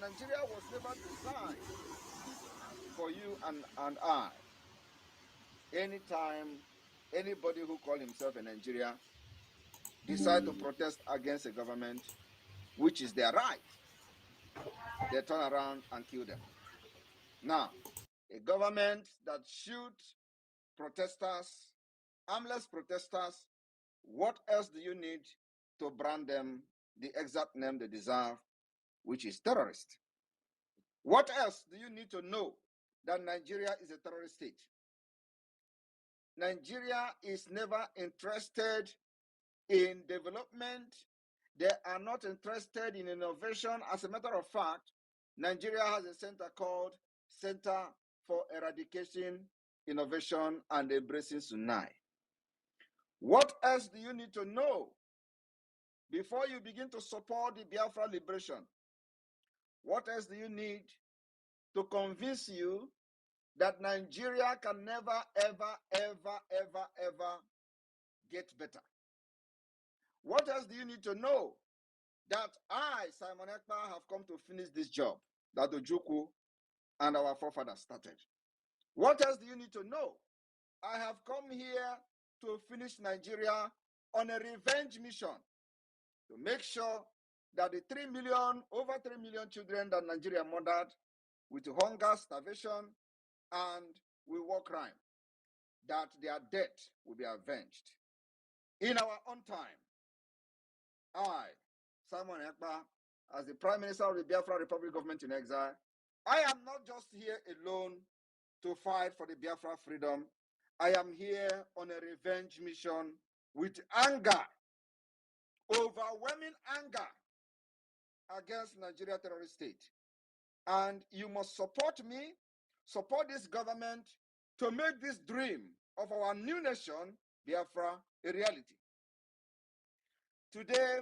Nigeria was never designed for you and I. Anytime anybody who calls himself a Nigeria decide to protest against a government, which is their right, they turn around and kill them. Now, a government that shoots protesters, armless protesters, what else do you need to brand them the exact name they deserve, which is terrorist? What else do you need to know that Nigeria is a terrorist state? Nigeria is never interested in development. They are not interested in innovation. As a matter of fact, Nigeria has a center called Center for Eradication, Innovation, and Embracing Sunai. What else do you need to know before you begin to support the Biafra liberation? What else do you need to convince you that Nigeria can never, ever, ever, ever, ever get better? What else do you need to know that I, Simon Ekpa, have come to finish this job that Ojukwu and our forefathers started? What else do you need to know? I have come here to finish Nigeria on a revenge mission to make sure that the over 3 million children that Nigeria murdered with hunger, starvation, and with war crime, that their death will be avenged in our own time. I, Simon Ekpa, as the Prime Minister of the Biafra Republic Government in Exile, I am not just here alone to fight for the Biafra freedom. I am here on a revenge mission with anger, overwhelming anger against Nigeria terrorist state. And you must support me, support this government to make this dream of our new nation, Biafra, a reality. Today,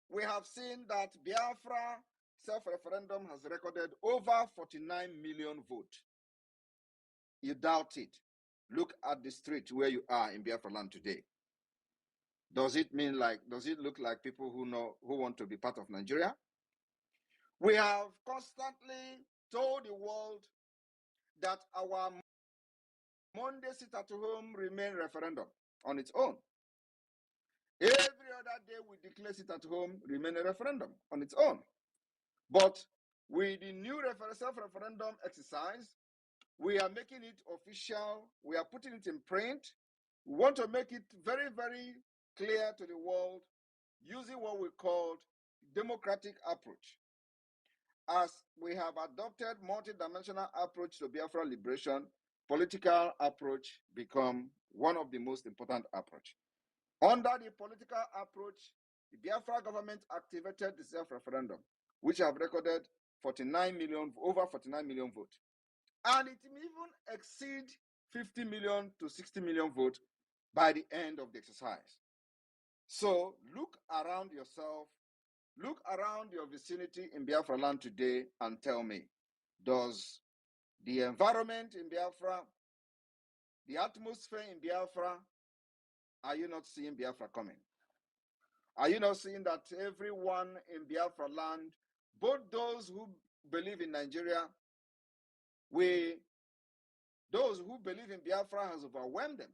we have seen that Biafra self-referendum has recorded over 49 million votes. You doubt it. Look at the street where you are in Biafra land today. Does it look like people who want to be part of Nigeria? We have constantly told the world that our Monday sit-at-home remain referendum on its own. Every other day we declare sit-at-home remain a referendum on its own. But with the new self-referendum exercise, we are making it official. We are putting it in print. We want to make it very, very clear to the world using what we call democratic approach. As we have adopted multidimensional approach to Biafra liberation, political approach become one of the most important approach. Under the political approach, the Biafra government activated the self-referendum, which have recorded over 49 million votes. And it may even exceed 50 million to 60 million votes by the end of the exercise. So look around yourself, look around your vicinity in Biafra land today and tell me, does the environment in Biafra, the atmosphere in Biafra, are you not seeing Biafra coming? Are you not seeing that everyone in Biafra land, both those who believe in Nigeria, those who believe in Biafra has overwhelmed them,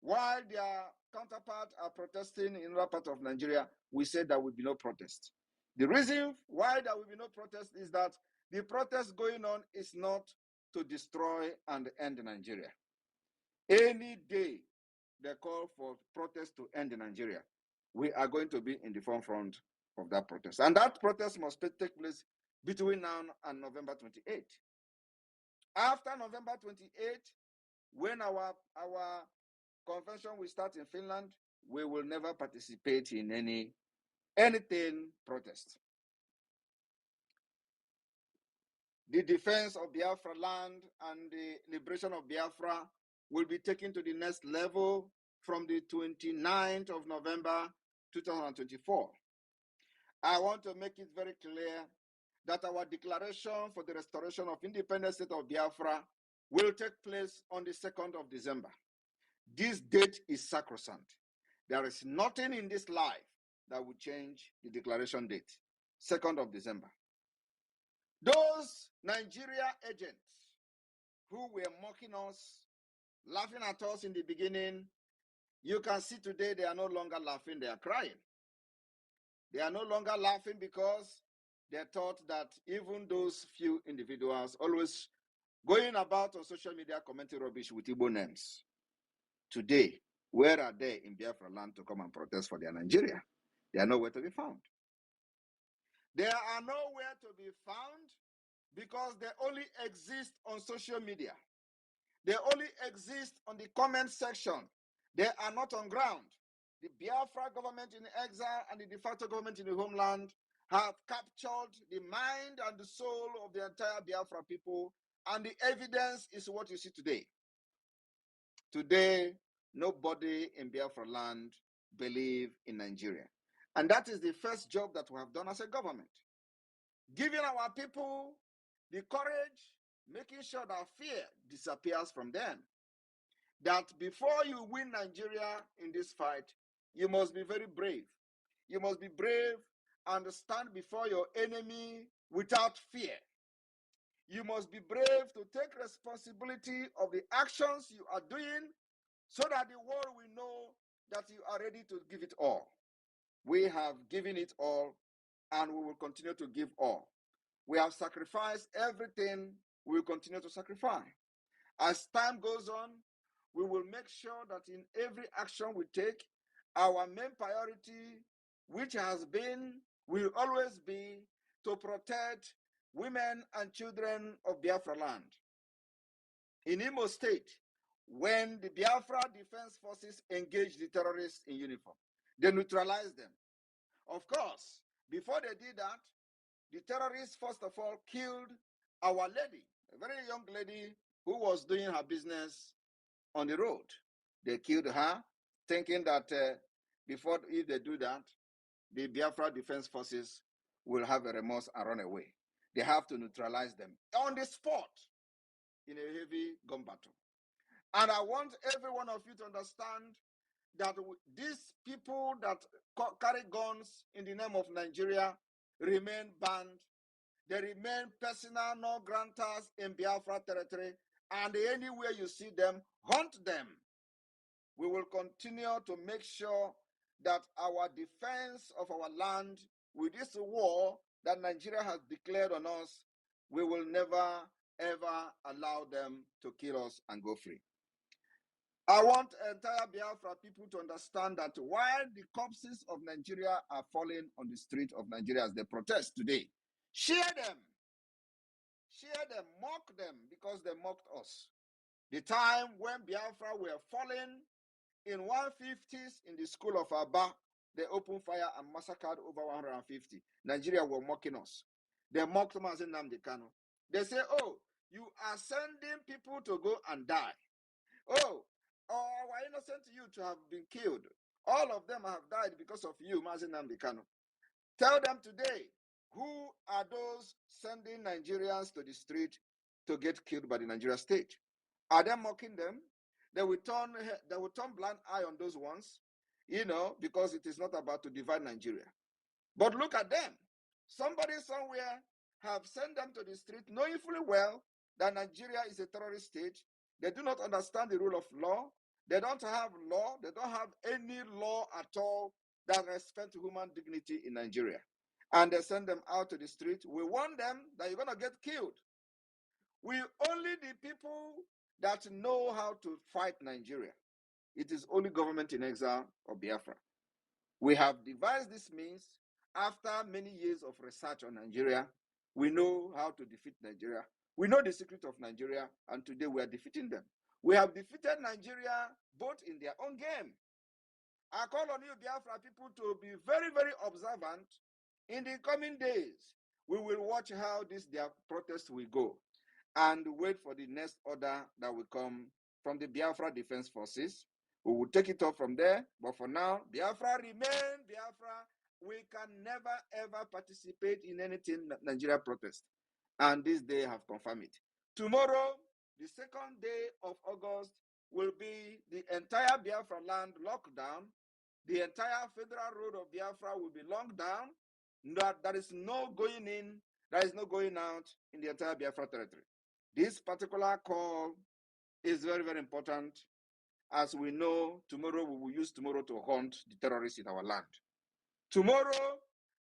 while their counterparts are protesting in other parts of Nigeria? We said there will be no protest. The reason why there will be no protest is that the protest going on is not to destroy and end Nigeria. Any day they call for protest to end Nigeria, we are going to be in the forefront of that protest. And that protest must take place between now and November 28. After November 28, when our convention will start in Finland, we will never participate in anything protest. The defense of Biafra land and the liberation of Biafra will be taken to the next level from the 29th of November 2024. I want to make it very clear that our declaration for the restoration of independent state of Biafra will take place on the 2nd of December. This date is sacrosanct. There is nothing in this life that will change the declaration date, 2nd of December. Those Nigeria agents who were mocking us, laughing at us in the beginning, you can see today they are no longer laughing, they are crying. They are no longer laughing because they thought that even those few individuals always going about on social media commenting rubbish with Igbo names. Today, where are they in Biafra land to come and protest for their Nigeria? They are nowhere to be found. They are nowhere to be found because they only exist on social media. They only exist on the comment section. They are not on ground. The Biafra government in exile and the de facto government in the homeland have captured the mind and the soul of the entire Biafra people, and the evidence is what you see today. Today, nobody in Biafra land believes in Nigeria. And that is the first job that we have done as a government. Giving our people the courage, making sure that fear disappears from them. That before you win Nigeria in this fight, you must be very brave. You must be brave and stand before your enemy without fear. You must be brave to take responsibility of the actions you are doing so that the world will know that you are ready to give it all. We have given it all and we will continue to give all. We have sacrificed everything, we will continue to sacrifice. As time goes on, we will make sure that in every action we take, our main priority, which has been, will always be, to protect women and children of Biafra land. In Imo State, when the Biafra Defense Forces engaged the terrorists in uniform, they neutralized them. Of course, before they did that, the terrorists, first of all, killed our lady, a very young lady who was doing her business on the road. They killed her, thinking that if they do that, the Biafra Defense Forces will have a remorse and run away. They have to neutralize them on the spot in a heavy gun battle. And I want every one of you to understand that these people that carry guns in the name of Nigeria remain banned. They remain personal non-grantors in Biafra territory, and anywhere you see them, hunt them. We will continue to make sure that our defense of our land with this war that Nigeria has declared on us, we will never, ever allow them to kill us and go free. I want entire Biafra people to understand that while the corpses of Nigeria are falling on the street of Nigeria as they protest today, share them, mock them because they mocked us. The time when Biafra were falling in 150s in the school of Aba, they opened fire and massacred over 150. Nigeria were mocking us. They mocked Mazi Nnamdi Kanu. They say, oh, you are sending people to go and die. Oh, our innocent youth have been killed. All of them have died because of you, Mazi Nnamdi Kanu. Tell them today, who are those sending Nigerians to the street to get killed by the Nigeria state? Are they mocking them? They will turn blind eye on those ones, because it is not about to divide Nigeria. But look at them. Somebody somewhere have sent them to the street, knowing fully well that Nigeria is a terrorist state. They do not understand the rule of law. They don't have law. They don't have any law at all that respects human dignity in Nigeria. And they send them out to the street. We warn them that you're going to get killed. We only the people that know how to fight Nigeria. It is only government in exile or Biafra. We have devised this means after many years of research on Nigeria. We know how to defeat Nigeria. We know the secret of Nigeria, and today we are defeating them. We have defeated Nigeria both in their own game. I call on you, Biafra people, to be very, very observant. In the coming days, we will watch how their protest will go and wait for the next order that will come from the Biafra Defense Forces. We will take it off from there. But for now, Biafra remain Biafra. We can never, ever participate in anything Nigeria protest. And this day have confirmed it. Tomorrow, the second day of August, will be the entire Biafra land locked down. The entire federal road of Biafra will be locked down. There is no going in There is no going out in the entire Biafra territory. This particular call is very, very important. As we know, tomorrow we will use tomorrow to hunt the terrorists in our land. Tomorrow,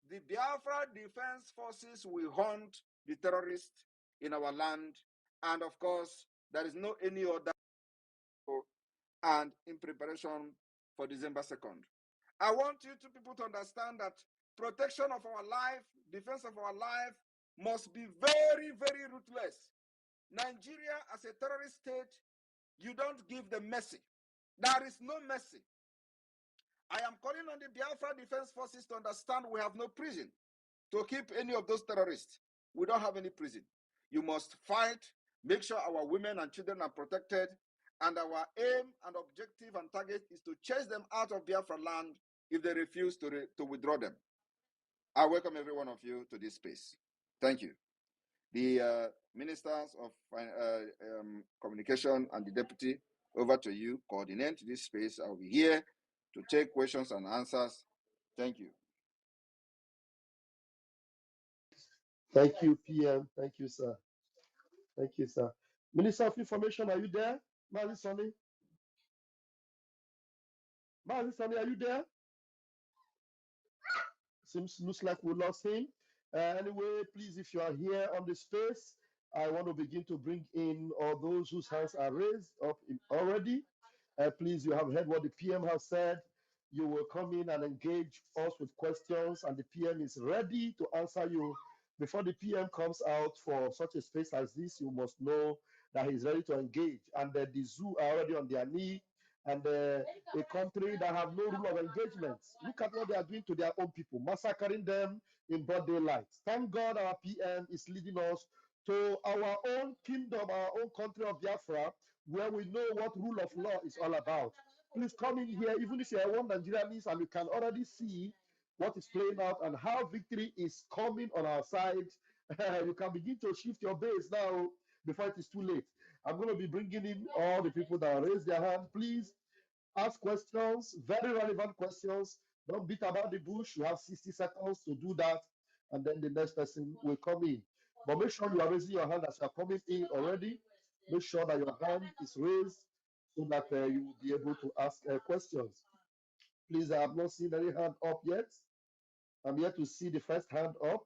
the Biafra Defense Forces will hunt the terrorists in our land. And of course, there is no any other. And in preparation for December 2nd. I want you two people to understand that protection of our life, defense of our life must be very, very ruthless. Nigeria, as a terrorist state, you don't give them mercy. There is no mercy. I am calling on the Biafra Defense Forces to understand we have no prison to keep any of those terrorists. We don't have any prison. You must fight, make sure our women and children are protected, and our aim and objective and target is to chase them out of Biafra land if they refuse to withdraw them. I welcome every one of you to this space. Thank you. The ministers of communication and the deputy, over to you. Coordinate this space. I'll be here to take questions and answers. Thank you. Thank you, PM. Thank you, sir. Thank you, sir. Minister of Information, are you there? Mazi Sani? Mazi Sani, are you there? Looks like we lost him. Anyway, please, if you are here on the space, I want to begin to bring in all those whose hands are raised up already. Please, you have heard what the PM has said. You will come in and engage us with questions, and the PM is ready to answer you. Before the PM comes out for such a space as this, you must know that he's ready to engage. And the zoo are already on their knee, and a country that have no rule of engagement. Look at what they are doing to their own people, massacring them in broad daylight. Thank God our PM is leading us to our own kingdom, our own country of Biafra, where we know what rule of law is all about. Please come in here, even if you're one Nigerianese, and you can already see what is playing out and how victory is coming on our side. You can begin to shift your base now before it is too late. I'm going to be bringing in all the people that raised their hand. Please ask questions, very relevant questions. Don't beat about the bush. You have 60 seconds to do that, and then the next person will come in. But make sure you are raising your hand as you are coming in already. Make sure that your hand is raised so that you will be able to ask questions. Please, I have not seen any hand up yet. I'm yet to see the first hand up.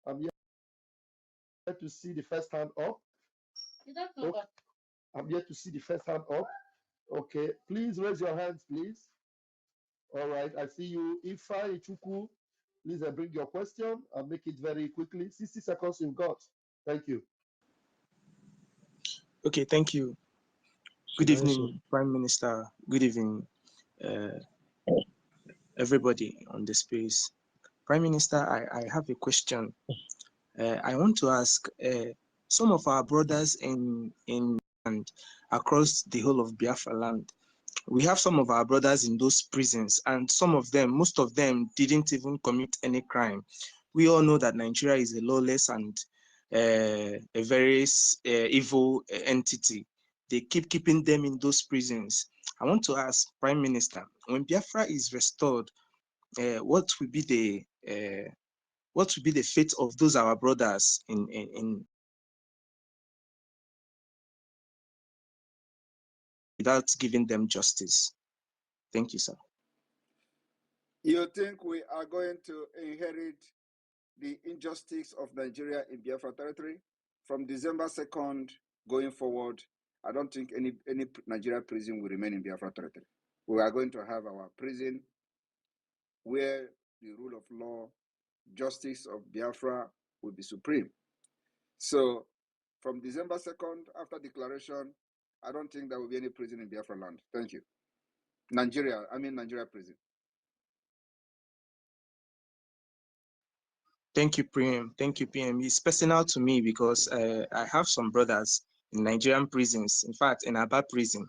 I'm yet to see the first hand up. Okay. I'm yet to see the first hand up. Okay, please raise your hands, please. All right, I see you. Ifa Ichuku, please bring your question and make it very quickly. 60 seconds you've got. Thank you. Okay, thank you. Good evening, Prime Minister. Good evening, everybody on the space. Prime Minister, I have a question. I want to ask some of our brothers in and across the whole of Biafra land. We have some of our brothers in those prisons, and some of them, most of them, didn't even commit any crime. We all know that Nigeria is a lawless and a very evil entity. They keep keeping them in those prisons. I want to ask Prime Minister, when Biafra is restored, what will be the fate of those our brothers in without giving them justice? Thank you, sir. You think we are going to inherit the injustice of Nigeria in Biafra territory? From December 2nd going forward, I don't think any Nigeria prison will remain in Biafra territory. We are going to have our prison where the rule of law, justice of Biafra will be supreme. So from December 2nd, after declaration, I don't think there will be any prison in Biafra land. Thank you. Nigeria prison. Thank you, PM. Thank you, PM. It's personal to me because I have some brothers in Nigerian prisons. In fact, in Aba prison,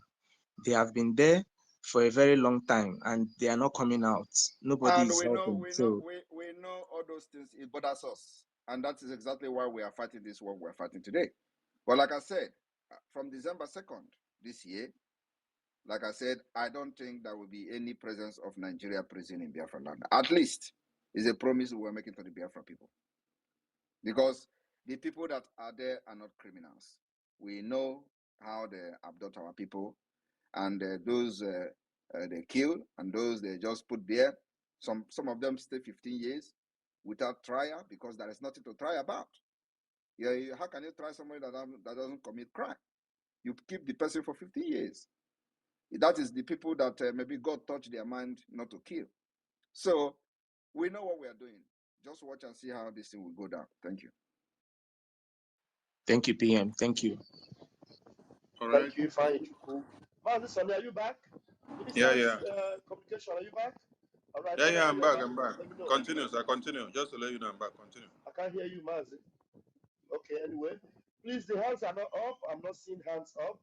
they have been there for a very long time and they are not coming out. Nobody is helping. We know all those things. It bothers us, and that is exactly why we are fighting this war we're fighting today. But like I said, from December 2nd this year, like I said, I don't think there will be any presence of Nigeria prison in Biafra land. At least is a promise we're making to the Biafra people. because the people that are there are not criminals. We know how they abduct our people, and those they kill, and those they just put there. Some of them stay 15 years without trial because there is nothing to try about. Yeah, how can you try somebody that doesn't commit crime? You keep the person for 15 years. That is the people that maybe God touched their mind not to kill. So we know what we are doing. Just watch and see how this thing will go down. Thank you. Thank you, PM. Thank you. All right. Thank you, fine. Man, Sonny, are you back? Yeah. Communication, are you back? All right. Yeah, I'm back. Let me know. Continue, sir. Continue. Just to let you know I'm back. Continue. I can't hear you, Mazi. Okay, anyway. Please, the hands are not up. I'm not seeing hands up.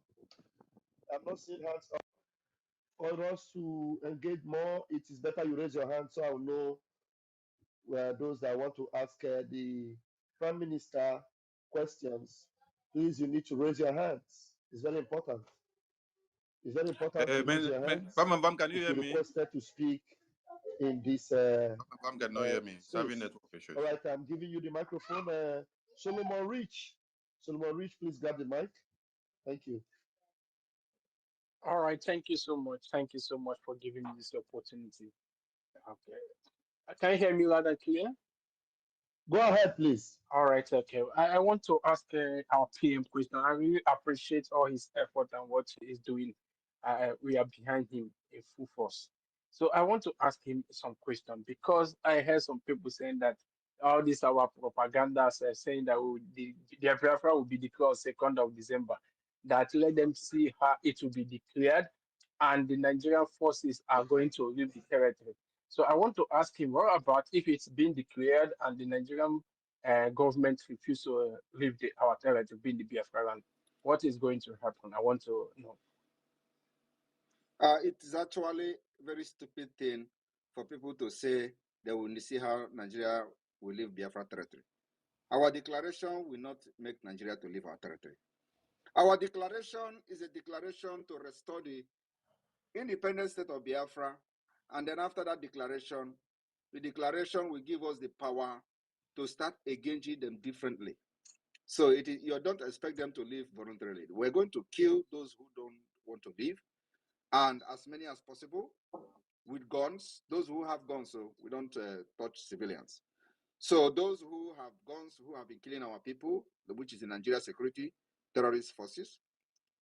For us to engage more, it is better you raise your hand so I'll know those that want to ask the Prime Minister questions. Please, you need to raise your hands. It's very important. It's very important to raise your hands. Bam, can you hear me? Requested to speak in this Bam cannot hear me. Serving network issues. All right, I'm giving you the microphone. Solomon Rich, please grab the mic. Thank you. All right, thank you so much. Thank you so much for giving me this opportunity. Okay. Can you hear me loud and clear? Go ahead, please. All right, okay. I want to ask our PM question. I really appreciate all his effort and what he is doing. We are behind him in full force. So I want to ask him some question because I heard some people saying that all this our propaganda saying that the Biafra will be declared 2nd of December. That let them see how it will be declared, and the Nigerian forces are going to leave the territory. So I want to ask him, what about if it's been declared and the Nigerian government refuse to leave our territory, being the Biafran? What is going to happen? I want to know. It is actually a very stupid thing for people to say they will see how Nigeria will leave Biafra territory. Our declaration will not make Nigeria to leave our territory. Our declaration is a declaration to restore the independent state of Biafra, and then after that declaration, the declaration will give us the power to start engaging them differently. So you don't expect them to leave voluntarily. We're going to kill those who don't want to leave, and as many as possible with guns, those who have guns, so we don't touch civilians. So those who have guns, who have been killing our people, which is the Nigeria security terrorist forces,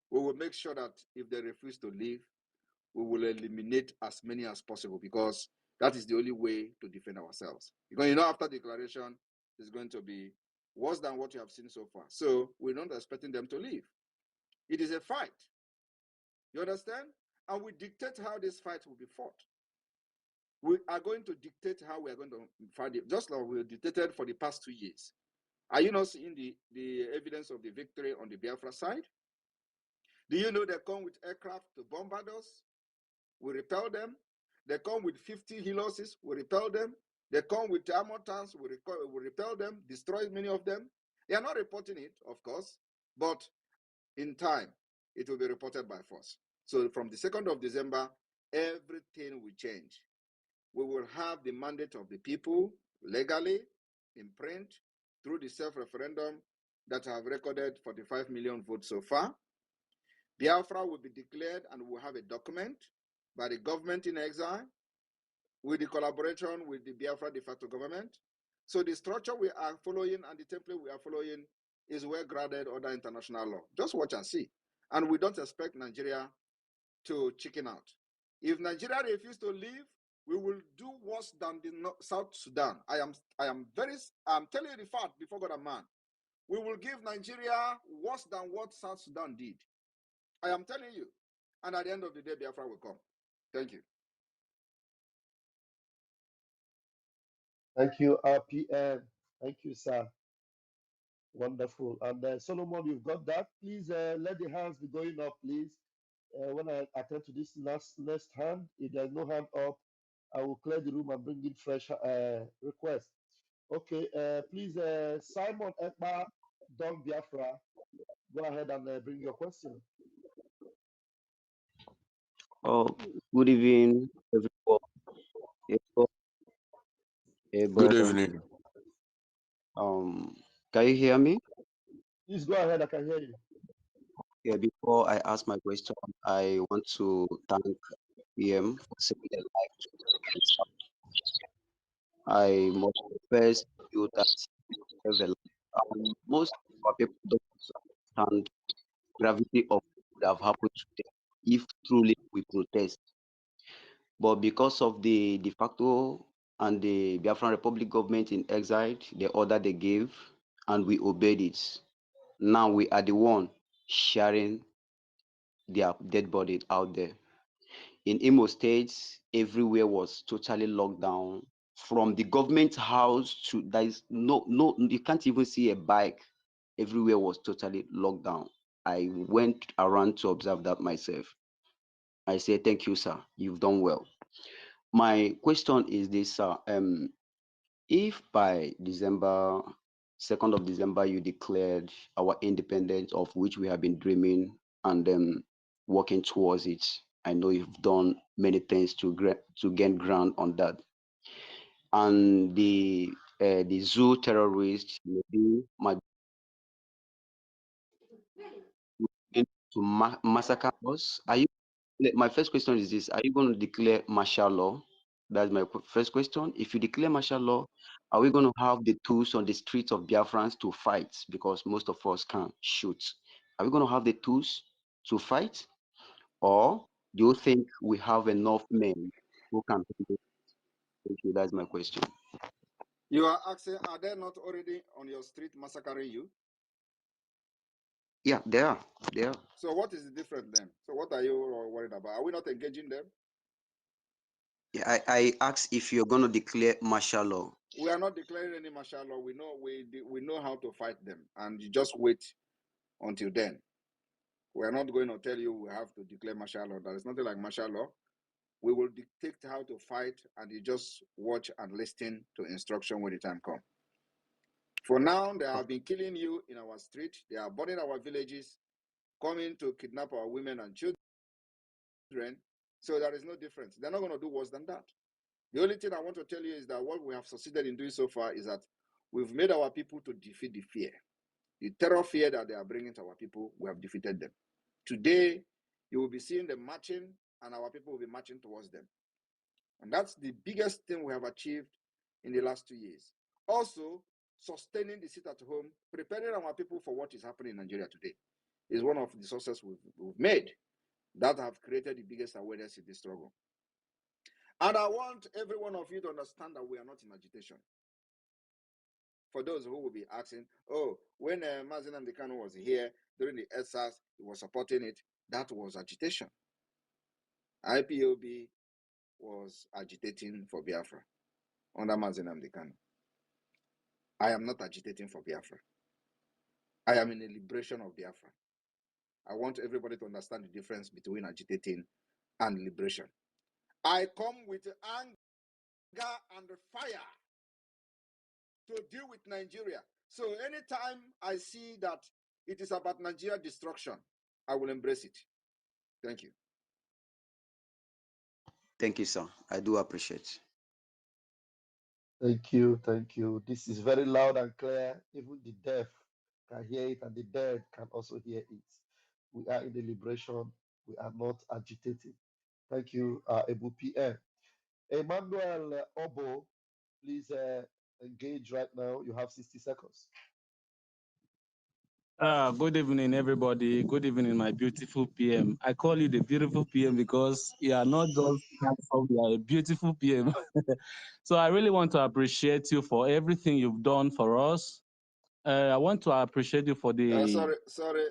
we will make sure that if they refuse to leave, we will eliminate as many as possible, because that is the only way to defend ourselves. Because after declaration, it's going to be worse than what you have seen so far. So we're not expecting them to leave. It is a fight. You understand? And we dictate how this fight will be fought. We are going to dictate how we are going to fight it, just like we dictated for the past 2 years. Are you not seeing the evidence of the victory on the Biafra side? Do you know they come with aircraft to bombard us? We repel them. They come with 50 helices, we repel them. They come with armor tanks, we repel them, destroy many of them. They are not reporting it, of course, but in time, it will be reported by force. So from the 2nd of December, everything will change. We will have the mandate of the people legally in print through the self-referendum that have recorded 45 million votes so far. Biafra will be declared and will have a document by the government in exile with the collaboration with the Biafra de facto government. So the structure we are following and the template we are following is well grounded under international law. Just watch and see. And we don't expect Nigeria to chicken out. If Nigeria refuses to leave, we will do worse than the South Sudan. I'm telling you the fact before God and man. We will give Nigeria worse than what South Sudan did. I am telling you. And at the end of the day, Biafra will come. Thank you. Thank you, RPM. Thank you, sir. Wonderful. And Solomon, you've got that. Please let the hands be going up, please. When I attend to this next hand, if there's no hand up, I will clear the room and bring in fresh request. Okay, please, Simon Ekpa, Dog Biafra, go ahead and bring your question. Oh, good evening, everyone. Good evening. Can you hear me? Please go ahead. I can hear you. Yeah, before I ask my question, I want to thank PM for saving the life to this. I must confess to you that save a life. Most of our people don't understand the gravity of what would have happened today if truly we protest. But because of the de facto and the Biafran Republic government in exile, the order they gave, and we obeyed it. Now we are the one sharing their dead bodies out there. In Imo State, everywhere was totally locked down. From the government house to there is no you can't even see a bike. Everywhere was totally locked down. I went around to observe that myself. I say thank you, sir. You've done well. My question is this, sir. If by December 2nd of December you declared our independence, of which we have been dreaming and working towards it, I know you've done many things to gain ground on that. And the zoo terrorists maybe might begin to massacre us. Are you? My first question is this: are you going to declare martial law? That's my first question. If you declare martial law, are we going to have the tools on the streets of Biafrans to fight? Because most of us can't shoot. Are we going to have the tools to fight? Or do you think we have enough men who can handle it? Thank you. That's my question. You are asking, are they not already on your street massacring you? Yeah, they are. They are. So what is the difference then? So what are you worried about? Are we not engaging them? Yeah, I asked if you're going to declare martial law. We are not declaring any martial law. We know how to fight them, and you just wait until then. We are not going to tell you we have to declare martial law. There is nothing like martial law. We will dictate how to fight, and you just watch and listen to instruction when the time comes. For now, they have been killing you in our street. They are burning our villages, coming to kidnap our women and children. So there is no difference. They're not going to do worse than that. The only thing I want to tell you is that what we have succeeded in doing so far is that we've made our people to defeat the fear. The terror fear that they are bringing to our people, we have defeated them. Today, you will be seeing them marching, and our people will be marching towards them. And that's the biggest thing we have achieved in the last 2 years. Also, sustaining the sit at home, preparing our people for what is happening in Nigeria today is one of the successes we've made that have created the biggest awareness in this struggle. And I want every one of you to understand that we are not in agitation. For those who will be asking, oh, when Mazen Amdekano was here during the SARS, he was supporting it, that was agitation. IPOB was agitating for Biafra under Mazen Amdekano. I am not agitating for Biafra. I am in a liberation of Biafra. I want everybody to understand the difference between agitating and liberation. I come with anger and fire to deal with Nigeria. So anytime I see that it is about Nigeria destruction, I will embrace it. Thank you. Thank you, sir. I do appreciate. Thank you. Thank you. This is very loud and clear. Even the deaf can hear it, and the dead can also hear it. We are in the liberation. We are not agitating. Thank you, Ebu PM. Emmanuel Obo, please engage right now. You have 60 seconds. Good evening, everybody. Good evening, my beautiful PM. I call you the beautiful PM because you are not just handsome, you are a beautiful PM. So I really want to appreciate you for everything you've done for us. I want to appreciate you for the. Sorry.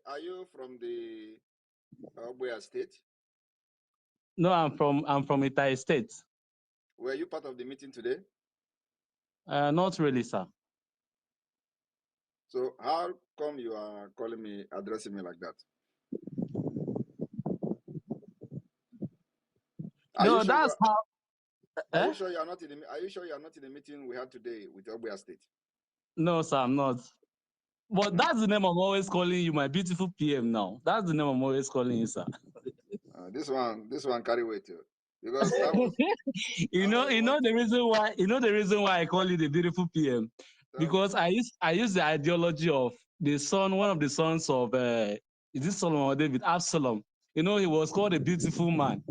Are you from the Obuya state? No, I'm from Itai State. Were you part of the meeting today? Not really, sir. So how come you are addressing me like that? No, that's how. Are you sure you are not in the? Are you sure you are not in the meeting we had today with Obuya State? No, sir, I'm not. But that's the name I'm always calling you, my beautiful PM. Now, that's the name I'm always calling you, sir. This one carry weight too, because that was. you know the reason why. You know the reason why I call you the beautiful PM. because I use the ideology of the son, one of the sons of is this Solomon or David? Absalom. You know, he was called a beautiful man.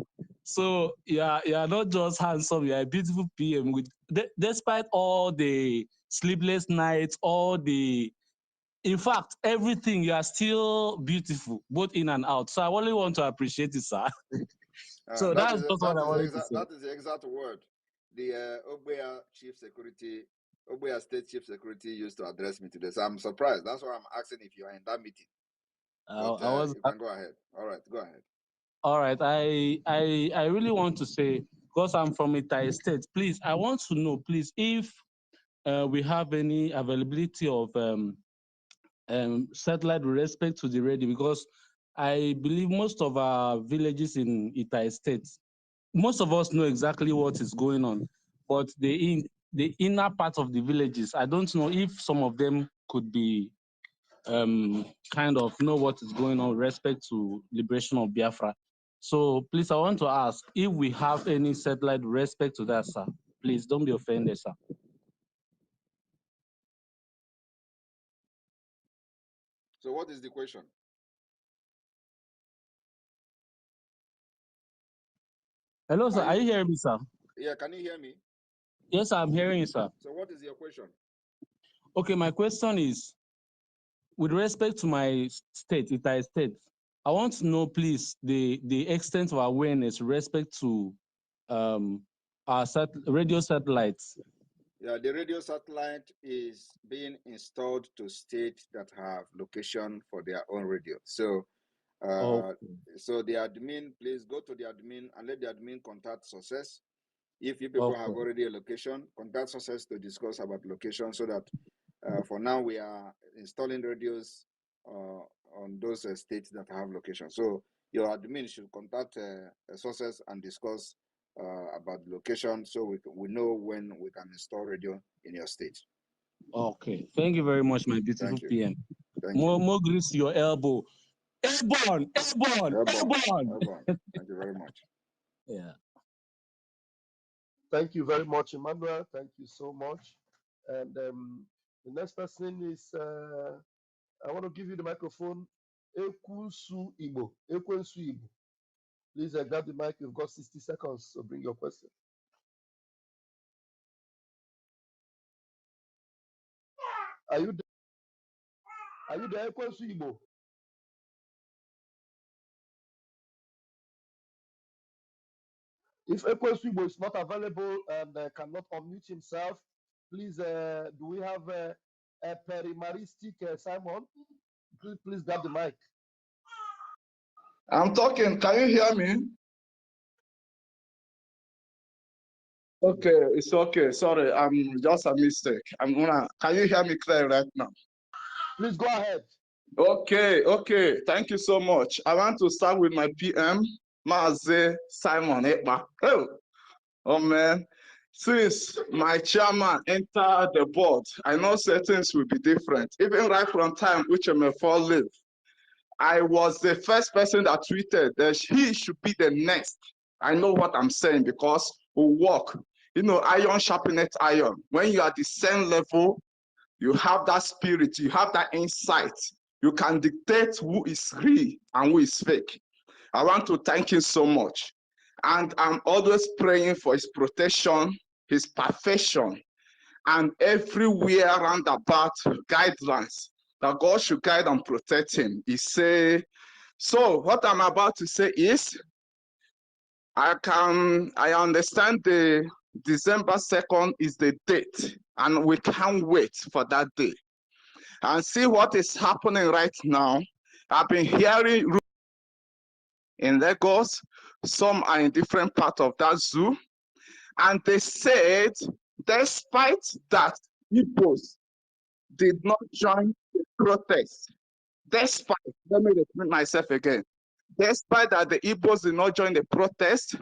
So you are not just handsome, you are a beautiful PM. Despite all the sleepless nights, in fact, everything, you are still beautiful, both in and out. So I only want to appreciate it, sir. So that's just what I wanted to say. That is the exact word the Ogbea State Chief Security used to address me today. So I'm surprised. That's why I'm asking if you are in that meeting. But you can go ahead. All right, go ahead. All right. I really want to say, because I'm from Itai State, please, I want to know, please, if we have any availability of satellite with respect to the radio, because I believe most of our villages in Itai State, most of us know exactly what is going on, but the inner part of the villages, I don't know if some of them could be kind of know what is going on with respect to liberation of Biafra. So please, I want to ask if we have any satellite with respect to that, sir. Please don't be offended, sir. So what is the question? Hello, sir. Are you hearing me, sir? Yeah, can you hear me? Yes, I'm hearing you, sir. So what is your question? Okay, my question is, with respect to my state, Itai State, I want to know, please, the extent of awareness with respect to our radio satellites. Yeah, the radio satellite is being installed to states that have location for their own radio. So, so the admin, please go to the admin and let the admin contact success. If you people have already a location, contact success to discuss about location, so that for now we are installing radios on those states that have location. So your admin should contact success and discuss about location, so we know when we can install radio in your state. Okay, thank you very much, my beautiful PM. More grease to your elbow. Airborne. Thank you very much. Yeah. Thank you very much, Emmanuel. Thank you so much. And the next person is, I want to give you the microphone, Ekwensu Igbo. Ekwensu Igbo. Please grab the mic. You've got 60 seconds, so bring your question. Are you there? Are you there, Ekwensu Igbo? If Ekwensu Igbo is not available and cannot unmute himself, please, do we have a perimaristic Simon? Please grab the mic. I'm talking. Can you hear me? Okay, it's okay. Sorry, just a mistake. Can you hear me clear right now? Please go ahead. Okay. Thank you so much. I want to start with my PM, Maze Simon Ekpa. Oh man. Since my chairman entered the board, I know settings will be different. Even right from time which I may fall live, I was the first person that tweeted that he should be the next. I know what I'm saying because we work. You know, iron sharpeneth iron. When you are at the same level, you have that spirit, you have that insight. You can dictate who is real and who is fake. I want to thank him so much. And I'm always praying for his protection, his perfection, and everywhere around about guidelines that God should guide and protect him. He say, so what I'm about to say is, I understand the December 2nd is the date, and we can't wait for that day. And see what is happening right now. I've been hearing in Lagos, some are in different parts of that zoo, and they said, despite that Igbos did not join the protest, despite, let me repeat myself again, despite that the Igbos did not join the protest,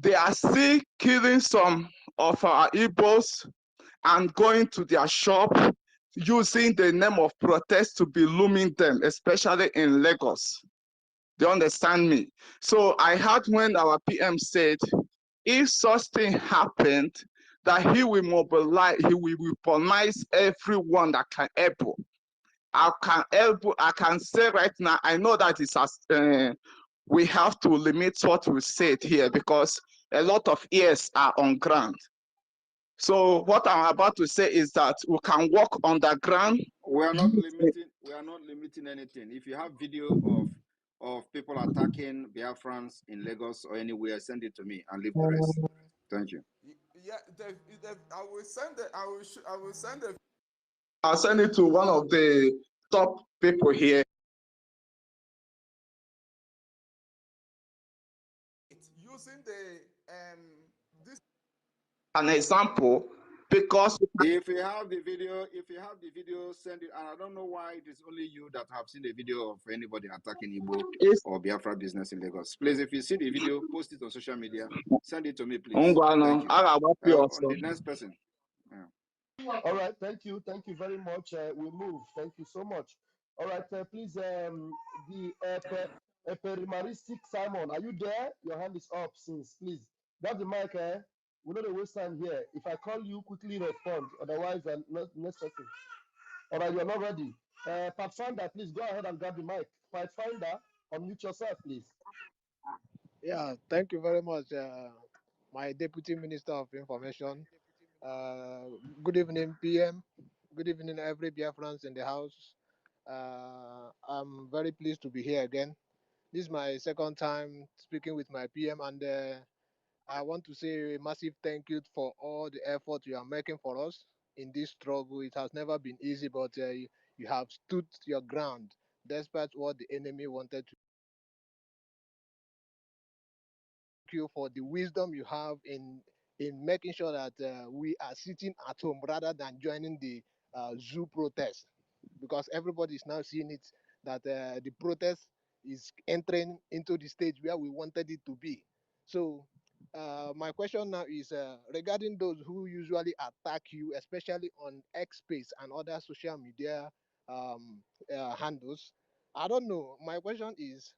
they are still killing some of our Igbos and going to their shop using the name of protest to be looming them, especially in Lagos. They understand me? So I heard when our PM said, if such thing happened, that he will mobilize, he will weaponize everyone that can help. I can help. I can say right now. I know that it's we have to limit what we say here because a lot of ears are on ground. So what I'm about to say is that we can walk on the ground. We are not limiting. We are not limiting anything. If you have video of people attacking Biafrans in Lagos or anywhere, send it to me and leave the rest. Thank you. Yeah, I will send it. I will send it. I'll send it to one of the top people here. Using the this An example, because If you have the video, send it. And I don't know why it is only you that have seen the video of anybody attacking Igbo or Biafra business in Lagos. Please, if you see the video, post it on social media. Send it to me, please. Thank you. On the next person. Yeah. All right, thank you very much. We move. Thank you so much. All right, please, the eperimaristic Simon, are you there? Your hand is up since. Please, grab the mic. We know the waste time here. If I call you, quickly respond. Otherwise, next person. All right, you're not ready. Pathfinder, please go ahead and grab the mic. Pathfinder, unmute yourself, please. Yeah, thank you very much, my Deputy Minister of Information. Good evening, PM. Good evening, every Biafrans in the house. I'm very pleased to be here again. This is my second time speaking with my PM, and I want to say a massive thank you for all the effort you are making for us in this struggle. It has never been easy, but you have stood your ground despite what the enemy wanted to. Thank you for the wisdom you have in making sure that we are sitting at home rather than joining the zoo protest, because everybody is now seeing it that the protest is entering into the stage where we wanted it to be. So my question now is regarding those who usually attack you, especially on X Space and other social media handles. I don't know. My question is,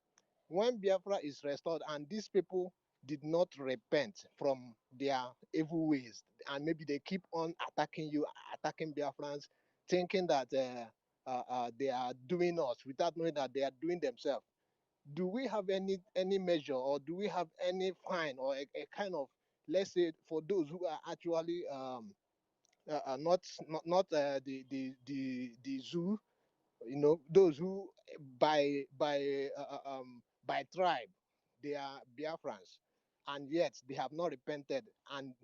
when Biafra is restored and these people did not repent from their evil ways, and maybe they keep on attacking you, attacking Biafrans, thinking that they are doing us without knowing that they are doing themselves. Do we have any measure, or do we have any fine, or a kind of, let's say, for those who are actually not the zoo, those who by tribe they are Biafrans, and yet they have not repented, and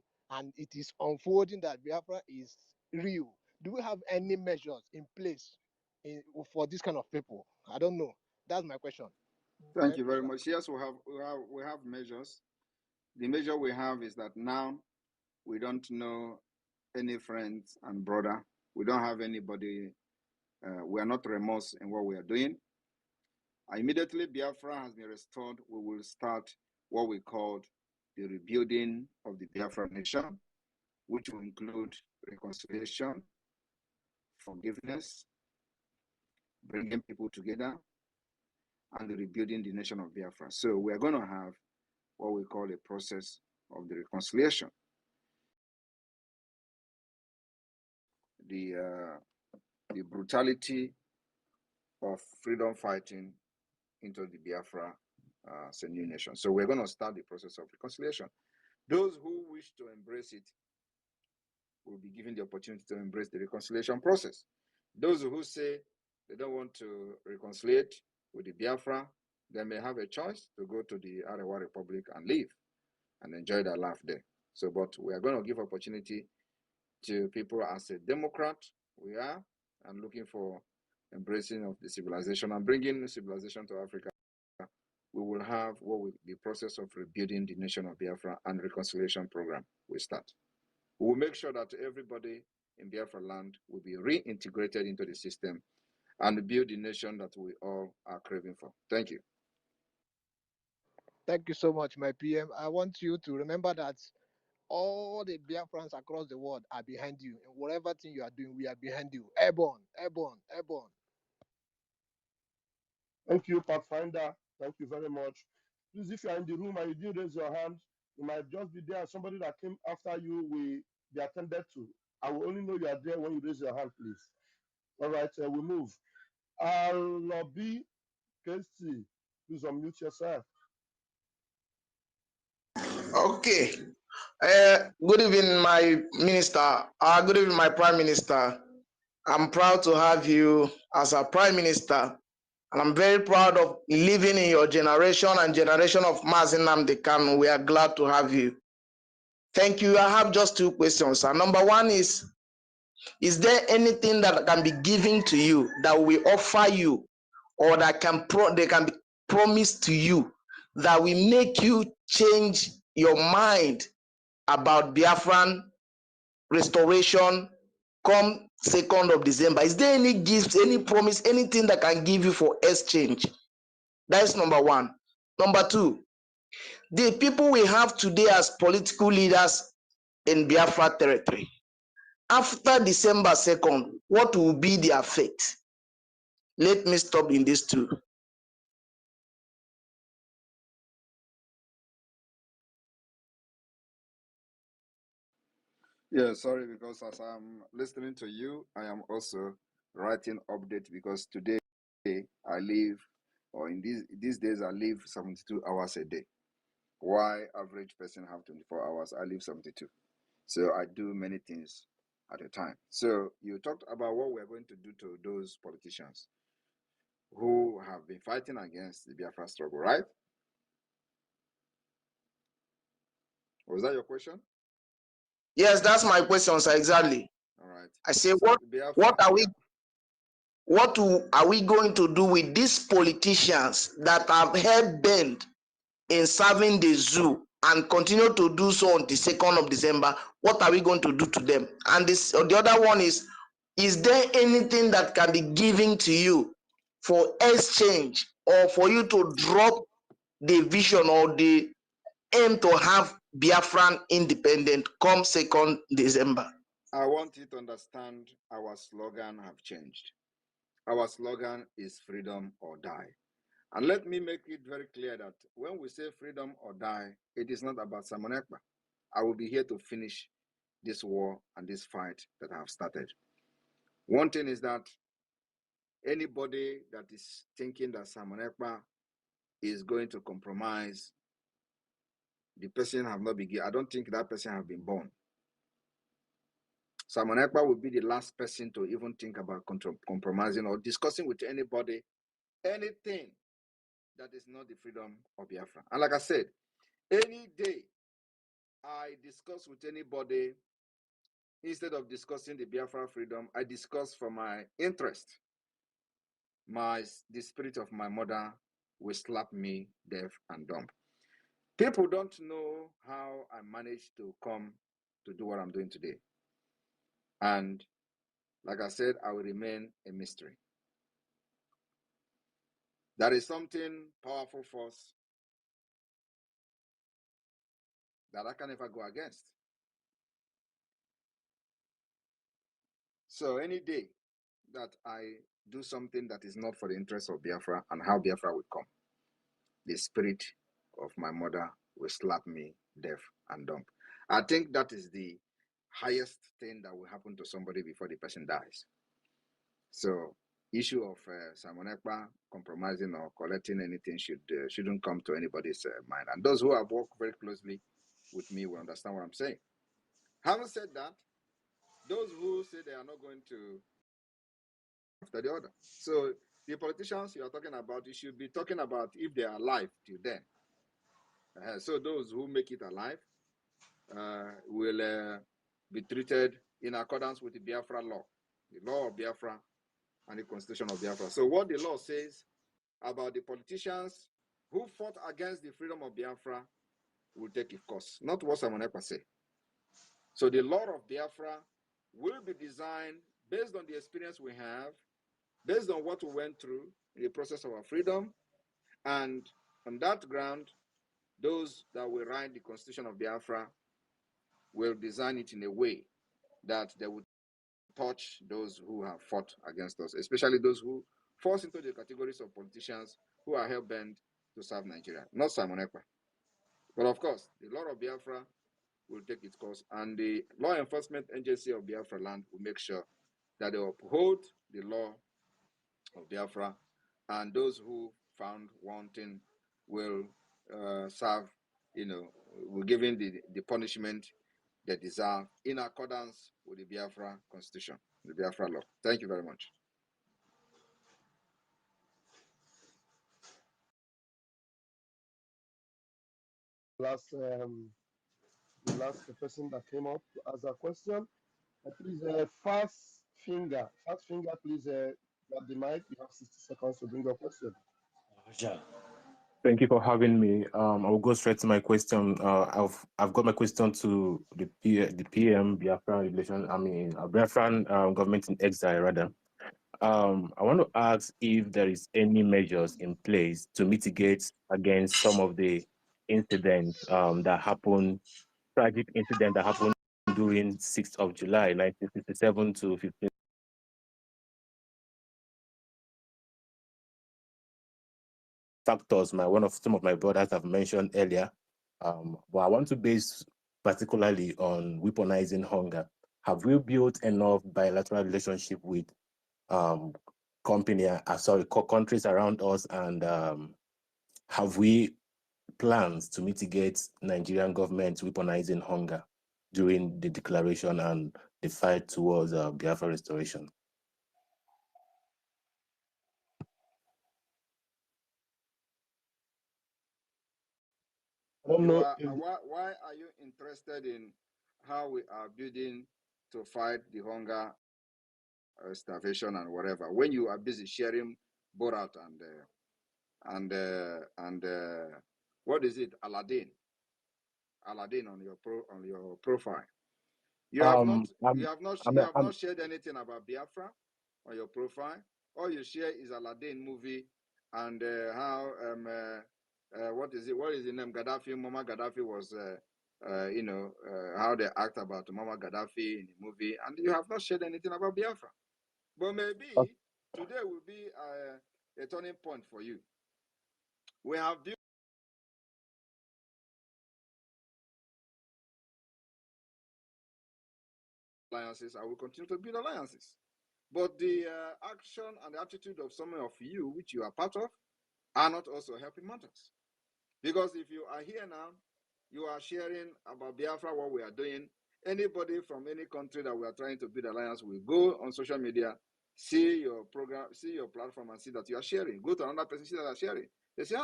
it is unfolding that Biafra is real. Do we have any measures in place for this kind of people? I don't know. That's my question. Thank you very much. Yes, we have measures. The measure we have is that now we don't know any friends and brother. We don't have anybody. We are not remorse in what we are doing. Immediately Biafra has been restored, we will start what we called the rebuilding of the Biafra nation, which will include reconciliation, forgiveness, bringing people together, and rebuilding the nation of Biafra. So we are going to have what we call a process of the reconciliation. The brutality of freedom fighting into the Biafra as a new nation. So we're going to start the process of reconciliation. Those who wish to embrace it will be given the opportunity to embrace the reconciliation process. Those who say they don't want to reconcile with the Biafra, they may have a choice to go to the Arewa Republic and live and enjoy their life there. So, but we are going to give opportunity to people as a Democrat, we are, and looking for embracing of the civilization and bringing civilization to Africa. We will have what will be the process of rebuilding the nation of Biafra and reconciliation program we start. We will make sure that everybody in Biafra land will be reintegrated into the system and build the nation that we all are craving for. Thank you. Thank you so much, my PM. I want you to remember that all the Biafrans across the world are behind you. And whatever thing you are doing, we are behind you. Airborne, airborne, airborne. Thank you, Pathfinder. Thank you very much. Please, if you are in the room and you didn't raise your hand, you might just be there. Somebody that came after you, we be attended to. I will only know you are there when you raise your hand, please. All right, we move. Lobby Casey, please unmute yourself. Okay. Good evening, my minister. Good evening, my prime minister. I'm proud to have you as a prime minister, and I'm very proud of living in your generation and generation of Mazi Nnamdi Kanu. We are glad to have you. Thank you. I have just two questions. And number one is there anything that can be given to you that we offer you, or that they can be promised to you that will make you change your mind about Biafran restoration come 2nd of December? Is there any gift, any promise, anything that can give you for exchange? That is number one. Number two, the people we have today as political leaders in Biafra territory, after December 2nd, what will be their fate? Let me stop in these two. Yeah, sorry, because as I'm listening to you, I am also writing update because today I live, or in these days I live 72 hours a day. Why average person have 24 hours? I live 72. So I do many things at a time. So you talked about what we're going to do to those politicians who have been fighting against the Biafra struggle, right? Was that your question? Yes, that's my question, sir. Exactly. All right. I say, So what are we going to do with these politicians that have held bent in serving the zoo and continue to do so on the 2nd of December? What are we going to do to them? And the other one is there anything that can be given to you for exchange, or for you to drop the vision or the aim to have Biafran independent come 2nd December? I want you to understand our slogan have changed. Our slogan is freedom or die. And let me make it very clear that when we say freedom or die, it is not about Simon Ekpa. I will be here to finish this war and this fight that I have started. One thing is that anybody that is thinking that Simon Ekpa is going to compromise, the person have not been, I don't think that person have been born. Simon Ekpa will be the last person to even think about compromising or discussing with anybody anything that is not the freedom of Biafra. And like I said, any day I discuss with anybody, instead of discussing the Biafra freedom, I discuss for my interest. The spirit of my mother will slap me deaf and dumb. People don't know how I managed to come to do what I'm doing today. And like I said, I will remain a mystery. There is something powerful force that I can never go against. So any day that I do something that is not for the interest of Biafra and how Biafra will come, the spirit of my mother will slap me deaf and dumb. I think that is the highest thing that will happen to somebody before the person dies. So issue of Simon Ekpa compromising or collecting anything shouldn't come to anybody's mind. And those who have worked very closely with me will understand what I'm saying. Having said that, those who say they are not going to after the other. So the politicians you are talking about, you should be talking about if they are alive till then. So those who make it alive will be treated in accordance with the Biafra law, the law of Biafra and the constitution of Biafra. So what the law says about the politicians who fought against the freedom of Biafra will take its course, not what Simon Ekpa say. So the law of Biafra will be designed based on the experience we have, based on what we went through in the process of our freedom, and on that ground, those that will write the constitution of Biafra will design it in a way that they would touch those who have fought against us, especially those who fall into the categories of politicians who are hell-bent to serve Nigeria, not Simon Ekpa. But of course, the law of Biafra will take its course, and the law enforcement agency of Biafra land will make sure that they uphold the law of Biafra, and those who found wanting will serve, will given the punishment they deserve in accordance with the Biafra constitution, the Biafra law. Thank you very much. The last person that came up to ask a question. Please, fast finger, please grab the mic. You have 60 seconds to bring your question. Thank you for having me. I'll go straight to my question. I've got my question to the PM, Biafran Biafran government in exile rather. I want to ask if there is any measures in place to mitigate against some of the incidents that happened, tragic incident that happened during 6th of July, 1967 to 15. Factors some of my brothers have mentioned earlier, but I want to base particularly on weaponizing hunger. Have we built enough bilateral relationship with countries around us, and have we plans to mitigate Nigerian government weaponizing hunger during the declaration and the fight towards Biafra restoration? I don't know. Why are you interested in how we are building to fight the hunger, starvation, and whatever, when you are busy sharing Borat and what is it, Aladdin on your profile? You have not shared anything about Biafra on your profile. All you share is Aladdin movie and how what is the name? Gaddafi, Mama Gaddafi was how they act about Mama Gaddafi in the movie, and you have not shared anything about Biafra. But maybe today will be a turning point for you. We have built alliances. I will continue to build alliances. But the action and the attitude of some of you, which you are part of, are not also helping matters. Because if you are here now, you are sharing about Biafra, what we are doing. Anybody from any country that we are trying to build alliance will go on social media, see your program, see your platform, and see that you are sharing. Go to another person, see that you are sharing. They say,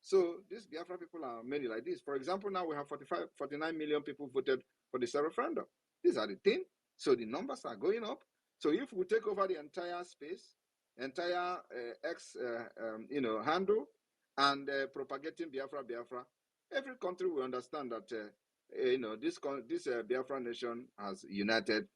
so these Biafra people are many like this. For example, now we have 49 million people voted for the referendum. These are the things. So the numbers are going up. So if we take over the entire space, entire X handle, and propagating Biafra, every country will understand that this Biafra nation has united.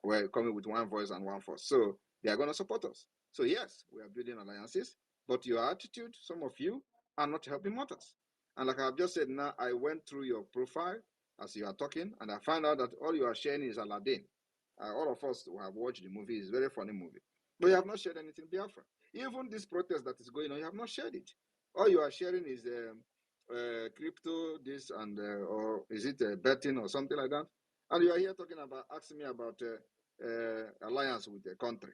We're coming with one voice and one force. So they are going to support us. So yes, we are building alliances, but your attitude, some of you, are not helping matters. And like I've just said now, I went through your profile as you are talking, and I found out that all you are sharing is Aladdin. All of us who have watched the movie, it's a very funny movie. But you have not shared anything Biafra. Even this protest that is going on, you have not shared it. All you are sharing is crypto, this, and or is it betting or something like that? And you are here asking me about alliance with the country.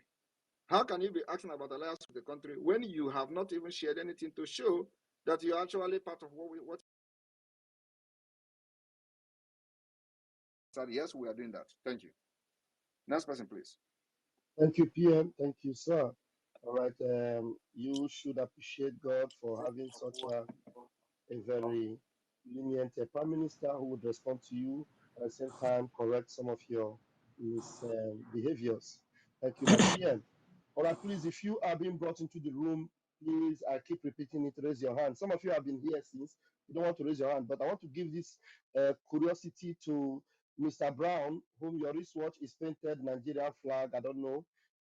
How can you be asking about alliance with the country when you have not even shared anything to show that you are actually part of what? Yes, we are doing that. Thank you. Next person, please. Thank you, PM. Thank you, sir. All right. You should appreciate God for having such a very lenient prime minister who would respond to you at the same time correct some of your misbehaviors. Thank you, my PM. All right, please, if you are being brought into the room, please, I keep repeating it, raise your hand. Some of you have been here since, you don't want to raise your hand, but I want to give this curiosity to Mr. Brown, whom your wristwatch is painted Nigerian flag. I don't know.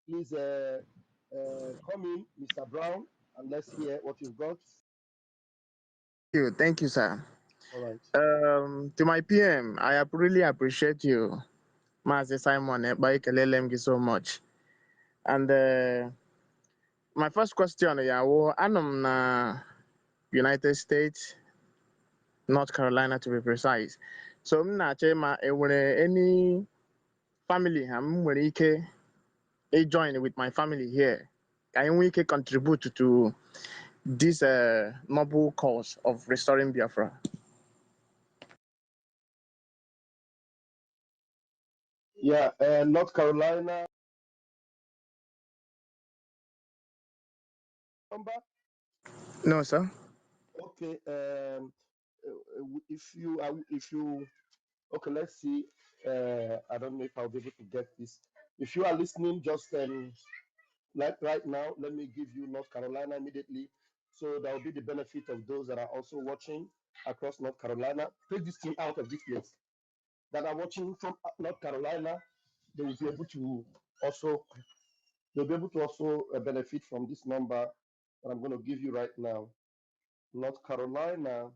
Please come in, Mr. Brown, and let's hear what you've got. Thank you, sir. All right. To my PM, I really appreciate you, Master Simon. Thank you so much. And my first question, I'm na United States, North Carolina to be precise. So m na-achọ ịma enwere any family ha m nwere ike join with my family here ka anyị nwee ike contribute to this noble cause of restoring Biafra. Yeah, North Carolina. Number? No, sir. Okay. If you okay, let's see. I don't know if I'll be able to get this. If you are listening, just like right now, let me give you North Carolina immediately. So that will be the benefit of those that are also watching across North Carolina. Take this thing out of this place. That are watching from North Carolina, they will be able to also benefit from this number that I'm going to give you right now. North Carolina.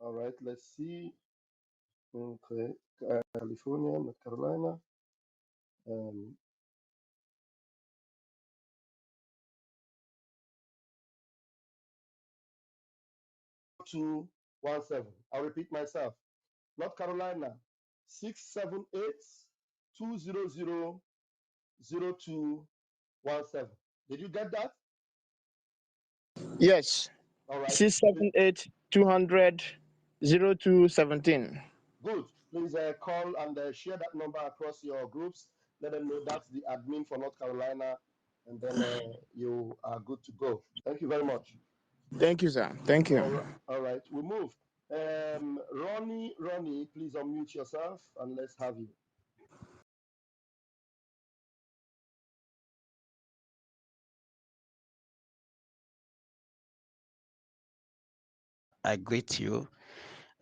All right, let's see. Okay, California, North Carolina. 217. I'll repeat myself. North Carolina, 678-200-0217. Did you get that? Yes. All right. 678-200-0217. Good. Please call and share that number across your groups. Let them know that's the admin for North Carolina, and then you are good to go. Thank you very much. Thank you, sir. Thank you. All right. We move. Ronnie, please unmute yourself and let's have you. I greet you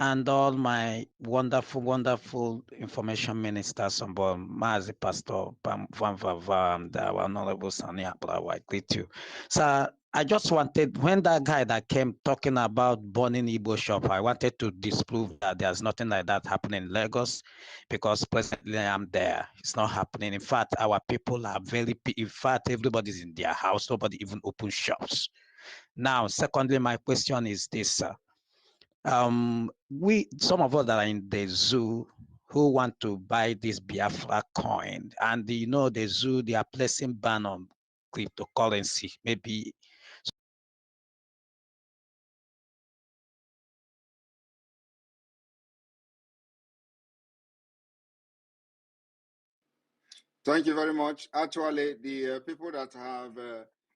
and all my wonderful, wonderful information ministers on board, Mazi Pastor Van Vava and our Honorable Sani Abrawa. I greet you. So I just wanted, when that guy that came talking about burning Igbo shop, I wanted to disprove that there's nothing like that happening in Lagos, because presently I'm there. It's not happening. In fact, our people are in fact, everybody's in their house. Nobody even opens shops. Now, secondly, my question is this, sir. Some of us that are in the zoo who want to buy this Biafra coin, and the zoo, they are placing ban on cryptocurrency, maybe. Thank you very much. Actually, the people that have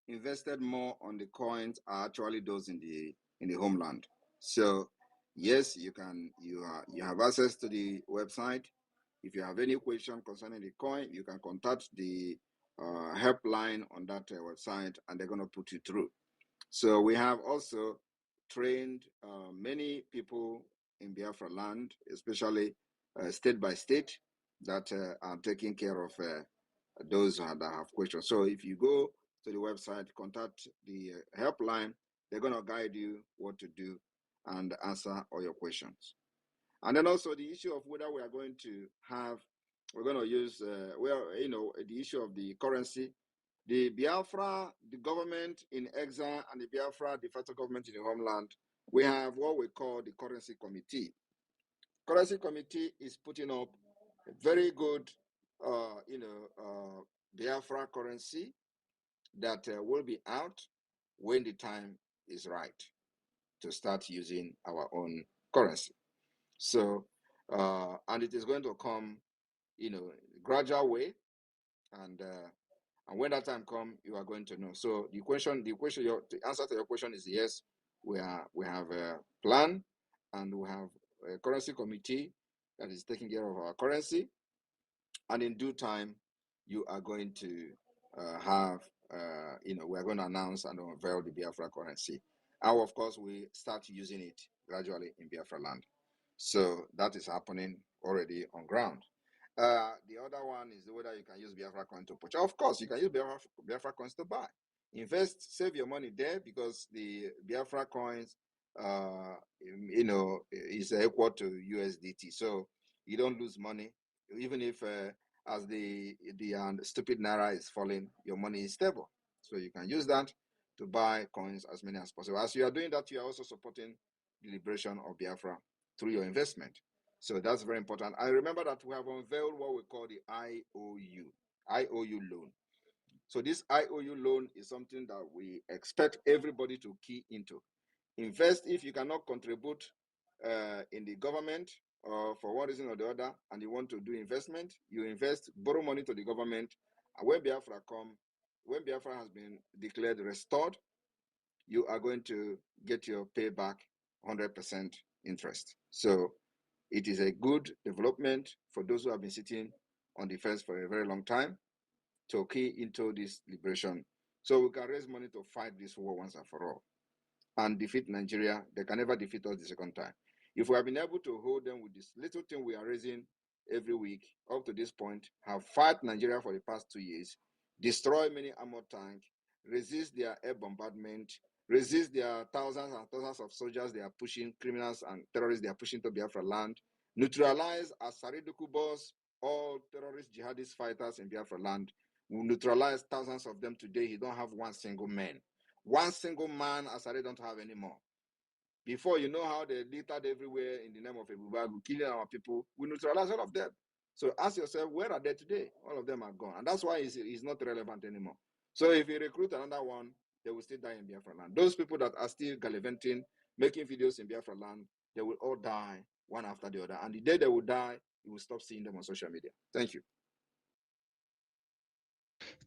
invested more on the coins are actually those in the homeland. So yes, you have access to the website. If you have any question concerning the coin, you can contact the helpline on that website, and they're going to put you through. So we have also trained many people in Biafra land, especially state by state, that are taking care of those that have questions. So if you go to the website, contact the helpline, they're going to guide you what to do and answer all your questions. And then also the issue of whether we are going to we're going to use, the issue of the currency. The Biafra, the government in exile, and the Biafra, the federal government in the homeland, we have what we call the currency committee. Currency committee is putting up a very good, Biafra currency that will be out when the time is right to start using our own currency. So, and it is going to come, gradual way, and when that time comes, you are going to know. So the answer to your question is yes. We have a plan, and we have a currency committee that is taking care of our currency, and in due time, you are going to we are going to announce and unveil the Biafra currency. And of course, we start using it gradually in Biafra land. So that is happening already on ground. The other one is whether you can use Biafra coin to purchase. Of course, you can use Biafra coins to buy. Invest, save your money there, because the Biafra coins, is equal to USDT. So you don't lose money, even if as the stupid Naira is falling, your money is stable. So you can use that to buy coins as many as possible. As you are doing that, you are also supporting the liberation of Biafra through your investment. So that's very important. I remember that we have unveiled what we call the IOU loan. So this IOU loan is something that we expect everybody to key into. Invest if you cannot contribute in the government or for one reason or the other, and you want to do investment, you invest, borrow money to the government, and when Biafra has been declared restored, you are going to get your payback 100% interest. So it is a good development for those who have been sitting on the fence for a very long time to key into this liberation. So we can raise money to fight this war once and for all and defeat Nigeria. They can never defeat us the second time. If we have been able to hold them with this little thing we are raising every week up to this point, have fought Nigeria for the past 2 years, destroy many armored tanks, resist their air bombardment, resist their thousands and thousands of soldiers they are pushing, criminals and terrorists they are pushing to Biafra land, neutralize Asariduku boss, all terrorist jihadist fighters in Biafra land. We neutralize thousands of them today. He don't have one single man. One single man Asari don't have anymore. Before, you know how they littered everywhere in the name of Ebubagu, killing our people. We neutralize all of them. So ask yourself, where are they today? All of them are gone. And that's why he's not relevant anymore. So if you recruit another one, they will still die in Biafra land. Those people that are still gallivanting, making videos in Biafra land, they will all die one after the other. And the day they will die, you will stop seeing them on social media. Thank you.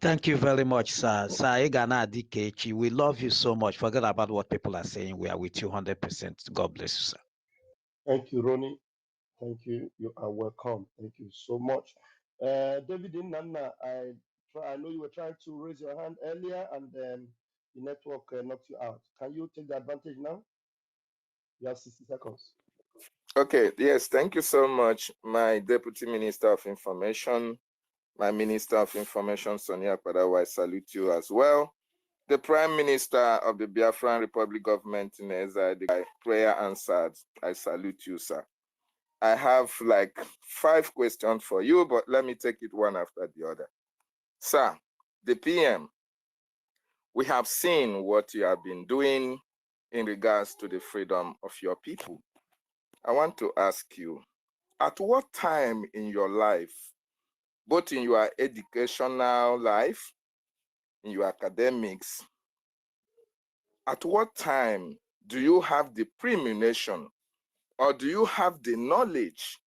Thank you very much, sir. Sir Igana Adikechi, we love you so much. Forget about what people are saying. We are with you 100%. God bless you, sir. Thank you, Ronnie. Thank you. You are welcome. Thank you so much. David Nana, I know you were trying to raise your hand earlier and then the network knocked you out. Can you take the advantage now? You have 60 seconds. Okay, yes, thank you so much, my Deputy Minister of Information, my Minister of Information, Sonia Padawa, I salute you as well. The Prime Minister of the Biafran Republic Government in exile, the prayer answered, I salute you, sir. I have like 5 questions for you, but let me take it one after the other. Sir, the PM, we have seen what you have been doing in regards to the freedom of your people. I want to ask you, at what time in your life, both in your educational life, in your academics, at what time do you have the premonition or do you have the knowledge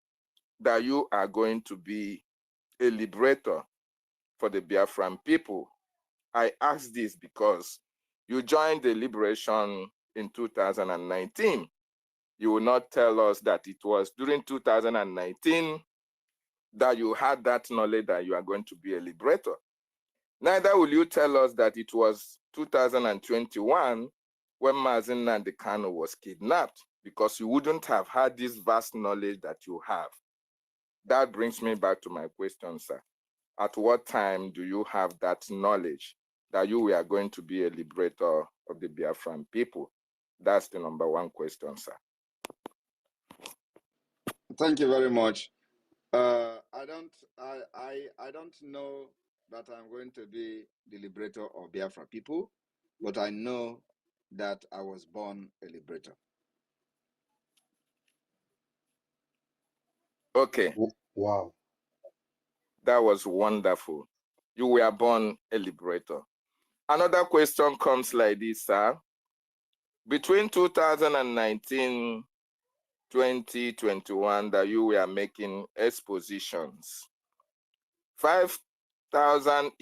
that you are going to be a liberator for the Biafran people? I ask this because you joined the liberation in 2019. You will not tell us that it was during 2019 that you had that knowledge that you are going to be a liberator. Neither will you tell us that it was 2021 when Mazi Nnamdi Kanu was kidnapped, because you wouldn't have had this vast knowledge that you have. That brings me back to my question, sir. At what time do you have that knowledge that you were going to be a liberator of the Biafran people? That's the number 1 question, sir. Thank you very much. I don't know that I'm going to be the liberator of Biafra people, but I know that I was born a liberator. Okay. Wow. That was wonderful. You were born a liberator. Another question comes like this, sir. Between 2019, 2021, that you were making expositions, 500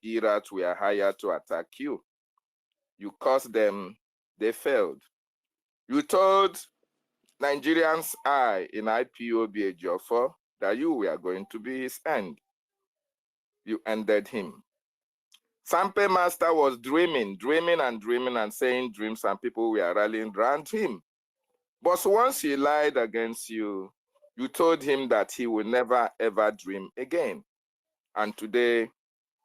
Irats were hired to attack you. You caused them, they failed. You told Nigerians in IPOB Ejiofor that you were going to be his end. You ended him. Sampe Master was dreaming and saying dreams, and people were rallying around him. But once he lied against you, you told him that he will never ever dream again. And today,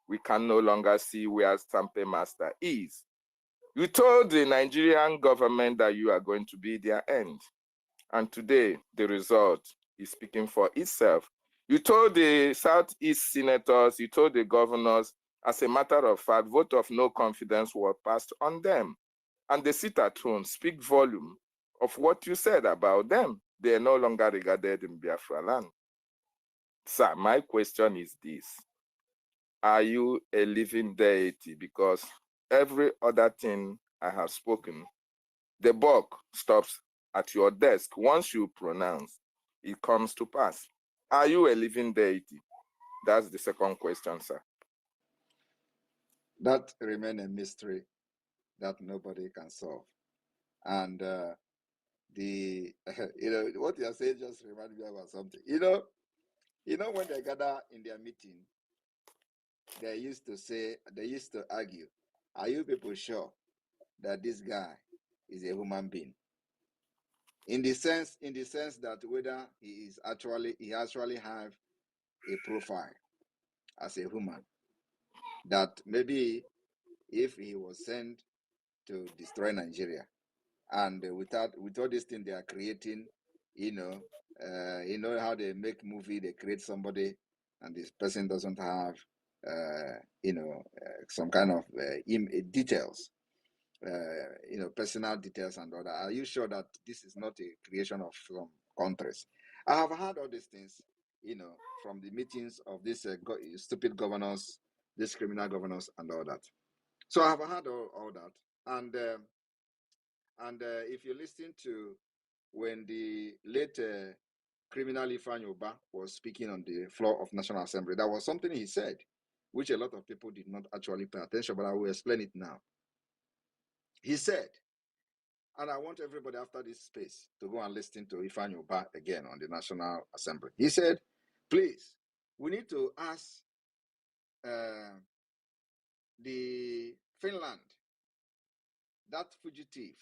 we can no longer see where Sampe Master is. You told the Nigerian government that you are going to be their end. And today, the result is speaking for itself. You told the Southeast senators, you told the governors, as a matter of fact, vote of no confidence were passed on them. And they sit at home, speak volume of what you said about them. they are no longer regarded in Biafra land. Sir, my question is this. Are you a living deity? Because every other thing I have spoken, the buck stops at your desk. Once you pronounce, it comes to pass. Are you a living deity? That's the second question, sir. That remains a mystery that nobody can solve. And the what you are saying just reminded me about something. You know when they gather in their meeting, they used to argue, are you people sure that this guy is a human being? In the sense that whether he actually have a profile as a human, that maybe if he was sent to destroy Nigeria, and with all these things they are creating, you know how they make movie, they create somebody and this person doesn't have some kind of details, personal details and all that. Are you sure that this is not a creation of some countries? I have heard all these things, from the meetings of these stupid governors, these criminal governors and all that. So I have heard all that. And if you listen to when the late criminal Ifeanyi Ubah was speaking on the floor of National Assembly, that was something he said, which a lot of people did not actually pay attention, but I will explain it now. He said, and I want everybody after this space to go and listen to Ifeanyi Ubah again on the National Assembly. He said, please, we need to ask the Finland, that fugitive,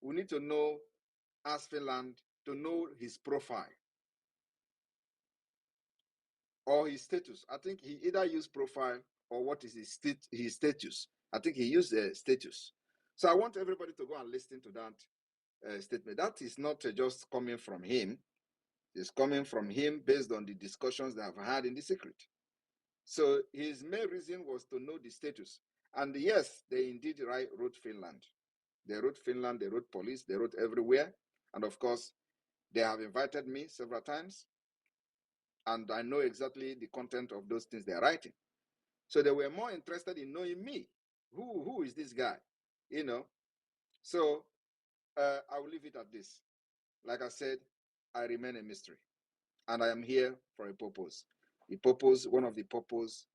we need to ask Finland to know his profile or his status. I think he either used profile or what is his status. I think he used status. So I want everybody to go and listen to that statement. That is not just coming from him. It's coming from him based on the discussions they have had in the secret. So his main reason was to know the status. And yes, they indeed wrote Finland. They wrote Finland, they wrote police, they wrote everywhere. And of course, they have invited me several times. And I know exactly the content of those things they're writing. So they were more interested in knowing me. Who is this guy? So I will leave it at this. Like I said, I remain a mystery. And I am here for a purpose. One of the purpose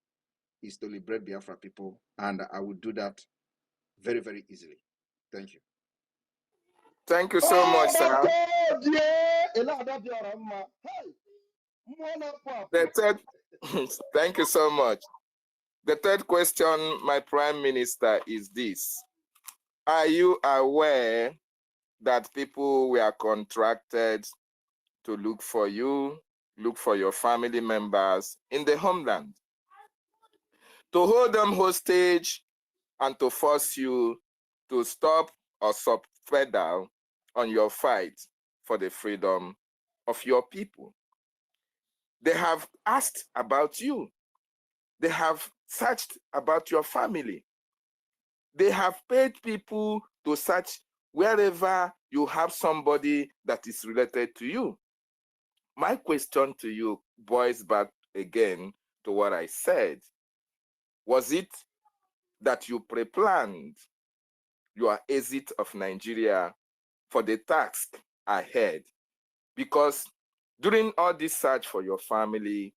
is to liberate Biafra people. And I will do that very, very easily. Thank you. Thank you so much, sir. Thank you so much. The third question, my Prime Minister, is this. Are you aware that people were contracted to look for you, look for your family members in the homeland, to hold them hostage and to force you to stop or subpedal on your fight for the freedom of your people? They have asked about you. They have searched about your family. They have paid people to search wherever you have somebody that is related to you. My question to you boils back again to what I said. Was it that you pre-planned your exit of Nigeria for the task ahead? Because during all this search for your family,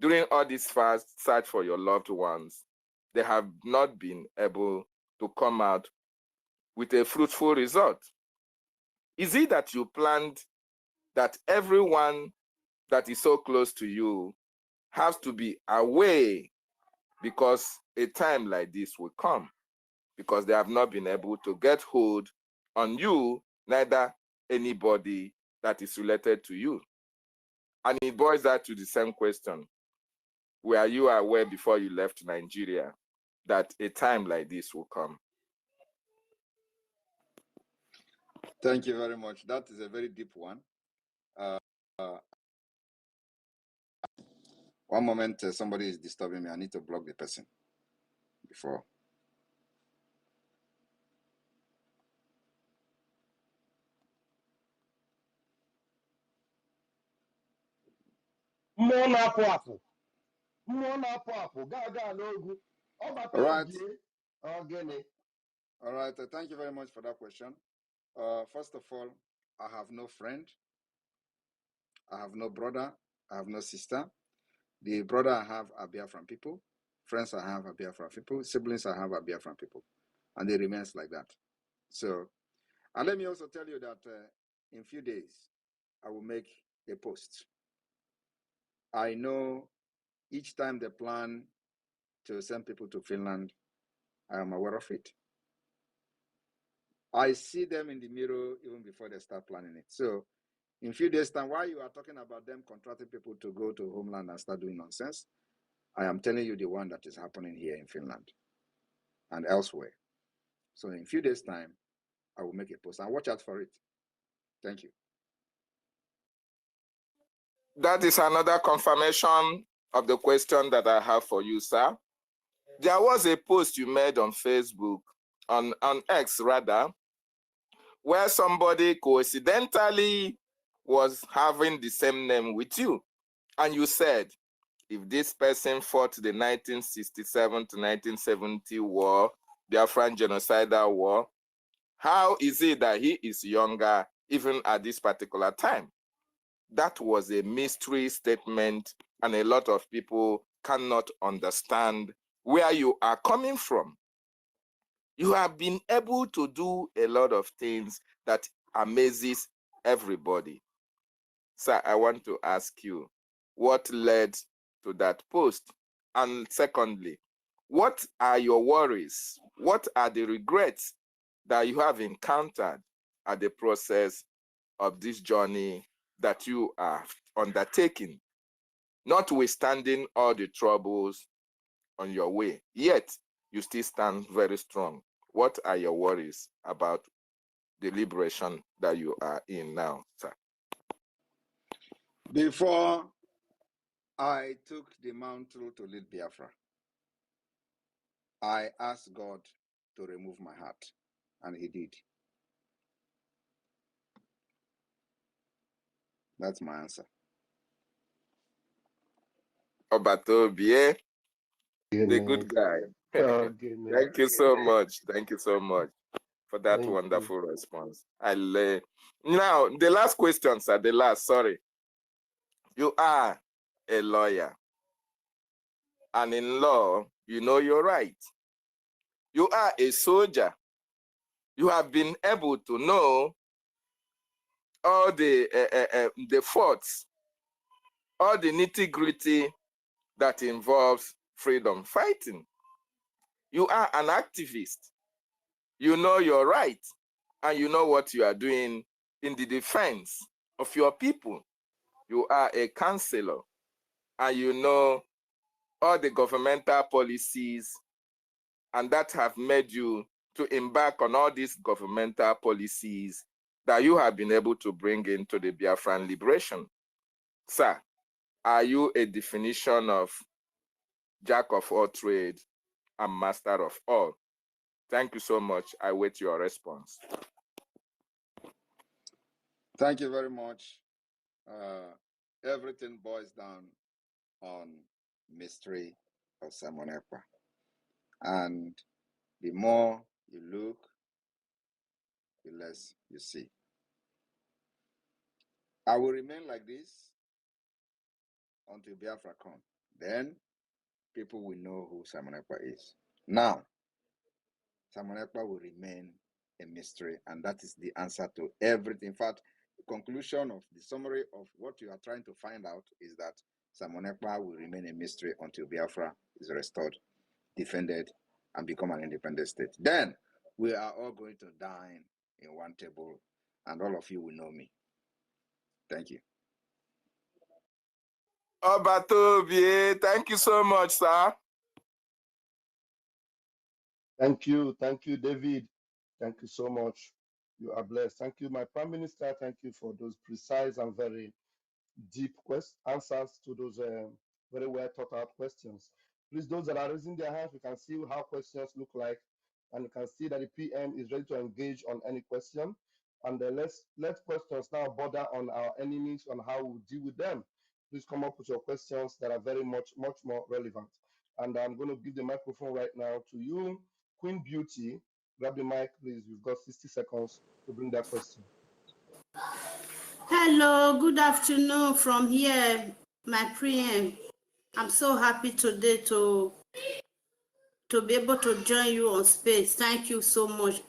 during all this fast search for your loved ones, they have not been able to come out with a fruitful result. Is it that you planned that everyone that is so close to you has to be away because a time like this will come? Because they have not been able to get hold on you, neither anybody that is related to you. And it boils down to the same question. Were you aware before you left Nigeria that a time like this will come? Thank you very much. That is a very deep one. One moment, somebody is disturbing me. I need to block the person before. mmụọ na-apụ apụ mmụọ na-apụ apụ gaa n'ogwu ọbata obie ogene. All right. Thank you very much for that question. First of all, I have no friend. I have no brother. I have no sister. The brother I have are Biafran people. Friends I have are Biafran people. Siblings I have are Biafran people. And it remains like that. So, and let me also tell you that in a few days, I will make a post. I know each time they plan to send people to Finland, I am aware of it. I see them in the mirror even before they start planning it. So in a few days' time, while you are talking about them contracting people to go to homeland and start doing nonsense, I am telling you the one that is happening here in Finland and elsewhere. So in a few days' time, I will make a post and watch out for it. Thank you. That is another confirmation of the question that I have for you, sir. There was a post you made on Facebook, on X rather, where somebody coincidentally was having the same name with you. And you said, if this person fought the 1967 to 1970 war, Biafran genocidal war, how is it that he is younger even at this particular time? That was a mystery statement, and a lot of people cannot understand where you are coming from. You have been able to do a lot of things that amazes everybody. Sir, I want to ask you, what led to that post? And secondly, what are your worries? What are the regrets that you have encountered at the process of this journey that you are undertaking, notwithstanding all the troubles on your way, yet you still stand very strong? What are your worries about the liberation that you are in now, sir? Before I took the mantle to lead Biafra, I asked God to remove my heart, and he did. That's my answer. Obatobie, the good guy. Thank you so much. Thank you so much for that wonderful response. Now, the last question, sir, sorry. You are a lawyer, and in law, you know your right. You are a soldier. You have been able to know all the faults, all the nitty-gritty that involves freedom fighting. You are an activist. You know your right, and you know what you are doing in the defense of your people. You are a counselor, and you know all the governmental policies, and that have made you to embark on all these governmental policies that you have been able to bring into the Biafran liberation. Sir, are you a definition of jack of all trades and master of all? Thank you so much. I wait your response. Thank you very much. Everything boils down on mystery of Simon Ekpa. And the more you look, the less you see. I will remain like this until Biafra comes. Then people will know who Simon Ekpa is. Now, Simon Ekpa will remain a mystery, and that is the answer to everything. In fact, the conclusion of the summary of what you are trying to find out is that Simon Ekpa will remain a mystery until Biafra is restored, defended, and become an independent state. Then we are all going to dine in one table, and all of you will know me. Thank you. Obatobie, thank you so much, sir. Thank you, David. Thank you so much. You are blessed. Thank you, my Prime Minister. Thank you for those precise and very deep answers to those very well thought out questions. Please, those that are raising their hands, we can see how questions look like, and you can see that the PM is ready to engage on any question. And let questions now border on our enemies on how we deal with them. please come up with your questions that are very much more relevant. And I'm going to give the microphone right now to you, Queen Beauty. Grab the mic, please. You've got 60 seconds to bring that question. Hello, good afternoon from here, my PM. I'm so happy today to be able to join you on space. Thank you so much.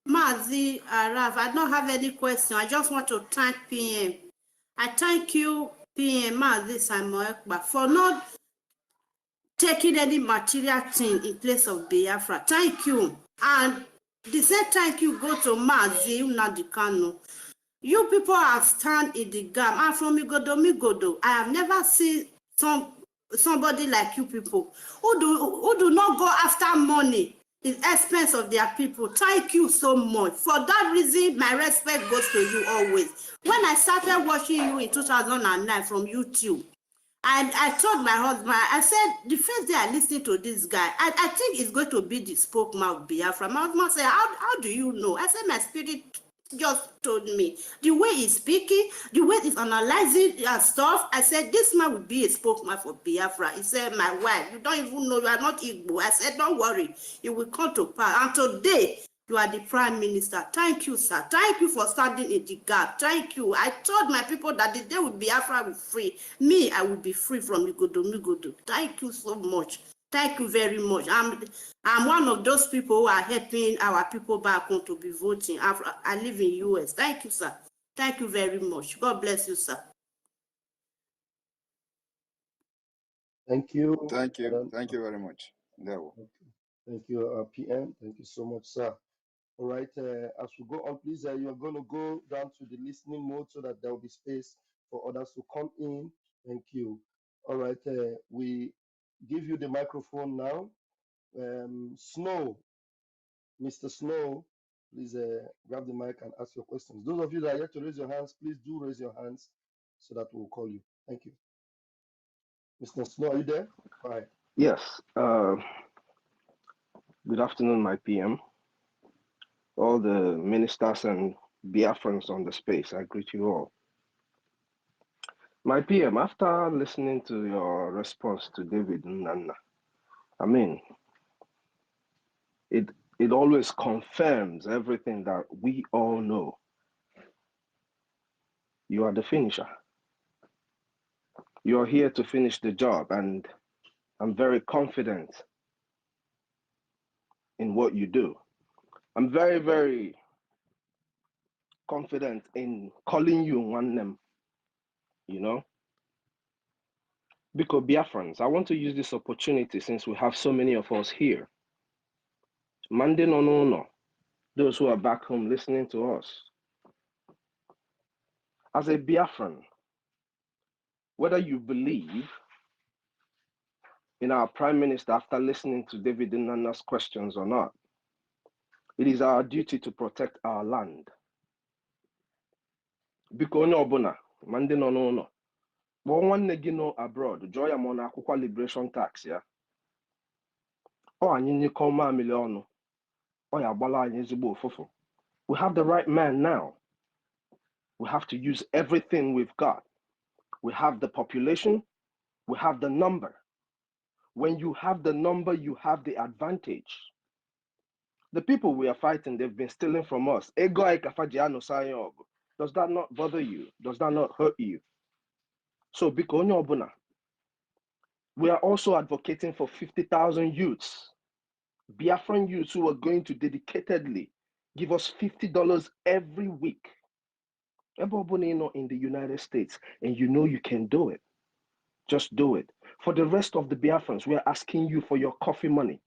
Mazi Araf, I don't have any question. I just want to thank PM. I thank you, PM Mazi Simon Ekpa, for not taking any material thing in place of Biafra. Thank you. And the same thank you go to Mazi Unadikano. You people have stand in the gap. I'm from Migodo. I have never seen somebody like you people who do not go after money in expense of their people. Thank you so much. For that reason, my respect goes to you always. When I started watching you in 2009 from YouTube, I told my husband, I said, the first day I listened to this guy, I think he's going to be the spokesman of Biafra. My husband said, how do you know? I said, my spirit just told me. The way he's speaking, the way he's analyzing stuff, I said, this man will be a spokesman for Biafra. He said, my wife, you don't even know, you are not Igbo. I said, don't worry, it will come to pass. And today, you are the Prime Minister. Thank you, sir. Thank you for standing in the gap. Thank you. I told my people that the day will be Biafra will free. Me, I will be free from Migodo. Thank you so much. Thank you very much. I'm one of those people who are helping our people back home to be voting. I live in US. Thank you, sir. Thank you very much. God bless you, sir. Thank you. Thank you. Thank you very much. Thank you, PM. Thank you so much, sir. All right, as we go on, please, you're going to go down to the listening mode so that there will be space for others to come in. Thank you. All right, we give you the microphone now. Snow, Mr. Snow, please grab the mic and ask your questions. Those of you that are yet to raise your hands, please do raise your hands so that we'll call you. Thank you. Mr. Snow, are you there? Go ahead. Yes. Good afternoon, my PM. All the ministers and Biafrans on the space, I greet you all. My PM, after listening to your response to David Nana, I mean, it always confirms everything that we all know. You are the finisher. You are here to finish the job, and I'm very confident in what you do. I'm very, very confident in calling you one name, you know? Because Biafrans, I want to use this opportunity since we have so many of us here. Mande no, those who are back home listening to us. As a Biafran, whether you believe in our Prime Minister after listening to David Nana's questions or not, it is our duty to protect our land. Because onye ọbụla, Mande no. But one negino abroad, joy among akwụkwọ liberation tax, yeah. Oh, anyị nyekọ mamili ọnụ. Oh, ya gbala anyị ezigbo ofofo. We have the right man now. We have to use everything we've got. We have the population, we have the number. When you have the number, you have the advantage. The people we are fighting, they've been stealing from us. Does that not bother you? Does that not hurt you? So, we are also advocating for 50,000 youths, Biafran youths who are going to dedicatedly give us $50 every week. In the United States, and you know you can do it. Just do it. For the rest of the Biafrans, we are asking you for your coffee money.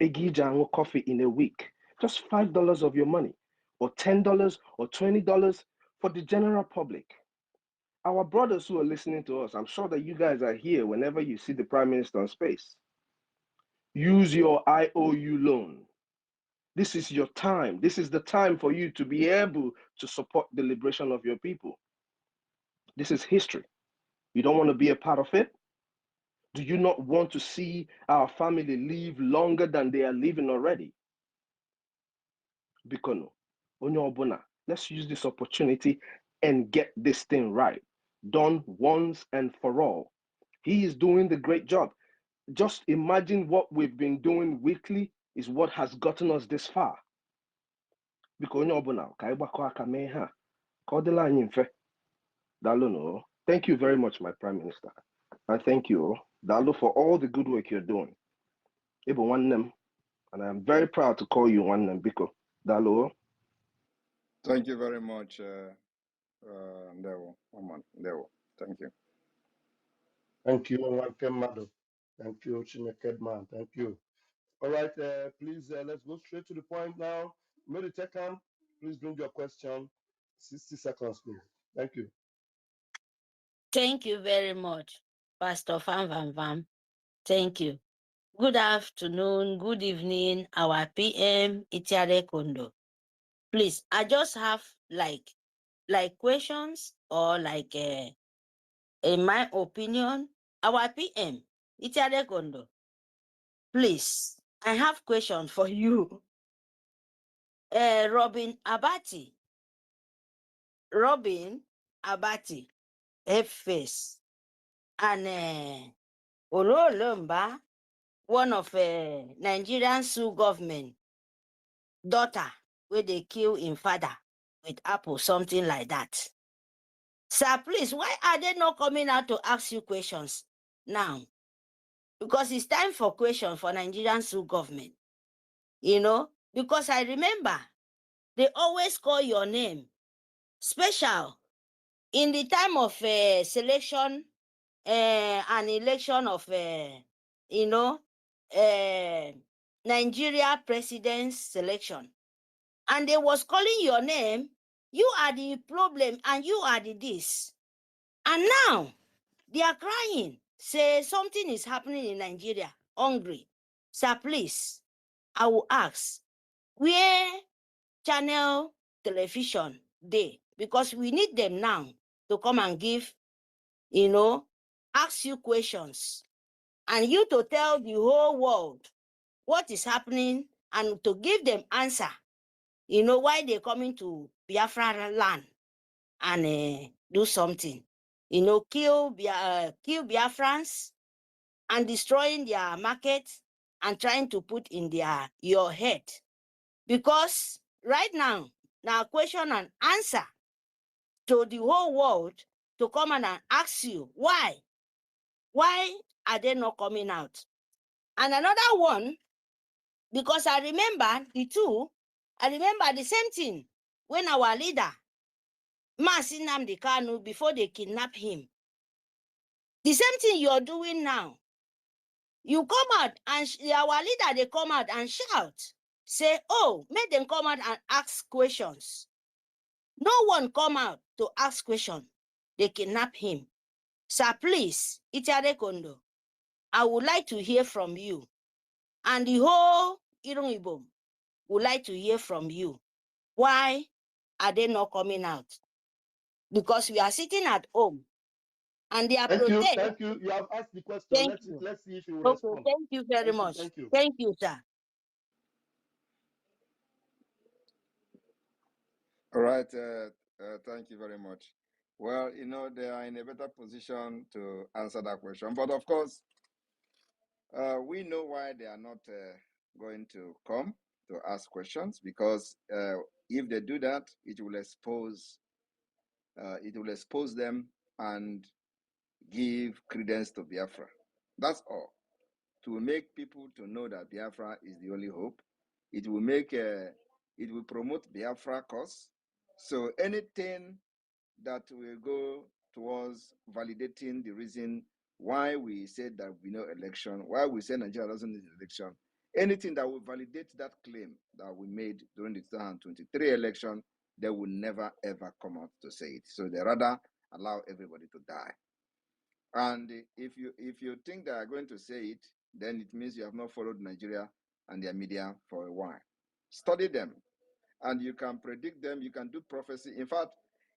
Egijango coffee in a week. Just $5 of your money, or $10 or $20 for the general public. Our brothers who are listening to us, I'm sure that you guys are here whenever you see the Prime Minister on space. Use your IOU loan. This is your time. This is the time for you to be able to support the liberation of your people. This is history. You don't want to be a part of it? Do you not want to see our family live longer than they are living already? Bikono, onye obuna, let's use this opportunity and get this thing right. done once and for all. He is doing the great job. Just imagine what we've been doing weekly is what has gotten us this far. Because onye ọbụla ka anyị gbakọ aka mee ha ka ọ dịla anyị mfe. Daalụ. Thank you very much, my Prime Minister. And thank you, Daalụ, for all the good work you're doing. Ịbụ nwanne m, and I'm very proud to call you nwanne m, biko. Daalụ. Thank you very much, Ndewo. Ndewo. Thank you. Thank you, Nwanke Madu. Thank you, Chinekedman. Thank you. All right, please, let's go straight to the point now. Meditekan, please bring your question. 60 seconds, please. Thank you. Thank you very much, Pastor Van Van Van. Thank you. Good afternoon, good evening, our PM Itiare Kondo. Please, I just have like questions or like in my opinion, our PM Itiare Kondo. Please, I have question for you. Robin Abati, F-Face, and Ololumba, one of Nigerian Sioux government daughter, where they kill in father with apple, something like that. Sir, please, why are they not coming out to ask you questions now? Because it's time for questions for Nigerian Sioux government. You know, because I remember they always call your name special in the time of selection and election of, Nigeria president's selection. And they was calling your name, you are the problem and you are the this. And now they are crying, say something is happening in Nigeria, hungry. Sir, please, I will ask, where channel television they? Because we need them now to come and give, ask you questions. And you to tell the whole world what is happening and to give them answer. Why they coming to Biafra land and do something. Kill Biafrans and destroying their market and trying to put in your head. Because right now question and answer to the whole world to come and ask you why are they not coming out? And another one, because I remember the same thing when our leader Mazi Nnamdi Kanu, before they kidnap him. The same thing you're doing now. You come out and our leader, they come out and shout, say, oh, make them come out and ask questions. No one come out to ask questions. They kidnap him. Sir, please, Itiare Kondo, I would like to hear from you. And the whole Irun Igbo would like to hear from you. Why are they not coming out? Because we are sitting at home and they are protected. Thank you. You have asked the question. Let's see if you will respond. Thank you very much. Thank you. Thank you, sir. All right. Thank you very much. Well, they are in a better position to answer that question. But of course, we know why they are not going to come to ask questions, because if they do that, it will expose them and give credence to Biafra. That's all. To make people to know that Biafra is the only hope. It will promote Biafra cause. So anything that will go towards validating the reason why we said that we know election, why we say Nigeria doesn't need election, anything that will validate that claim that we made during the 2023 election, they will never ever come out to say it. So they rather allow everybody to die. And if you think they are going to say it, then it means you have not followed Nigeria and their media for a while. Study them, and you can predict them. You can do prophecy. In fact,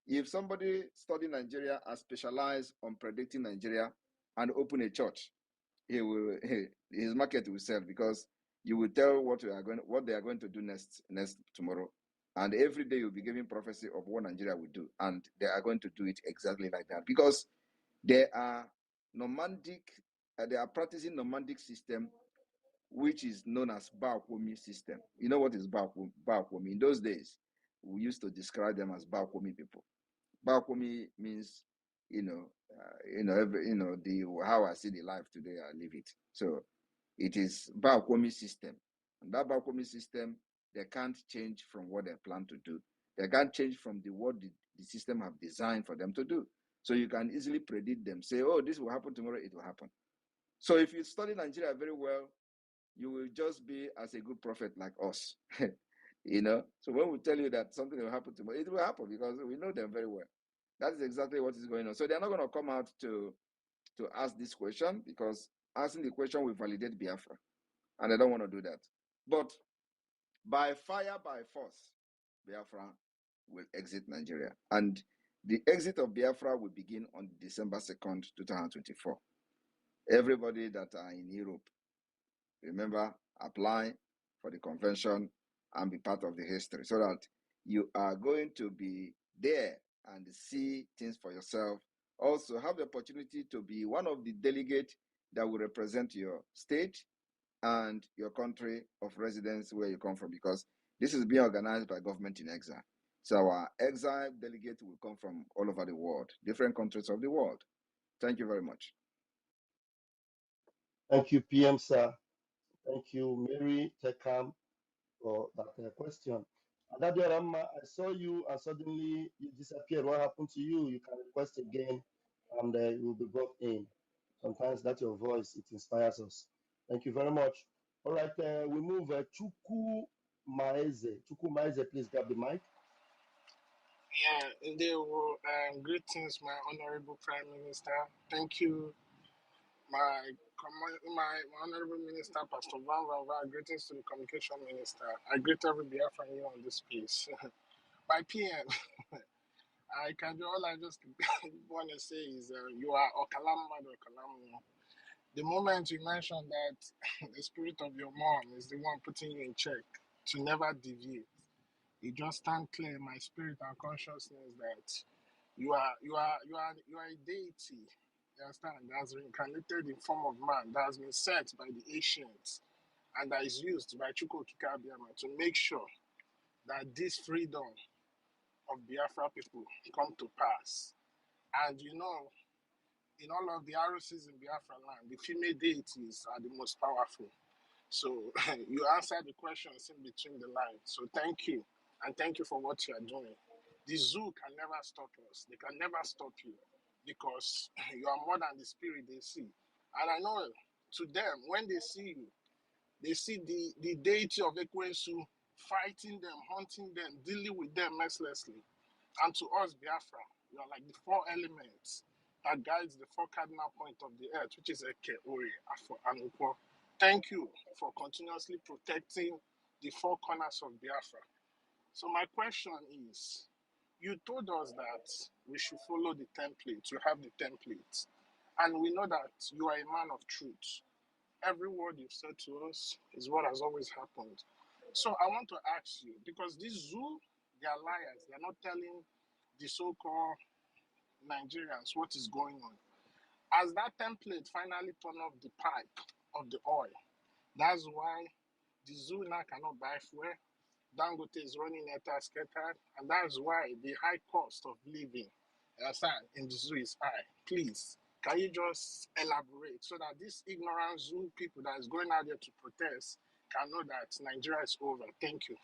if somebody study Nigeria and specialize on predicting Nigeria and open a church, his market will sell, because you will tell what they are going to do next tomorrow. And every day you'll be giving prophecy of what Nigeria will do. And they are going to do it exactly like that. Because they are they are practicing nomadic system, which is known as Baokwomi system. You know what is Baokwomi? In those days, we used to describe them as Baokwomi people. Baokwomi means, how I see the life today, I live it. So it is Baokwomi system. And that Baokwomi system, they can't change from what they plan to do. They can't change from what the system have designed for them to do. So you can easily predict them, say, oh, this will happen tomorrow, it will happen. So if you study Nigeria very well, you will just be as a good prophet like us. So when we tell you that something will happen tomorrow, it will happen because we know them very well. That is exactly what is going on. So they're not going to come out to ask this question, because asking the question will validate Biafra, and they don't want to do that. But by fire, by force, Biafra will exit Nigeria. And the exit of Biafra will begin on December 2nd, 2024. Everybody that are in Europe, remember, apply for the convention and be part of the history, so that you are going to be there and see things for yourself. Also have the opportunity to be one of the delegates that will represent your state and your country of residence where you come from, because this is being organized by government in exile. So our exile delegate will come from all over the world, different countries of the world. Thank you very much. Thank you, PM, sir. Thank you, Mary Tekam, for that question. Adadiarama, I saw you and suddenly you disappeared. What happened to you? You can request again and you will be brought in. Sometimes that's your voice, it inspires us. Thank you very much. All right, we move Chuku Maeze. Chuku Maeze, please grab the mic. Yeah, they were greetings, my honorable Prime Minister. Thank you, my honorable Minister, Pastor Van Van. Greetings to the Communication Minister. I greet every Biafran here on this piece. My PM, all I just want to say is you are Okalamad Okalamu. The moment you mentioned that the spirit of your mom is the one putting you in check to never deviate, it just stand clear in my spirit and consciousness that you are a deity. You understand? That has reincarnated in form of man, that has been set by the ancients, and that is used by Chuko Kikabiama to make sure that this freedom of Biafra people come to pass. And in all of the ROCs in Biafra land, the female deities are the most powerful. So you answered the questions in between the lines. So thank you. And thank you for what you are doing. The zoo can never stop us. They can never stop you, because you are more than the spirit they see. And I know to them, when they see you, they see the deity of Ekwensu fighting them, hunting them, dealing with them mercilessly. And to us, Biafra, you are like the four elements that guides the four cardinal points of the earth, which is Eke, Ori, Afo, and Ukwo. Thank you for continuously protecting the four corners of Biafra. So my question is, you told us that we should follow the template, you have the template, and we know that you are a man of truth. Every word you've said to us is what has always happened. So I want to ask you, because this zoo, they are liars, they're not telling the so-called Nigerians what is going on. As that template finally turned off the pipe of the oil, that's why the zoo now cannot buy fuel. Dangote is running scattered, and that's why the high cost of living in the zoo is high. Please, can you just elaborate so that this ignorant zoo people that is going out there to protest can know that Nigeria is over? Thank you.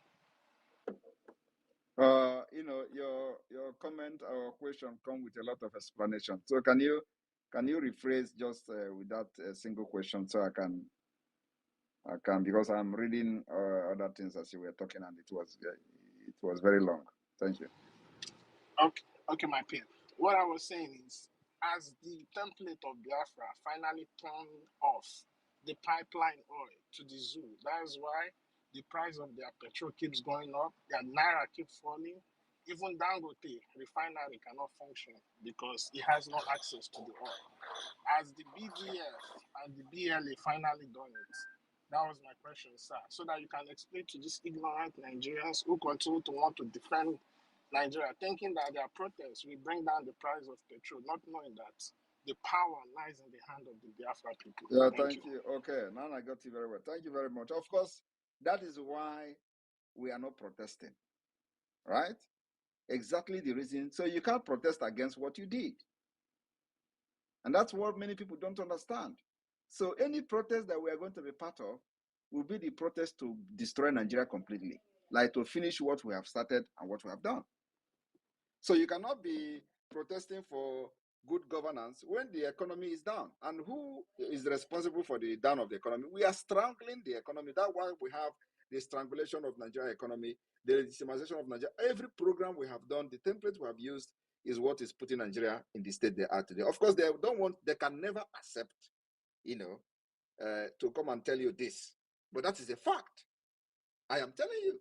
Your comment or question come with a lot of explanation. So can you rephrase just with that single question, so I can, because I'm reading other things as you were talking, and it was very long. Thank you. Okay, my peer. What I was saying is, as the template of Biafra finally turned off the pipeline oil to the zoo, that's why the price of their petrol keeps going up, their naira keeps falling. Even Dangote refinery cannot function because it has no access to the oil. As the BDF and the BLA finally done it, That was my question, sir. So that you can explain to these ignorant Nigerians who continue to want to defend Nigeria, thinking that their protests will bring down the price of petrol, not knowing that the power lies in the hand of the Biafra people. Yeah, Thank you. Okay, now I got you very well. Thank you very much. Of course, that is why we are not protesting, right? Exactly the reason. So you can't protest against what you did. And that's what many people don't understand. So any protest that we are going to be part of will be the protest to destroy Nigeria completely, like to finish what we have started and what we have done. So you cannot be protesting for good governance when the economy is down. And who is responsible for the down of the economy? We are strangling the economy. That's why we have the strangulation of Nigeria economy, the legitimization of Nigeria. Every program we have done, the template we have used is what is putting Nigeria in the state they are today. Of course, they can never accept, to come and tell you this. But that is a fact. I am telling you.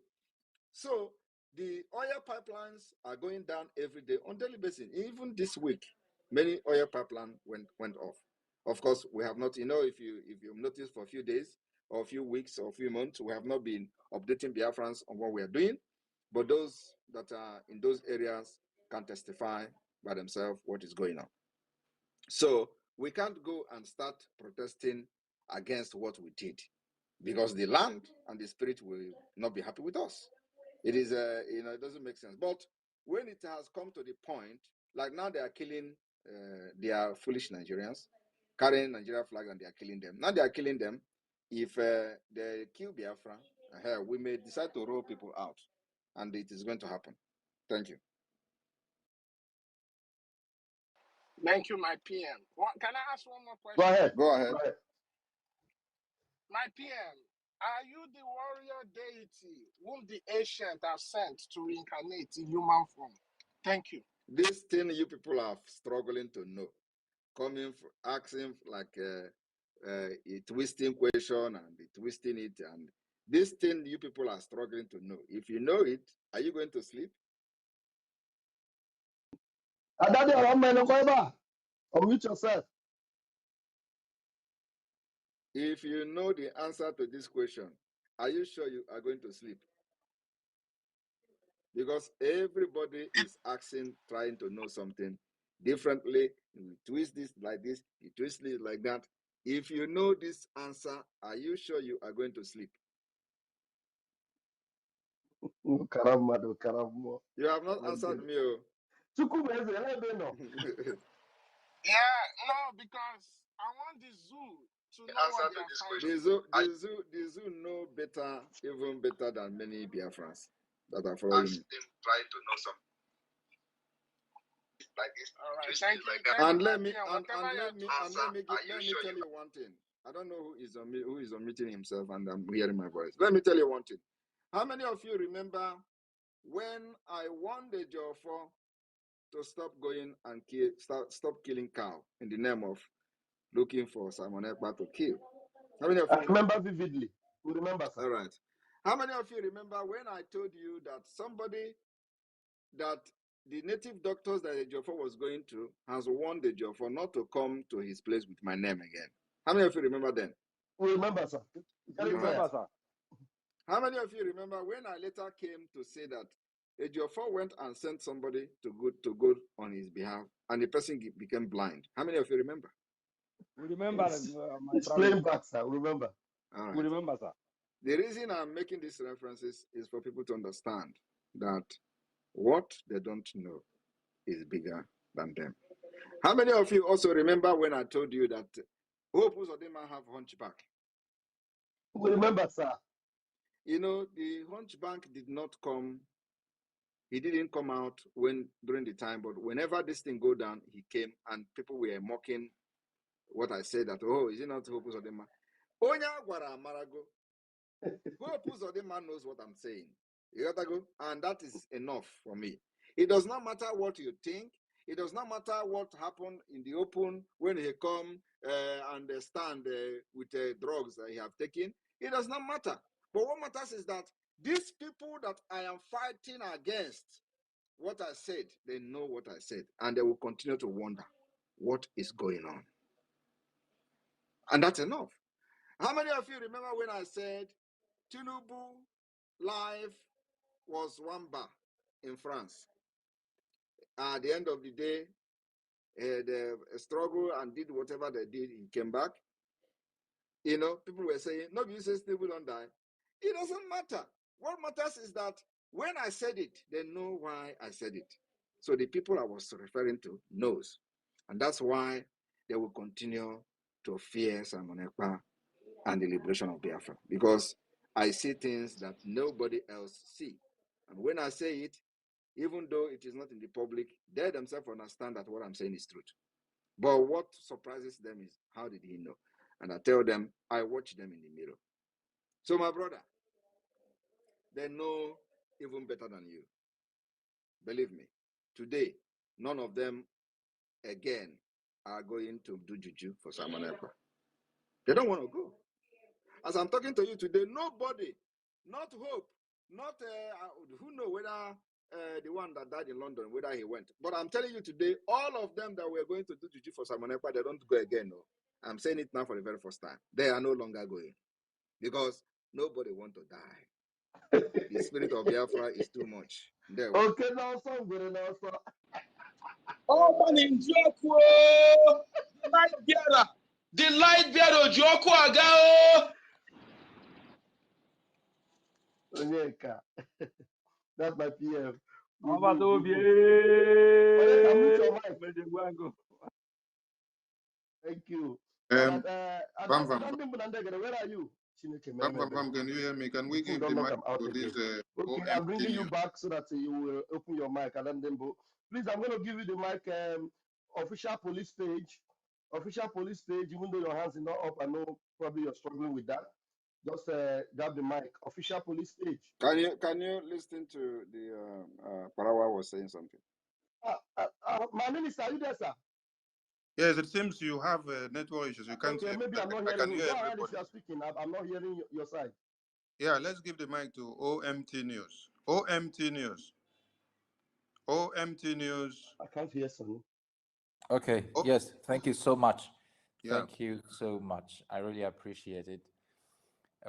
So the oil pipelines are going down every day on daily basis. Even this week, many oil pipelines went off. Of course, we have not, if you've noticed for a few days or a few weeks or a few months, we have not been updating Biafrans on what we are doing. But those that are in those areas can testify by themselves what is going on. So we can't go and start protesting against what we did because the land and the spirit will not be happy with us. It is, it doesn't make sense. But when it has come to the point, like now they are killing, they are foolish Nigerians, carrying Nigeria flag and they are killing them. Now they are killing them. If they kill Biafra, we may decide to roll people out, and it is going to happen. Thank you. Thank you, my PM. Can I ask one more question? Go ahead. Go ahead. My PM, are you the warrior deity whom the ancient have sent to reincarnate in human form? Thank you. This thing you people are struggling to know, asking like a twisting question and twisting it, and this thing you people are struggling to know. If you know it, are you going to sleep? Unmute yourself. If you know the answer to this question, are you sure you are going to sleep? Because everybody is asking, trying to know something differently. You twist this like this, you twist it like that. If you know this answer, are you sure you are going to sleep? You have not answered me. Yeah, no, because I want the zoo to know what they are fighting. The zoo know better, even better than many Biafrans that are following me. Trying to know something like this. All right, thank you. And let me tell you one thing. I don't know who is unmuting himself, and I'm hearing my voice. Let me tell you one thing. How many of you remember when I warned the Jofo to stop going and stop killing cow in the name of looking for Simon Ekpa to kill? How many of you remember vividly? We remember, sir. All right. How many of you remember when I told you that the native doctors that the Jofo was going to has warned the Jofo not to come to his place with my name again? How many of you remember then? We remember, sir. Sir. How many of you remember when I later came to say that a Jofo went and sent somebody to go on his behalf and the person became blind? How many of you remember? We remember. Explain back, sir. Remember. All right. We remember, sir. The reason I'm making these references is for people to understand that what they don't know is bigger than them. How many of you also remember when I told you that Hope Uzodinma have hunchback? We remember, sir. The hunchback did not come. He didn't come out during the time, but whenever this thing go down, he came, and people were mocking what I said, that, oh, is it not Hope Uzodinma? Onya gwara Marago. Hope Uzodinma knows what I'm saying. You gotta go, and that is enough for me. It does not matter what you think. It does not matter what happened in the open when he come and stand with drugs that he have taken. It does not matter. But what matters is that these people that I am fighting against, what I said, they know what I said, and they will continue to wonder what is going on. And that's enough. How many of you remember when I said Tinubu life was one bar in France? At the end of the day, they struggled and did whatever they did. He came back. You know, people were saying, no, you say Tinubu don't die. It doesn't matter. What matters is that when I said it, they know why I said it. So the people I was referring to knows. And that's why they will continue to fear Simon Ekpa and the liberation of Biafra. Because I see things that nobody else see. And when I say it, even though it is not in the public, they themselves understand that what I'm saying is truth. But what surprises them is, how did he know? And I tell them, I watch them in the mirror. So my brother, they know even better than you. Believe me, today, none of them again are going to do juju for Simon Ekpa. They don't want to go. As I'm talking to you today, nobody, not Hope, not who know whether the one that died in London, whether he went. But I'm telling you today, all of them that were going to do juju for Simon Ekpa, they don't go again. No, I'm saying it now for the very first time. They are no longer going because nobody want to die. The spirit of Biafra is too much. There. Okay, now some good now, sir. Oh, man, in Joko, light bearer, the light bearer, Joko Agao. Onyeka. That's my PM. We Over move, to we move. Onyeka, mute your mic. Obie. Thank you. Bam, bam, Where are you? can you hear me? Can we give the Don't knock mic him out to again. this Okay, I'm OMT bringing you news? back so that you will open your mic. Please, I'm going to give you the mic. Official police page. Official police page. Even though your hands are not up, I know probably you're struggling with that. Just grab the mic. Official police page. Can you listen to the Parawa was saying something? My minister, are you there, sir? Yes, it seems you have network issues. You can't Okay, hear. maybe I'm not I can hearing you. hear Go ahead if everybody. you are speaking. I'm not hearing your side. Yeah, let's give the mic to OMT News. OMT News. OMT News. I can't hear something. Okay. Oh, Yes. Thank you so much. yeah. Thank you so much. I really appreciate it.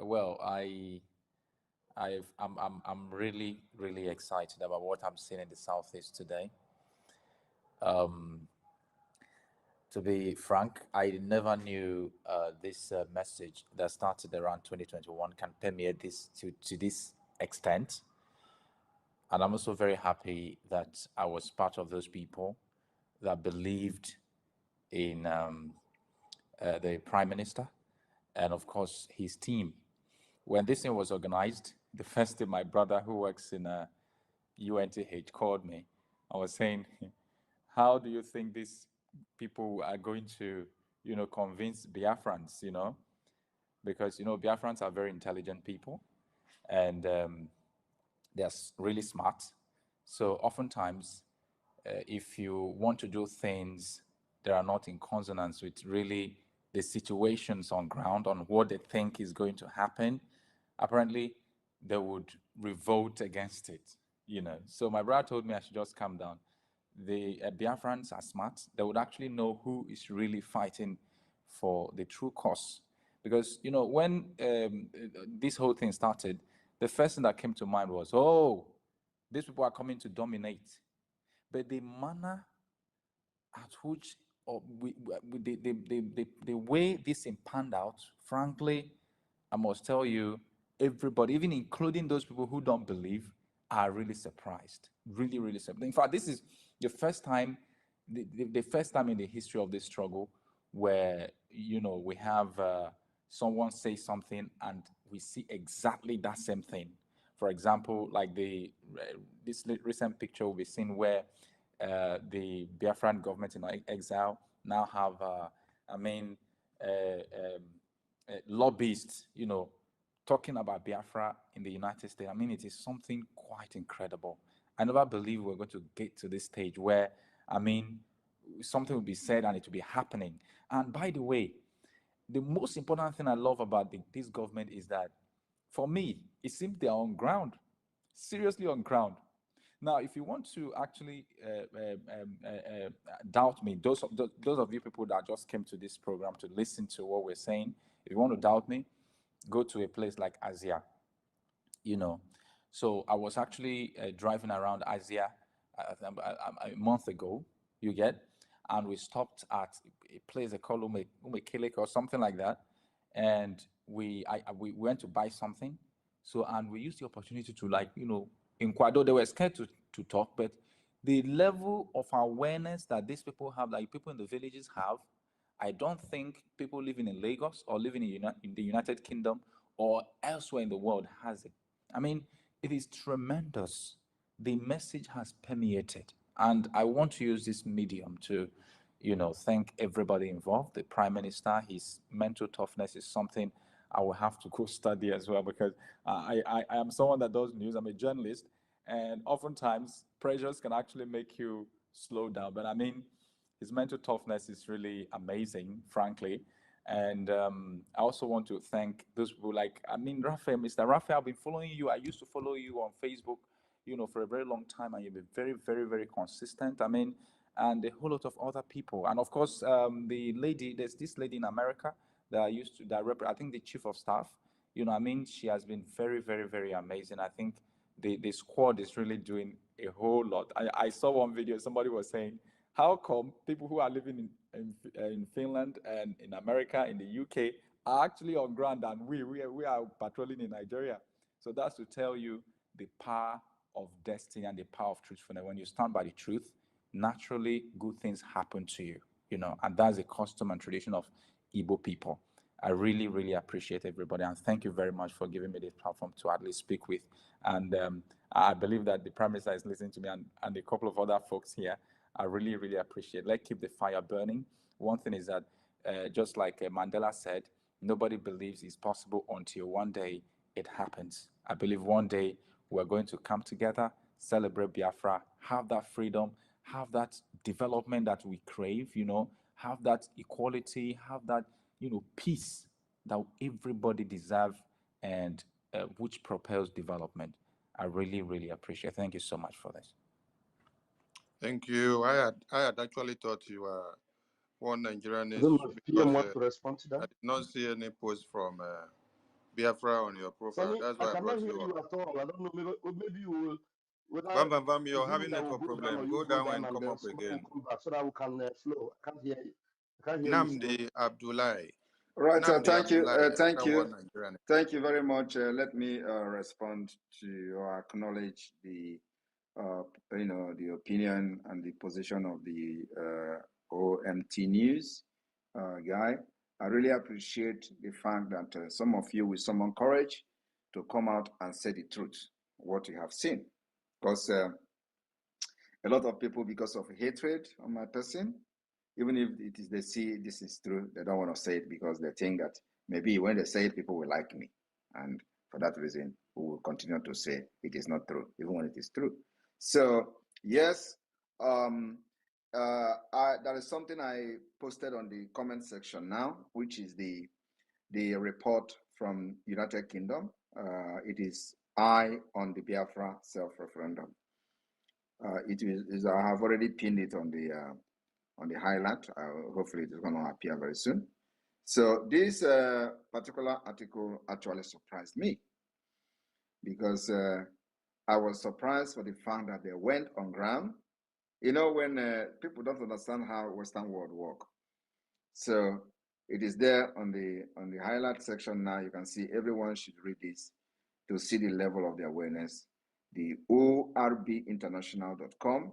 Well, I'm really, really excited about what I'm seeing in the Southeast today. To be frank, I never knew this message that started around 2021 can permeate this to this extent. And I'm also very happy that I was part of those people that believed in the Prime Minister and, of course, his team. When this thing was organized, the first day my brother who works in UNTH called me. I was saying, how do you think these people are going to, convince Biafrans, Because, Biafrans are very intelligent people and they're really smart. So oftentimes, if you want to do things that are not in consonance with really the situations on ground, on what they think is going to happen, apparently they would revolt against it. So my brother told me I should just calm down. The Biafrans are smart. They would actually know who is really fighting for the true cause. Because, when this whole thing started, the first thing that came to mind was, oh, these people are coming to dominate. But the manner at which, or the way this thing panned out, frankly, I must tell you, everybody, even including those people who don't believe, are really surprised. Really, really surprised. In fact, this is the first time, the first time in the history of this struggle where, we have someone say something and we see exactly that same thing. For example, like this recent picture we've seen where the Biafran government in exile now have, lobbyists, talking about Biafra in the United States. I mean, it is something quite incredible. I never believed we were going to get to this stage where, something will be said and it will be happening. And by the way, the most important thing I love about this government is that, for me, it seems they are on ground, seriously on ground. Now, if you want to actually doubt me, those of you people that just came to this program to listen to what we're saying, If you want to doubt me, go to a place like Asia, So I was actually driving around Asia a month ago, you get, and we stopped at a place they call Umekilik or something like that, and we went to buy something. So, and we used the opportunity to, like, inquire. Though they were scared to talk, but the level of awareness that these people have, like people in the villages have, I don't think people living in Lagos or living in the United Kingdom or elsewhere in the world has it. I mean, it is tremendous. The message has permeated. And I want to use this medium to, thank everybody involved. The Prime Minister, his mental toughness is something I will have to go study as well, because I am someone that does news. I'm a journalist, and oftentimes pressures can actually make you slow down. But I mean, his mental toughness is really amazing, frankly. And I also want to thank those people like, Raphael, Mr. Raphael, I've been following you. I used to follow you on Facebook, for a very long time, and you've been very, very, very consistent. And a whole lot of other people. And of course, there's this lady in America that I think the chief of staff, she has been very, very, very amazing. I think the squad is really doing a whole lot. I saw one video, somebody was saying, how come people who are living in Finland and in America, in the UK, are actually on ground, and we are patrolling in Nigeria? So that's to tell you the power of destiny and the power of truthfulness. When you stand by the truth, naturally good things happen to you, and that's a custom and tradition of Igbo people. I really, really appreciate everybody, and thank you very much for giving me this platform to at least speak with. And I believe that the Prime Minister is listening to me, and a couple of other folks here. I really, really appreciate. Let's keep the fire burning. One thing is that, just like Mandela said, nobody believes it's possible until one day it happens. I believe one day we're going to come together, celebrate Biafra, have that freedom, have that development that we crave, have that equality, have that, peace that everybody deserves, and which propels development. I really, really appreciate. Thank you so much for this. Thank you. I had actually thought you were one Nigerianist, PM because want to respond to I that? did not see any post from Biafra on your profile. Sonny, That's I why I cannot brought hear you you up. at all. I don't know. Maybe you will. Vam, you're Is it me having that will network go down, or problem. you Go go down down, and and come then up somebody again. will come back so that we can flow? I can't hear you. I can't hear you. Namdi Abdullahi. Right. Namdi Thank you. Abdullahi. Thank you. One Nigerian. Thank you very much. Let me respond to or acknowledge the the opinion and the position of the OMT News guy. I really appreciate the fact that some of you with summon courage to come out and say the truth, what you have seen. Because a lot of people, because of hatred on my person, even if it is they see this is true, they don't want to say it because they think that maybe when they say it, people will like me. And for that reason, we will continue to say it is not true, even when it is true. So, yes, there is something I posted on the comment section now, which is the report from United Kingdom. It is I on the Biafra self-referendum. I have already pinned it on the highlight. Hopefully, it is going to appear very soon. So this particular article actually surprised me because I was surprised for the fact that they went on ground. When people don't understand how Western world work. So it is there on the highlight section now. You can see everyone should read this to see the level of the awareness. The orbinternational.com.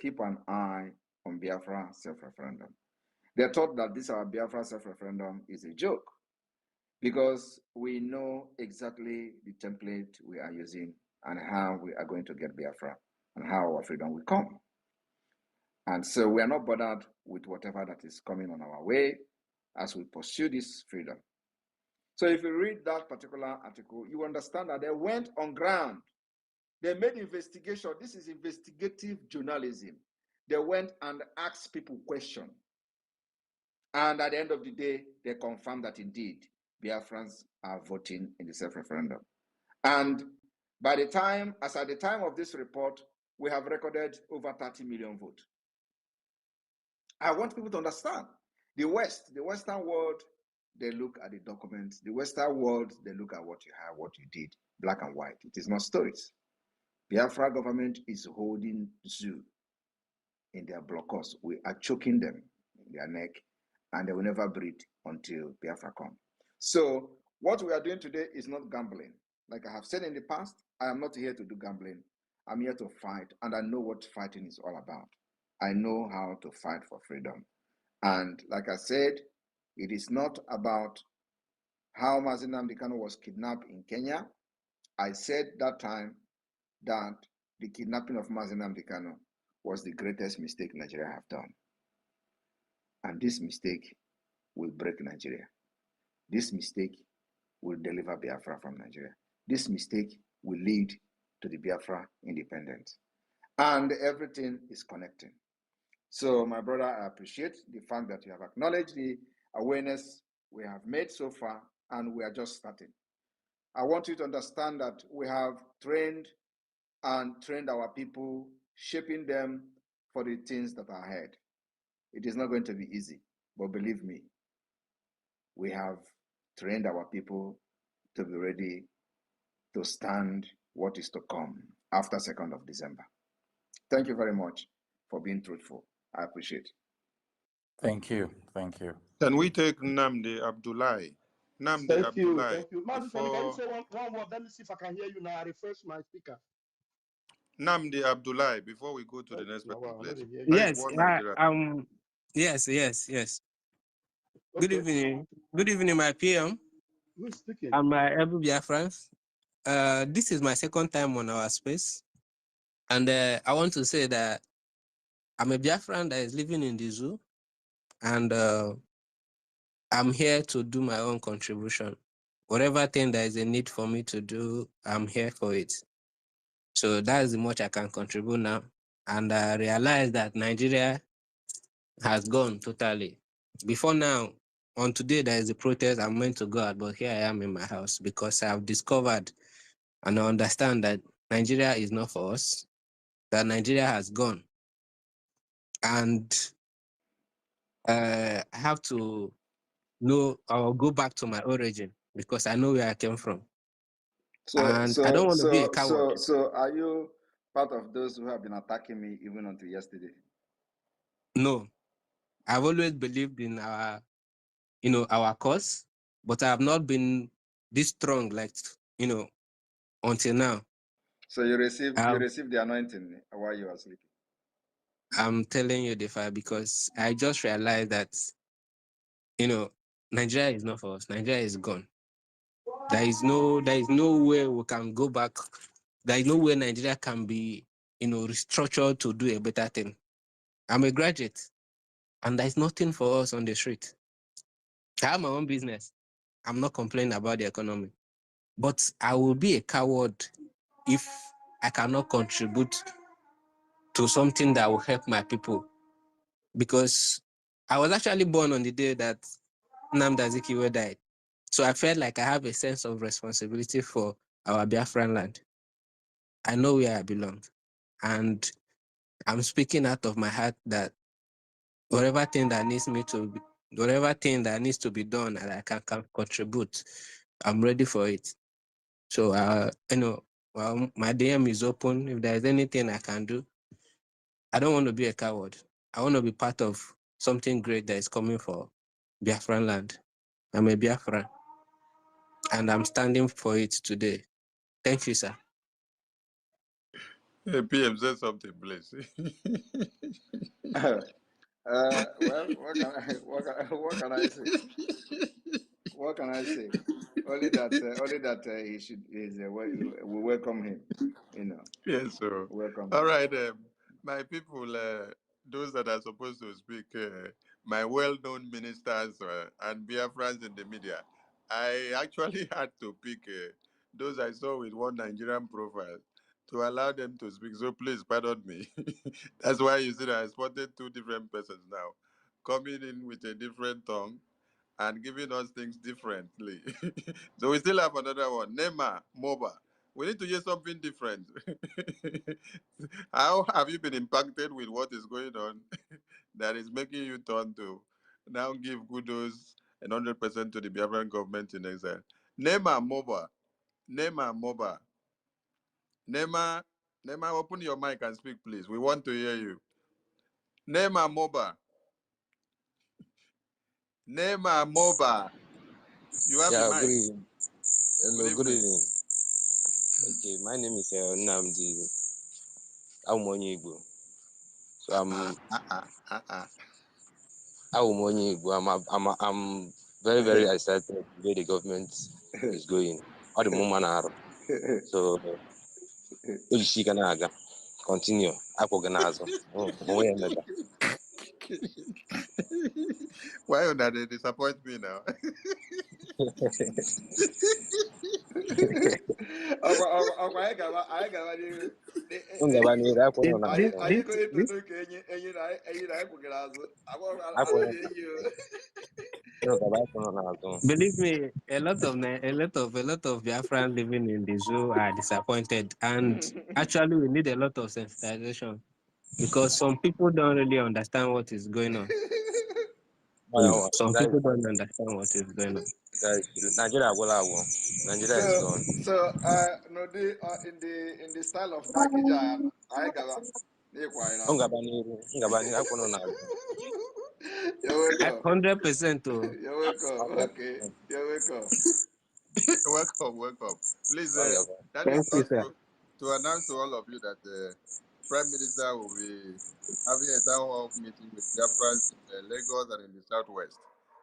Keep an eye on Biafra self-referendum. They thought that this our Biafra self-referendum is a joke because we know exactly the template we are using and how we are going to get Biafra and how our freedom will come. And so we are not bothered with whatever that is coming on our way as we pursue this freedom. So if you read that particular article, you understand that they went on ground. They made investigation. This is investigative journalism. They went and asked people questions. And at the end of the day, they confirmed that indeed Biafrans are voting in the self-referendum. And at the time of this report, we have recorded over 30 million votes. I want people to understand the Western world they look at the documents. The Western world, they look at what you have, what you did, black and white. It is not stories. Biafra government is holding zoo in their blockhouse. We are choking them in their neck, and they will never breathe until Biafra come. So what we are doing today is not gambling. Like I have said in the past, I am not here to do gambling. I'm here to fight, and I know what fighting is all about. I know how to fight for freedom. And like I said, it is not about how Mazi Nnamdi Kanu was kidnapped in Kenya. I said that time that the kidnapping of Mazi Nnamdi Kanu was the greatest mistake Nigeria have done. And this mistake will break Nigeria. This mistake will deliver Biafra from Nigeria. This mistake will lead to the Biafra independence. And everything is connecting. So, my brother, I appreciate the fact that you have acknowledged the awareness we have made so far, and we are just starting. I want you to understand that we have trained our people, shaping them for the things that are ahead. It is not going to be easy, but believe me, we have trained our people to be ready to stand what is to come after 2nd of December. Thank you very much for being truthful. I appreciate it. Thank you. Thank you. Can we take Nnamdi Abdullahi? Nnamdi Abdullahi. Thank you. Mazi, can you say one word? Let me see if I can hear you now. I refresh my speaker. Nnamdi Abdullahi, before we go to the next person, please. Yes, yes. Okay. Good evening. Good evening, my PM. Who's speaking? And my every Biafrans. This is my second time on our space. And I want to say that I'm a Biafran that is living in the zoo. And I'm here to do my own contribution. Whatever thing there is a need for me to do, I'm here for it. So that's the much I can contribute now. And I realize that Nigeria has gone totally. Before now, on today, there is a protest. I'm meant to go out, but here I am in my house because I have discovered and I understand that Nigeria is not for us, that Nigeria has gone. And I have to know, I'll go back to my origin because I know where I came from. And I don't want to be a coward. So are you part of those who have been attacking me even until yesterday? No, I've always believed in our, our cause, but I have not been this strong, like, until now. So you received the anointing while you were sleeping. I'm telling you the fact because I just realized that, Nigeria is not for us. Nigeria is gone. There is no way we can go back. There is no way Nigeria can be, restructured to do a better thing. I'm a graduate, and there's nothing for us on the street. I have my own business. I'm not complaining about the economy, but I will be a coward if I cannot contribute to something that will help my people. Because I was actually born on the day that Nnamdi Azikiwe died. So I felt like I have a sense of responsibility for our Biafran land. I know where I belong. And I'm speaking out of my heart that whatever thing that needs to be done and I can contribute, I'm ready for it. So, my DM is open. If there's anything I can do, I don't want to be a coward. I want to be part of something great that is coming for Biafran land. I'm a Biafran, and I'm standing for it today. Thank you, sir. Hey, PM, say something, please. Well, what can I say? What can I say? Only that we welcome him. Yes, sir. Welcome. All right, my people, those that are supposed to speak, my well-known ministers and Biafrans in the media. I actually had to pick those I saw with one Nigerian profile to allow them to speak. So please pardon me. That's why you see that I spotted two different persons now coming in with a different tongue and giving us things differently. So we still have another one, Nema Moba. We need to hear something different. How have you been impacted with what is going on that is making you turn to now give kudos and 100% to the Biafran government in exile. Nema Moba, Nema Moba, Nema, open your mic and speak, please. We want to hear you. Nema Moba. Nema Moba. You have the Yeah, mic. good evening. Hello, good evening. evening. Okay, my name is Nnamdi Aumonyi Igbo. So Aumonyi Igbo. I'm very, very excited the way the government is going. All the moment are. So Ojishika continue. Apoganazo. Why would they disappoint me now? Are you going to look Believe me, a lot of Biafran living in the zoo are disappointed, and actually we need a lot of sensitization because some people don't really understand what is going on. Some people don't understand what is going on. Nigeria is gone. So no, in the style of Nakija, I got You're welcome. 100%. You're welcome. Okay, you're welcome. welcome. Please, that Thank is you, just sir. to announce to all of you that the Prime Minister will be having a town hall meeting with Biafrans in Lagos and in the Southwest.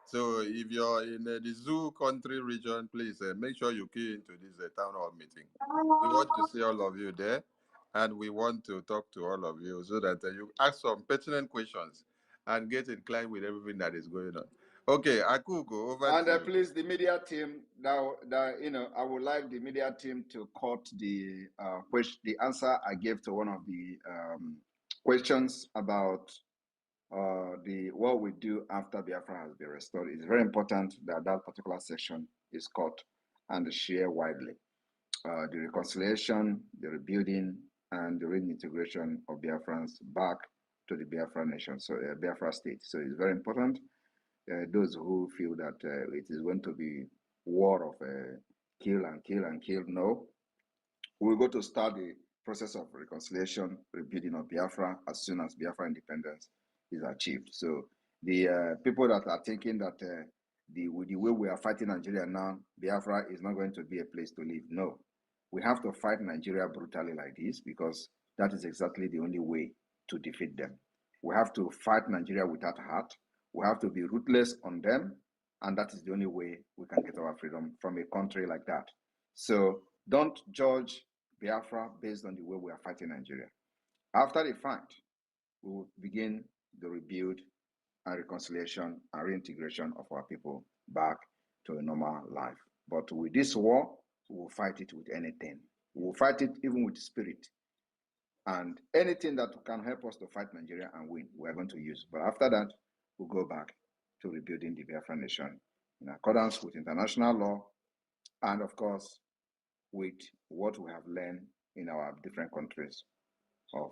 So if you're in the Zoo country region, please make sure you key into this town hall meeting. We want to see all of you there, and we want to talk to all of you so that you ask some pertinent questions and get inclined with everything that is going on. Okay, Akugo, over and to you. please, the media team. Now, I would like the media team to quote the answer I gave to one of the questions about what we do after Biafra has been restored. It's very important that that particular section is caught and shared widely. The reconciliation, the rebuilding, and the reintegration of Biafrans back to the Biafra nation, so Biafra state. So it's very important. Those who feel that it is going to be war of kill and kill and kill, no. We're going to start the process of reconciliation, rebuilding of Biafra as soon as Biafra independence is achieved. So the people that are thinking that the way we are fighting Nigeria now, Biafra is not going to be a place to live. No, we have to fight Nigeria brutally like this because that is exactly the only way to defeat them. We have to fight Nigeria without heart. We have to be ruthless on them, and that is the only way we can get our freedom from a country like that. So don't judge Biafra based on the way we are fighting Nigeria. After the fight, we will begin the rebuild and reconciliation and reintegration of our people back to a normal life. But with this war, we will fight it with anything. We will fight it even with spirit. And anything that can help us to fight Nigeria and win, we are going to use. But after that, we'll go back to rebuilding the Biafra nation in accordance with international law and, of course, with what we have learned in our different countries of,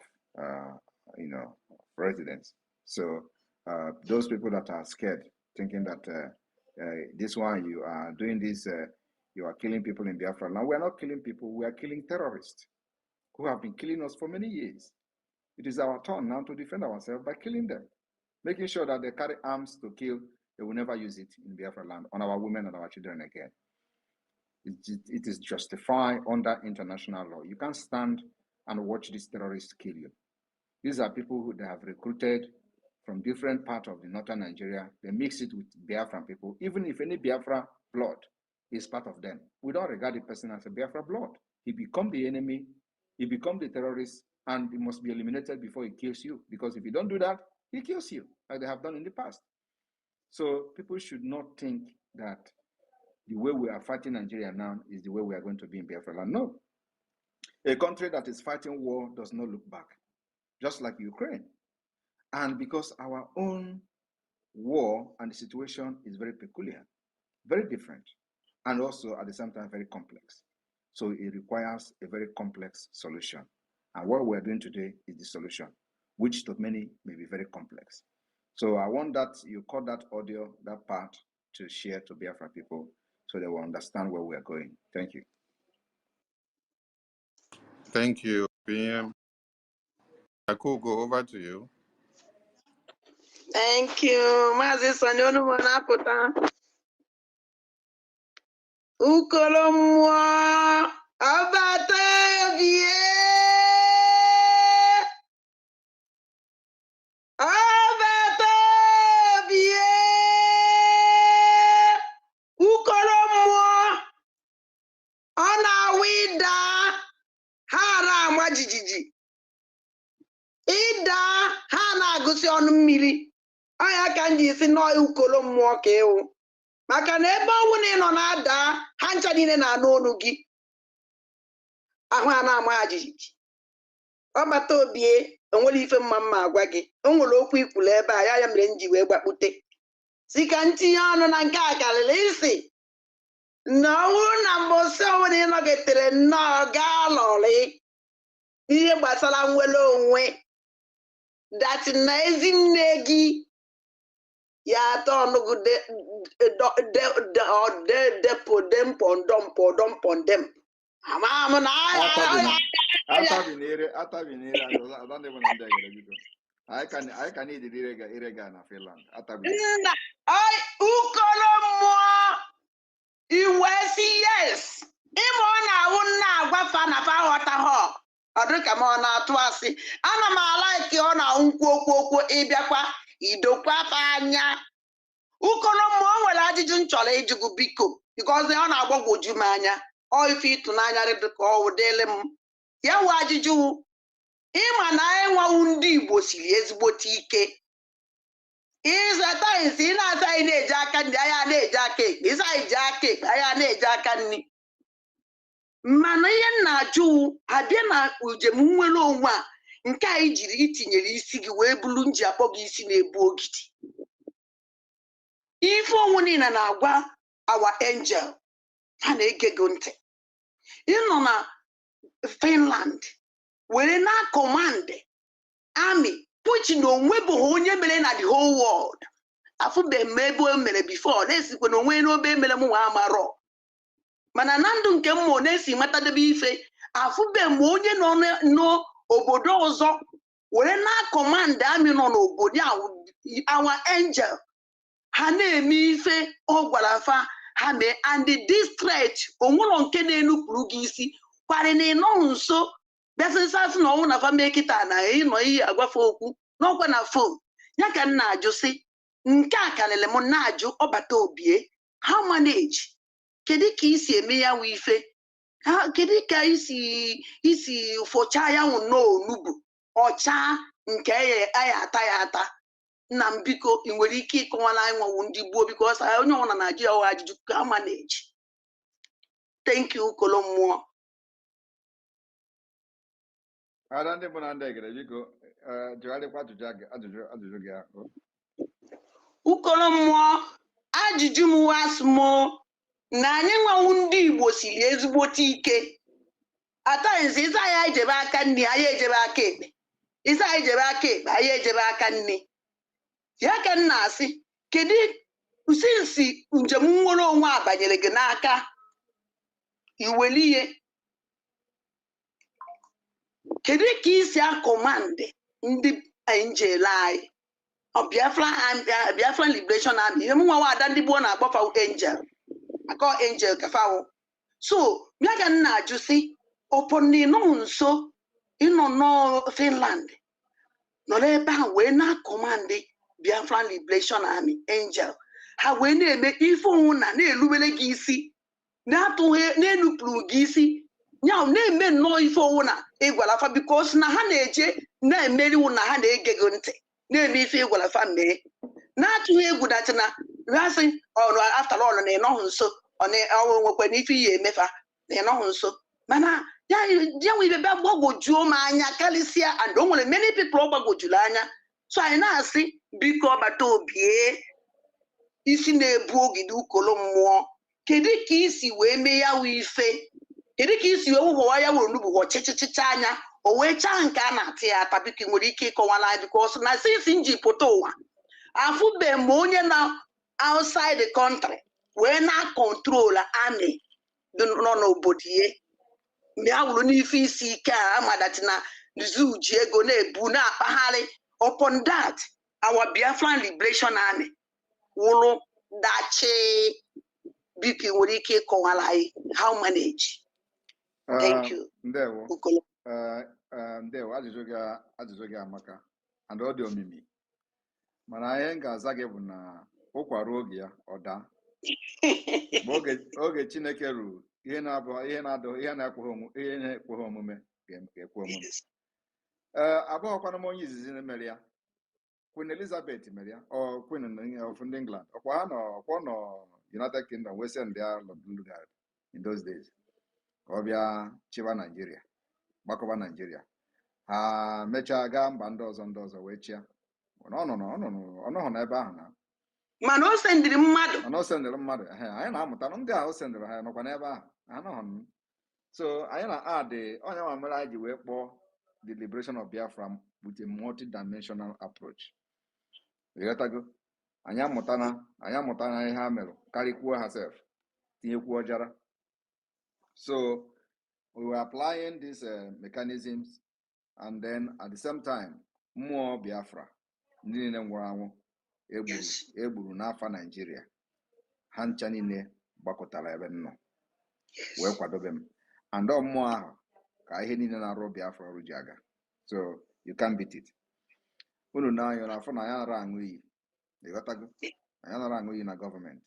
residence. So those people that are scared, thinking that this one, you are doing this, you are killing people in Biafra. Now, we are not killing people, we are killing terrorists who have been killing us for many years. It is our turn now to defend ourselves by killing them, making sure that they carry arms to kill. They will never use it in Biafra land on our women and our children again. It is justified under international law. You can't stand and watch these terrorists kill you. These are people who they have recruited from different parts of the northern Nigeria. They mix it with Biafran people. Even if any Biafra blood is part of them, we don't regard the person as a Biafra blood. He becomes the enemy, he becomes the terrorist, and he must be eliminated before he kills you. Because if you don't do that, he kills you, like they have done in the past. So people should not think that the way we are fighting Nigeria now is the way we are going to be in Biafra land. No. A country that is fighting war does not look back, just like Ukraine. And because our own war and the situation is very peculiar, very different, and also at the same time very complex. So it requires a very complex solution. And what we're doing today is the solution, which to many may be very complex. So I want that you caught that audio, that part, to share to Biafra people so they will understand where we are going. Thank you. Thank you, PM. Akugo, over to you. Thank you. Mazi Sanyonu Manapota. Ukolomwa Abatavie Abatavie Ukolomwa Ona wida Hara mwajijiji Ida Hana gusi onu mmiri Aya kanji isi no ukolomwa keo maka na ebe ọnwụ na ịnọ na-ada ha ncha niile na-anụ olu gị ahụ a na-ama ajijiji ọbata obie onwere ife mma agwa gị o nwere okwu ikwulu ebe a ya mere nji wee gbakpute si ka ntinye ọnụ na nke a karịrị isi na ọnwụrụ na mbọsị ọnwụ na ịnọgetere nnọọ gaa lọrị ihe gbasara nwere onwe dati na ezi nne gị ya tonugu dem pondem ama na atabinere adande bonande gele I can eat irega na Finland atabinere ai ukolomo iwesi yes imo na wunna agwafa na fa ghọta ho ọdụka ma ọ na-atụ asị ana m alaiki ọ na nkwu ịbịakwa idokwa afa anya ukolomo o nwere ajụjụ nchọrọ ịjụgụ biko because ọ na-agbagwoju m anya ọ ife ịtụnanya dịka ọ wụdele m ya wụ ajụjụ ịma na enwewu ndị Igbo siri ezigbote ike ịzata isi na-asa anyị na-eji aka ndị anya na-eji aka ekpe ịsa anyị ji aka ekpe anya na-eji aka nri mana ihe nna ajụ abịa na njem nwere onwe a nke anyị jiri itinyere isi gị wee bụrụ nji akpọ gị isi na-ebu ogidi ife onwe niile na-agwa our angel ha na-ege gị ntị ịnọ na Finland were na command army which na onwe bụ onye mere na the whole world afụbeghị m ebe o mere before na-esikwa na onwe n'obe emere m nwa amarọ mana na ndụ nke mmụọ na-esi matadebe ife afụbeghị m onye nọ n'obodo ọzọ were na command army nọ n'obodo our angel ha na-eme ife ọ gwara fa ha mee and this threat onwere nke na-enupụrụ gị isi kwarị na ịnọ nso bịasịsasị na ọnwụ na fa mee kịta na ịnọ iyi agwafe okwu n'ọkwa na fon ya ka m na-ajụ sị nke a karịrị m na-ajụ ọbata obie how manage kedu ka isi eme ya nwe ife kedu ka isi fọcha ya nwụ n'onugbu ọcha nke aya ata ya ata nna m biko ị nwere ike ịkọwara anyị nwawu ndị gboo biko ọsa onye ọwụ na Naịjirịa ọ ajụjụ ka manage. Thank you Kolomwo. Adande bonande gele biko jwale kwa ajụjụ gị ahụ. Kolomwo ajụjụ m wasmo na anyị nwawu ndị Igbo siri ezigbote ike atanyezi ịsa ya ejebe aka nni anyị ejebe aka ekpe ịsa anyị ejebe aka ekpe anyị ejebe aka nni ya ka m na-asị kedu usinsi njem nwere onwe a banyere gị n'aka iweli ihe kedu ka isi akọmandị ndị angel anyị Biafran Liberation Army ihe mụnwa nwaada ndị gboo na-akpọfa angel akọ angel kafawo so bịa ka m na-ajụ sị ọpọnị nọ nso ịnọ nọ Finland nọ n'ebe ha wee na-akọmandị Biafran Liberation Army angel ha wee na-eme ife onwu na-elubere gị isi na-atụghị na-enupụrụ gị isi nya na-eme nnọọ ife onwu na ịgwara fa bikos na ha na-eje na-emeriwu na ha na-ege gị ntị na-eme ife ịgwara fa mee na-atụghị egwu dachi na rasị ọrụ after all na ịnọghị nso ọnwụ nwekwa na ife ihe emefa na ịnọghị nso mana ya nwe ibe bịa gbagwojuo m anya karịsịa and o nwere many people ọ gbagwojuru anya so anyị na-asị biko ọbata obie isi na-ebu ogidi Kolomwo kedu ka isi wee mee ya wụ ife kedu ka isi wee wụwa ya wụrụ n'ugbo ọchịchịchịcha anya o wee chaa nke a na-atị ya ata biko nwere ike ịkọwala anyị biko ọsọ na sisi nji pụta ụwa afụbe m onye na outside the country wee na-control army nọ n'obodo ya mgbe a wụrụ n'ife isi ike a amadati na zoo ji ego na-ebu na-akpagharị. Upon that, our Biafran Liberation Army wụrụ dachi BP nwere ike ịkọwara anyị how manage. Thank you. Ndewo. Ndewo, ajụjụ gị amaka and ọ dị omimi, mana ihe m ga-aza gị bụ na ụkwa ruo oge ya ọ daa. Oge Chineke ruru ihe na-ekweghị omume ga-ekwe omume. Abụghịkwana m onye izizi mere ya. Queen Elizabeth mere ya, or Queen of England. Ọkwa nọ United Kingdom wee send their Lugard in those days. Ọ bịa chịwa Nigeria, gbakọba Nigeria. Ha mechaa gaa mba ndị ọzọ wee chịa. Ọ nọghọ n'ebe ahụ na. Mana o sendịrị mmadụ. Anyị na-amụta ndị ahụ sendịrị ha nọkwa n'ebe ahụ. Anọghọ. So anyị na-adị onye nwa mere anyị ji wee kpọọ the liberation of Biafra with a multi-dimensional approach. Ịghọtago? Anyị amụtana ihe ha mere karịkwuo ha sef, tinyekwuo ọjara. So we were applying these mechanisms, and then at the same time, mmụọ Biafra ndị niile nwụrụ anwụ egburu n'afọ Nigeria, ha ncha niile gbakọtara ebe nnọ wee kwadobe m. And mmụọ ahụ ka ihe niile na-arụ Biafra ọrụ ji aga. So you can't beat it. Unu na-anyọ n'afọ na ya nara aṅụ iyi. Ịghọtago? Anyị nara aṅụ iyi na gọọmenti.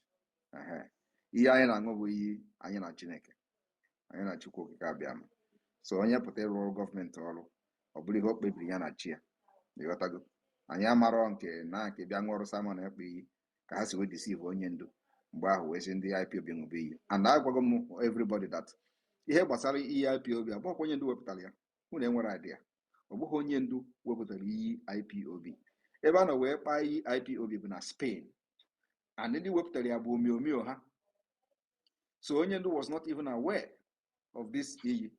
Ihe anyị na-aṅụ bụ iyi anyị na Chineke, anyị na Chukwu okike abịama. So onye pụta ịrụ gọọmenti ọrụ, ọ bụrụ ihe o kpebiri ya na chi ya. Ịghọtago? Anyị amarọ nke bịa ṅụọrụ Simon ekpe iyi ka ha si wee deceive onye ndu mgbe ahụ wee sị ndị IPOB ṅụbe iyi. And agwago m everybody that ihe gbasara iyi IPOB abụghị onye ndu wepụtara ya. Unu enwere idea. Ọ bụghị onye ndu wepụtara iyi IPOB. Ebe a nọ wee kpaa iyi IPOB bụ na Spain, and ndị wepụtara ya bụ omio ha. So onye ndu was not even aware of this iyi.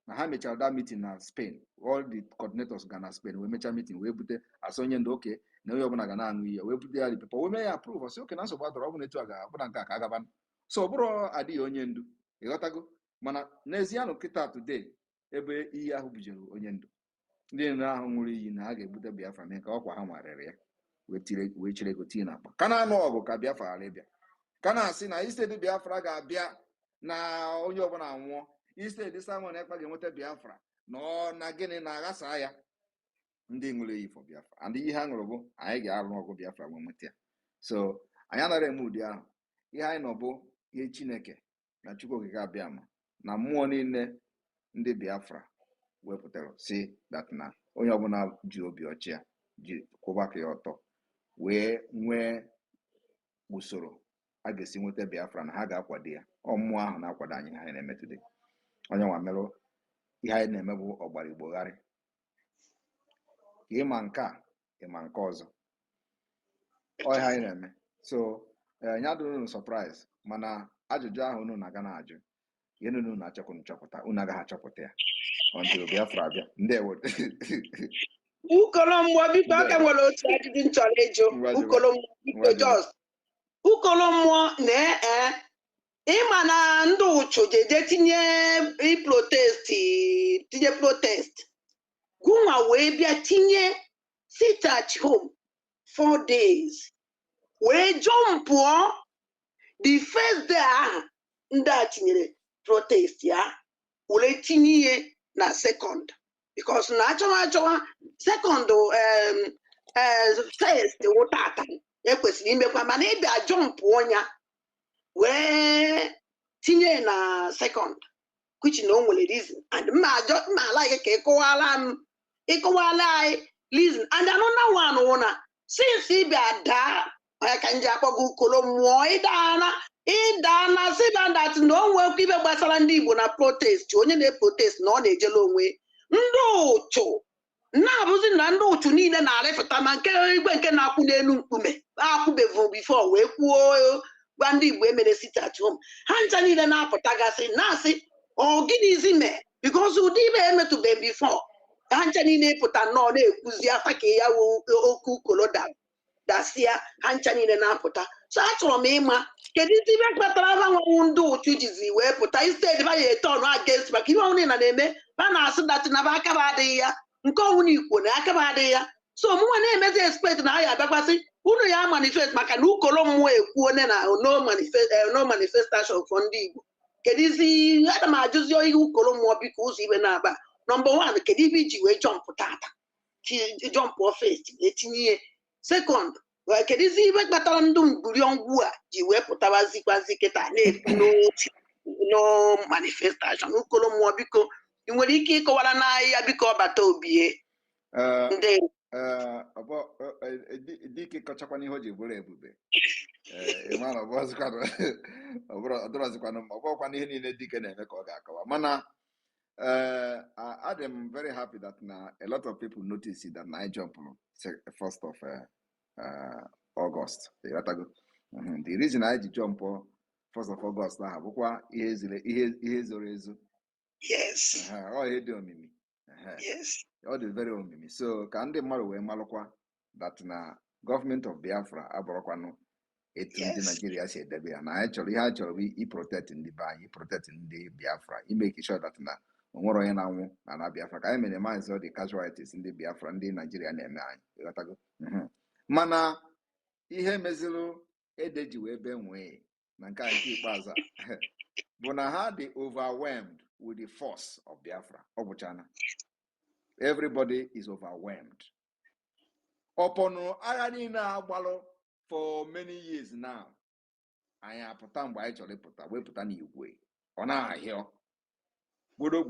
Na ha mechara that meeting na Spain. All the coordinators ga na Spain wee mecha meeting wee bute asị onye ndu oke na onye ọbụla ga na-aṅụ iyi wee bute ya pepa wee mee ya approve ọsị oke na nsogbu adọrọ ọ bụ na etu a ga-abụna nke a ka agaba. So ọ bụrụ adịghị onye ndu. Ịghọtago? Mana n'ezie nụ kịta today ebe iyi ahụ bujere onye ndu, ndị ndu ahụ ṅụrụ iyi na ha ga-ebute Biafra mee ka ọkwa ha nwarịrị ya wee chire ego tinye n'akpa. Ka na-anụ ọgụ ka Biafra ghara ịbịa. Ka na-asị na steeti Biafra ga-abịa na onye ọbụla nwụọ. Steeti Simon Ekpa ga-enweta Biafra na gịnị na-aghasa ya. Ndị ṅụrụ iyi for Biafra. And ihe ha ṅụrụ bụ anyị ga-arụ ọgụ Biafra wee nweta ya. So anyị anaghị eme ụdị ahụ. Ihe anyị nọ bụ ihe Chineke na Chukwu okike abịama na mmụọ niile ndị Biafra wepụtara si that na onye ọbụla ji obi ọcha ji kwụba aka ya ọtọ wee nwee usoro a ga-esi nweta Biafra na ha ga-akwado ya. Mmụọ ahụ na-akwado anyị ha na-eme today. Onye nwa merụ ihe anyị na-eme bụ ọgbara igbogharị. Ịma nke a ịma nke ọzọ ọ ihe anyị na-eme. So anyị adịghị unu surprise, mana ajụjụ ahụ unu na-aga na-ajụ ihe unu na-achọkwu nchọpụta unu agaghị achọpụta ya until Biafra abịa. Ndewo. Ukolo mmụọ biko aka nwere otu ajụjụ nchọrọ ịjụ. Ukolo mmụọ biko just ukolo mmụọ ịma na ndị ụchụ jeje tinye protest gụnwa wee bịa tinye sit at home 4 days wee jọmpụọ the first day ahụ ndị a tinyere protest ya were tinye ihe na second because na achọwa second first wụtata ekwesịrị imekwa, mana ịbịa jọmpụọ ya wee tinye na second which na o nwere reason. And ma like ka ịkọwala anyị reason. And another one wụna since ịbịa daa ka nji akpọgo ukolo mmụọ ịdana siba that na o nwekwa ibe gbasara ndị Igbo na protest. Onye na-protest na ọ na-ejela onwe ndị ụchụ na-abụzi na ndị ụchụ niile na-arịpụta ma nke igwe nke na-akwụ n'elu mkpume akwụbevu before wee kwuo gwa ndị Igbo emere sit at home. Ha ncha niile na-apụtagasị na-asị ọ gịnịzi mee because ụdị ibe emetụbeghị before. Ha ncha niile pụta na-ekwuzi afa ka ya oke ukolo dasịa. Ha ncha niile na-apụta so achọrọ m ịma kedu ibe kpatara abanwanwu ndị ụchụ jizi wee pụta instead ba ya eton against maka ihe ọnwụ na na-eme ba na-asị datị na ba aka ba adịghị ya nke ọnwụ na ikwo na aka ba adịghị ya so mụnwa na-emezi expect na ha ya abịakwasị unu ya manifest maka na ukolo mmụọ ekwuo ne na no manifestation for ndị Igbo kedu izi ana m ajụzi ihe ukolo mmụọ biko ụzọ ibe na-aba number 1 kedu ibe iji wee jọmpụ tata jọmpụ first etinye ihe second kedu izi ibe kpatara ndị mgburiongwu a ji wee pụtabazikwazi kịta na-ekwu n'otu no manifestation ukolo mmụọ biko ị nwere ike ịkọwara n'ahịa biko ọbata obie ndị dike kọchakwana ihe o ji bụrụ ebube ịmara ọdụrọzikwanụ ma ọ bụrụkwana ihe niile dike na-eme ka ọ ga-akọwa mana I'm very happy that now a lot of people notice that I jump 1st of August. The reason I jump 1st of August now bụkwa ihe zoro ezo. Yes. Yes. All the very omimi. So ka ndị mmadụ wee malụkwa that na government of Biafra abụrụkwanụ etu ndị Nigeria si edebe ya na anyị chọrọ ihe a chọrọ bụ i-protect ndị be anyị, i-protect ndị Biafra, i-make sure that na onwere onye na-anwụ na Biafra ka anyị minimize all the casualties ndị Biafra ndị Nigeria na-eme anyị. Mana ihe mezuru ede ji wee benwee na nke ikpeazụ bụ na ha dị overwhelmed with the force of Biafra. Ọ bụchana everybody is overwhelmed. Upon agha niile agbalụ for many years now, anyị apụta mgbe anyị chọrọ ịpụta wee pụta n'igwe ọ na-ahịọ gwodo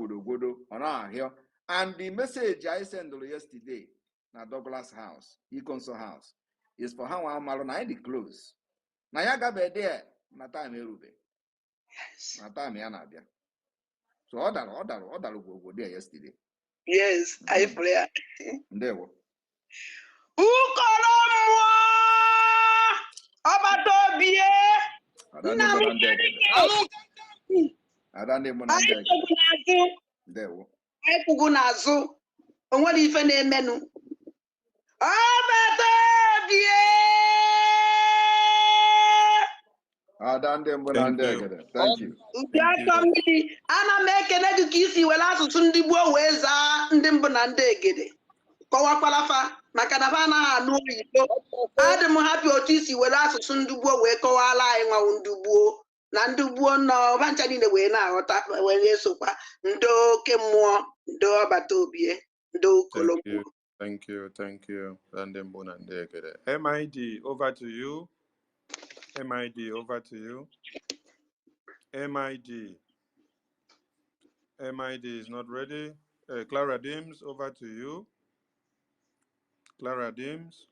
ọ na-ahịọ. And the message I sent yesterday na Douglas House, Ikonso House, is for how amalụ na anyị dị close na ya gabe there na time erube na time ya na-abịa. So ọ dara gwogwo there yesterday. Yes, I pray. Ndewo. Ukolo mmụọ ọbata obie nna m Adande Monande. Ndewo. Anyị kwugo n'azụ onwere ife na-emenụ ọbata obie Adande Monande. Thank you. Ana m ekene gị ka isi were asụsụ ndị gboo wee zaa ndị mbụ na ndị egede kọwakwalafa maka na ha anaghị anụ oyibo. Adị m happy otu isi were asụsụ ndị gboo wee kọwala anyị nwawu ndị gboo na ndị gboo nọ ọbancha niile wee na-aghọta wee esokwa ndị oke mmụọ ndị ọbata obie ndị ukolo mmụọ. Thank you. MID, over to you. MID, over to you. MID is not ready. Clara Dims, over to you. Clara Dims.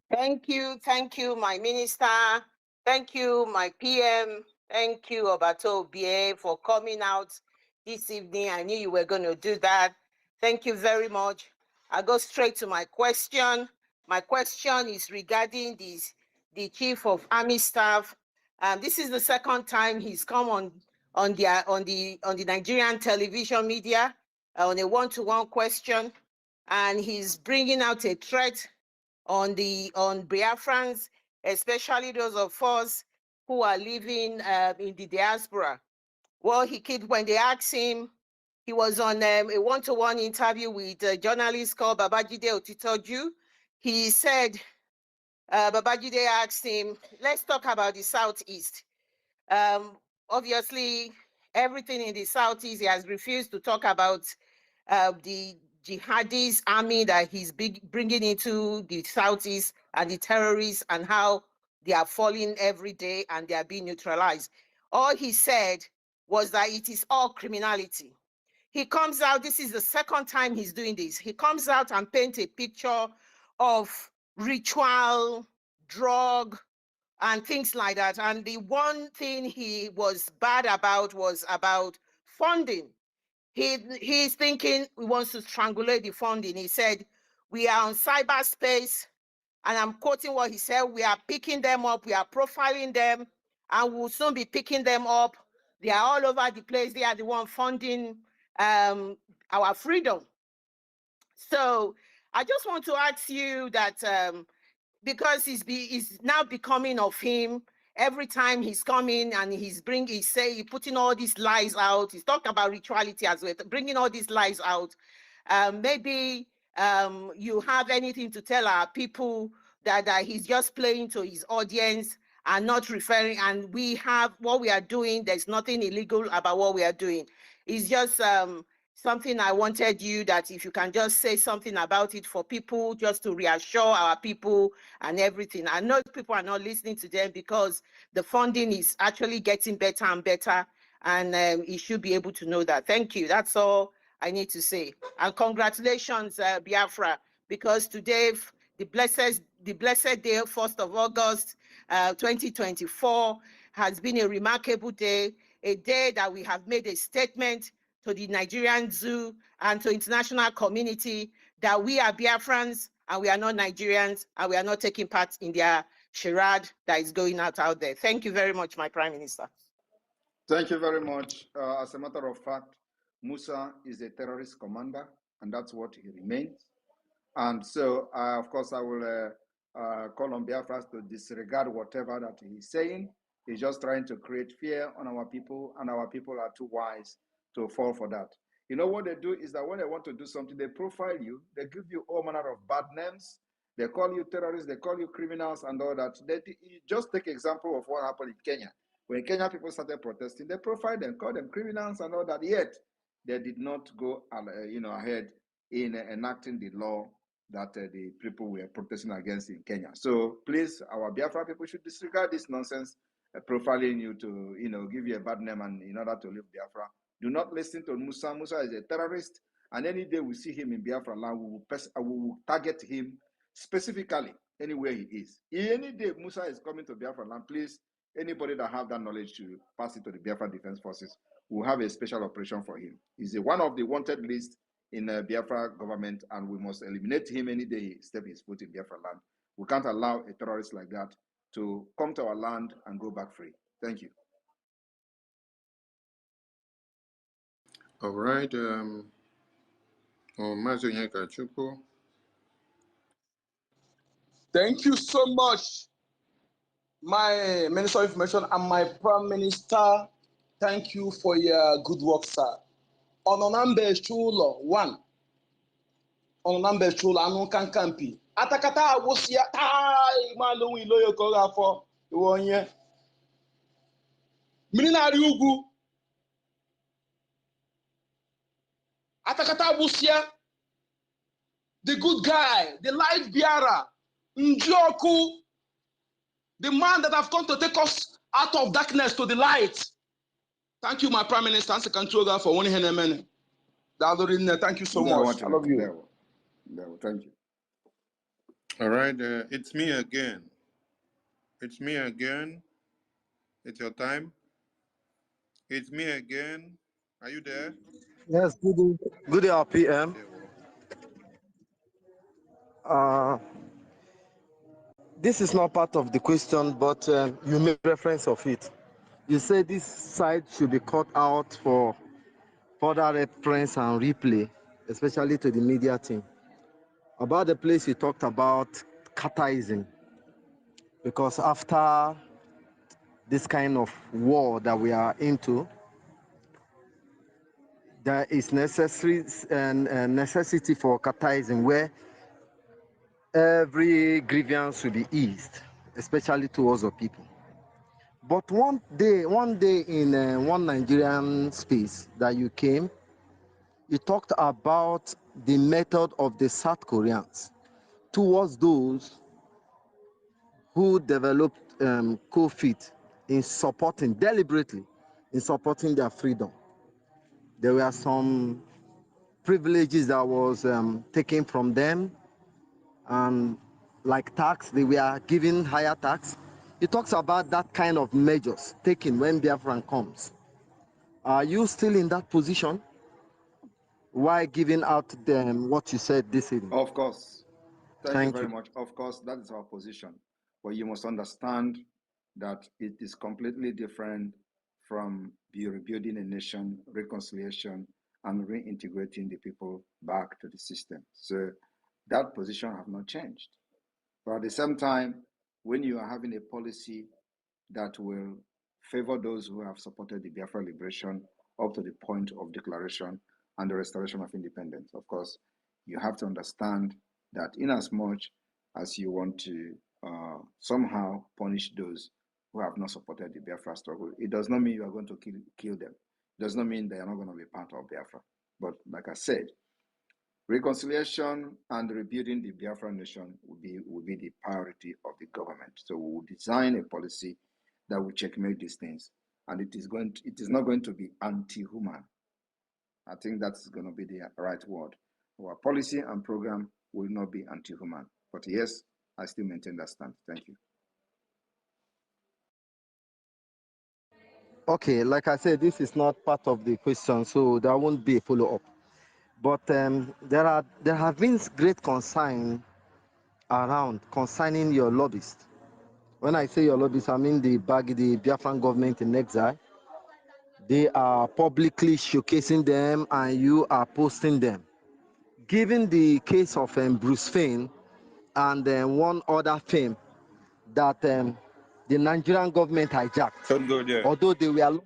Thank you, my minister. Thank you, my PM. Thank you, Obato Obie, for coming out this evening. I knew you were going to do that. Thank you very much. I'll go straight to my question. My question is regarding the Chief of Army Staff. This is the second time he's come on the Nigerian television media on a one-to-one question, and he's bringing out a threat on Biafrans, especially those of us who are living in the diaspora. Well, when they asked him, he was on a one-to-one interview with a journalist called Babajide Otitoju. He said, Babajide asked him, let's talk about the Southeast. Obviously, everything in the Southeast, he has refused to talk about the jihadist army that he's bringing into the Southeast and the terrorists and how they are falling every day and they are being neutralized. All he said was that it is all criminality. He comes out, this is the second time he's doing this. He comes out and paints a picture of ritual, drug, and things like that. And the one thing he was bad about was about funding. He's thinking he wants to strangulate the funding. He said, we are on cyberspace, and I'm quoting what he said, we are picking them up, we are profiling them, and we'll soon be picking them up. They are all over the place. They are the one funding our freedom. So I just want to ask you that because it's now becoming of him. Every time he's coming and he's putting all these lies out. He's talking about rituality as well, bringing all these lies out. Maybe you have anything to tell our people that he's just playing to his audience and not referring. And we have what we are doing. There's nothing illegal about what we are doing. It's just something I wanted you, that if you can just say something about it for people, just to reassure our people and everything. I know people are not listening to them because the funding is actually getting better and better, and you should be able to know that. Thank you. That's all I need to say. And congratulations, Biafra, because today, the blessed day, 1st of August, 2024, has been a remarkable day, a day that we have made a statement to the Nigerian zoo and to international community that we are Biafrans and we are not Nigerians and we are not taking part in their charade that is going out there. Thank you very much, my Prime Minister. Thank you very much. As a matter of fact, Musa is a terrorist commander, and that's what he remains. And so, of course, I will call on Biafrans to disregard whatever that he's saying. He's just trying to create fear on our people, and our people are too wise to fall for that. You know what they do is that when they want to do something, they profile you, they give you all manner of bad names, they call you terrorists, they call you criminals and all that. Just take example of what happened in Kenya. When Kenya people started protesting, they profiled them, called them criminals and all that, yet they did not go ahead in enacting the law that the people were protesting against in Kenya. So please, our Biafra people should disregard this nonsense, profiling you to, give you a bad name and in order to leave Biafra. Do not listen to Musa. Musa is a terrorist, and any day we see him in Biafra land, we will target him specifically anywhere he is. Any day Musa is coming to Biafra land, please, anybody that have that knowledge to pass it to the Biafra Defense Forces. We'll have a special operation for him. He's one of the wanted list in the Biafra government, and we must eliminate him any day he steps his foot in Biafra land. We can't allow a terrorist like that to come to our land and go back free. Thank you. All right. Thank you so much, my Minister of Information and my Prime Minister. Thank you for your good work, sir. Ononambe Chulo, 1. Ononambe Chulo, Anunkan Kampi. Atakata Wosia, Tai, Malui Loyo Koga for 1 year. Minina Ryugu. Atakata Wosia, the good guy, the light bearer, Njoku, the man that have come to take us out of darkness to the light. Thank you, my Prime Minister, and Second Choga, for one minute. Thank you so much. I love you. Thank you. All right. It's me again. It's me again. It's your time. It's me again. Are you there? Yes, good day, PM. This is not part of the question, but you made reference of it. You said this side should be cut out for further reference and replay, especially to the media team. About the place you talked about, activism, because after this kind of war that we are into, there is necessity for activism where every grievance will be eased, especially towards the people. But one day in one Nigerian space that you came, you talked about the method of the South Koreans towards those who developed COVID in supporting, deliberately, in supporting their freedom. There were some privileges that was taken from them, and like tax, they were given higher tax. He talks about that kind of measures taken when Biafran comes. Are you still in that position? Why giving out them what you said this evening? Of course. Thank you very you. much. Of course, that is our position. But you must understand that it is completely different from rebuilding a nation, reconciliation, and reintegrating the people back to the system. So that position has not changed. But at the same time, when you are having a policy that will favor those who have supported the Biafra liberation up to the point of declaration and the restoration of independence, of course, you have to understand that in as much as you want to somehow punish those who have not supported the Biafra struggle, it does not mean you are going to kill them. It does not mean they are not going to be part of Biafra. But like I said, reconciliation and rebuilding the Biafran nation will be the priority of the government. So we will design a policy that will checkmate these things, and it is not going to be anti-human. I think that's going to be the right word. Our policy and program will not be anti-human. But yes, I still maintain that stand. Thank you. Okay, like I said, this is not part of the question, so there won't be a follow-up. But there have been great concern around concerning your lobbyists. When I say your lobbyists, I mean the Biafran government in exile. They are publicly showcasing them, and you are posting them. Given the case of Bruce Fein and one other film that the Nigerian government hijacked, Don't go there. although they were.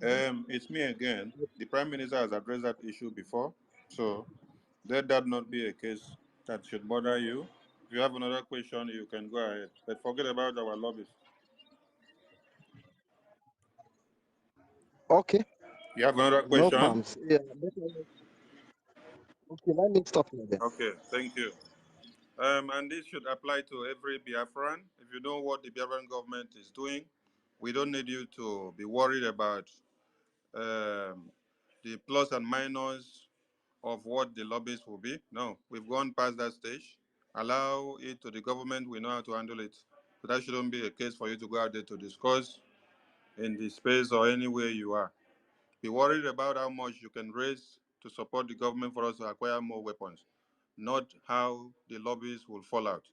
It's me again. The Prime Minister has addressed that issue before, so let that not be a case that should bother you. If you have another question, you can go ahead. But forget about our lobbies. Okay. You have another No question? problems. Yeah. Okay, let me stop here then. Okay, thank you. And this should apply to every Biafran. If you know what the Biafran government is doing, we don't need you to be worried about the plus and minus of what the lobbies will be. No, we've gone past that stage. Allow it to the government. We know how to handle it. So that shouldn't be a case for you to go out there to discuss in the space or anywhere you are. Be worried about how much you can raise to support the government for us to acquire more weapons, not how the lobbies will fall out.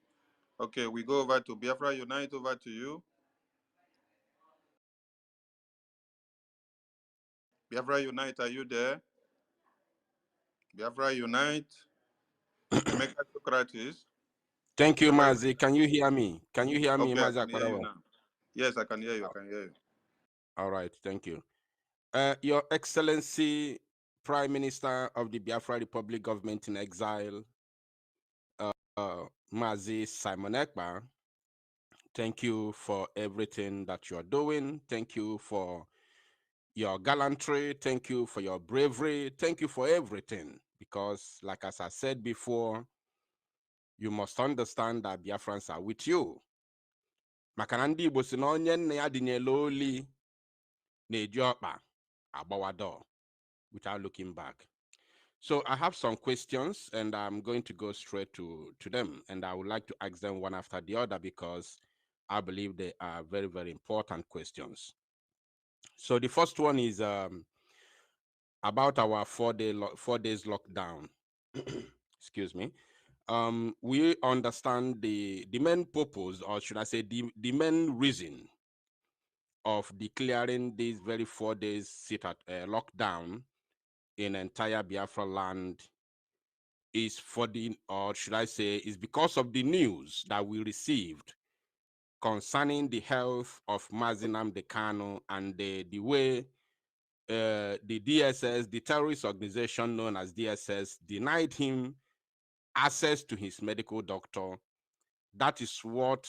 Okay, we go over to Biafra Unite, over to you. Biafra Unite, are you there? Biafra Unite. Emeka Socrates. Thank you, Mazi. Can you hear me? Can you hear me, Okay, I Mazi? can hear you now. Yes, I can hear you. I can hear you. All right, thank you. Your Excellency, Prime Minister of the Biafra Republic Government in Exile, Mazi Simon Ekpa, thank you for everything that you are doing. Thank you for your gallantry. Thank you for your bravery. Thank you for everything. Because, like as I said before, you must understand that Biafrans are with you. Maka ndị Igbo si na onye nna ya dịnyela oli na-eji ọkpa agbawa door without looking back. So I have some questions and I'm going to go straight to them, and I would like to ask them one after the other because I believe they are very, very important questions. So the first one is about our 4 days lockdown. Excuse me. We understand the main purpose, or should I say the main reason of declaring these very 4 days lockdown in entire Biafra land is for the, or should I say, is because of the news that we received concerning the health of Mazi Nnamdi Kanu and the way the DSS, the terrorist organization known as DSS, denied him access to his medical doctor. That is what,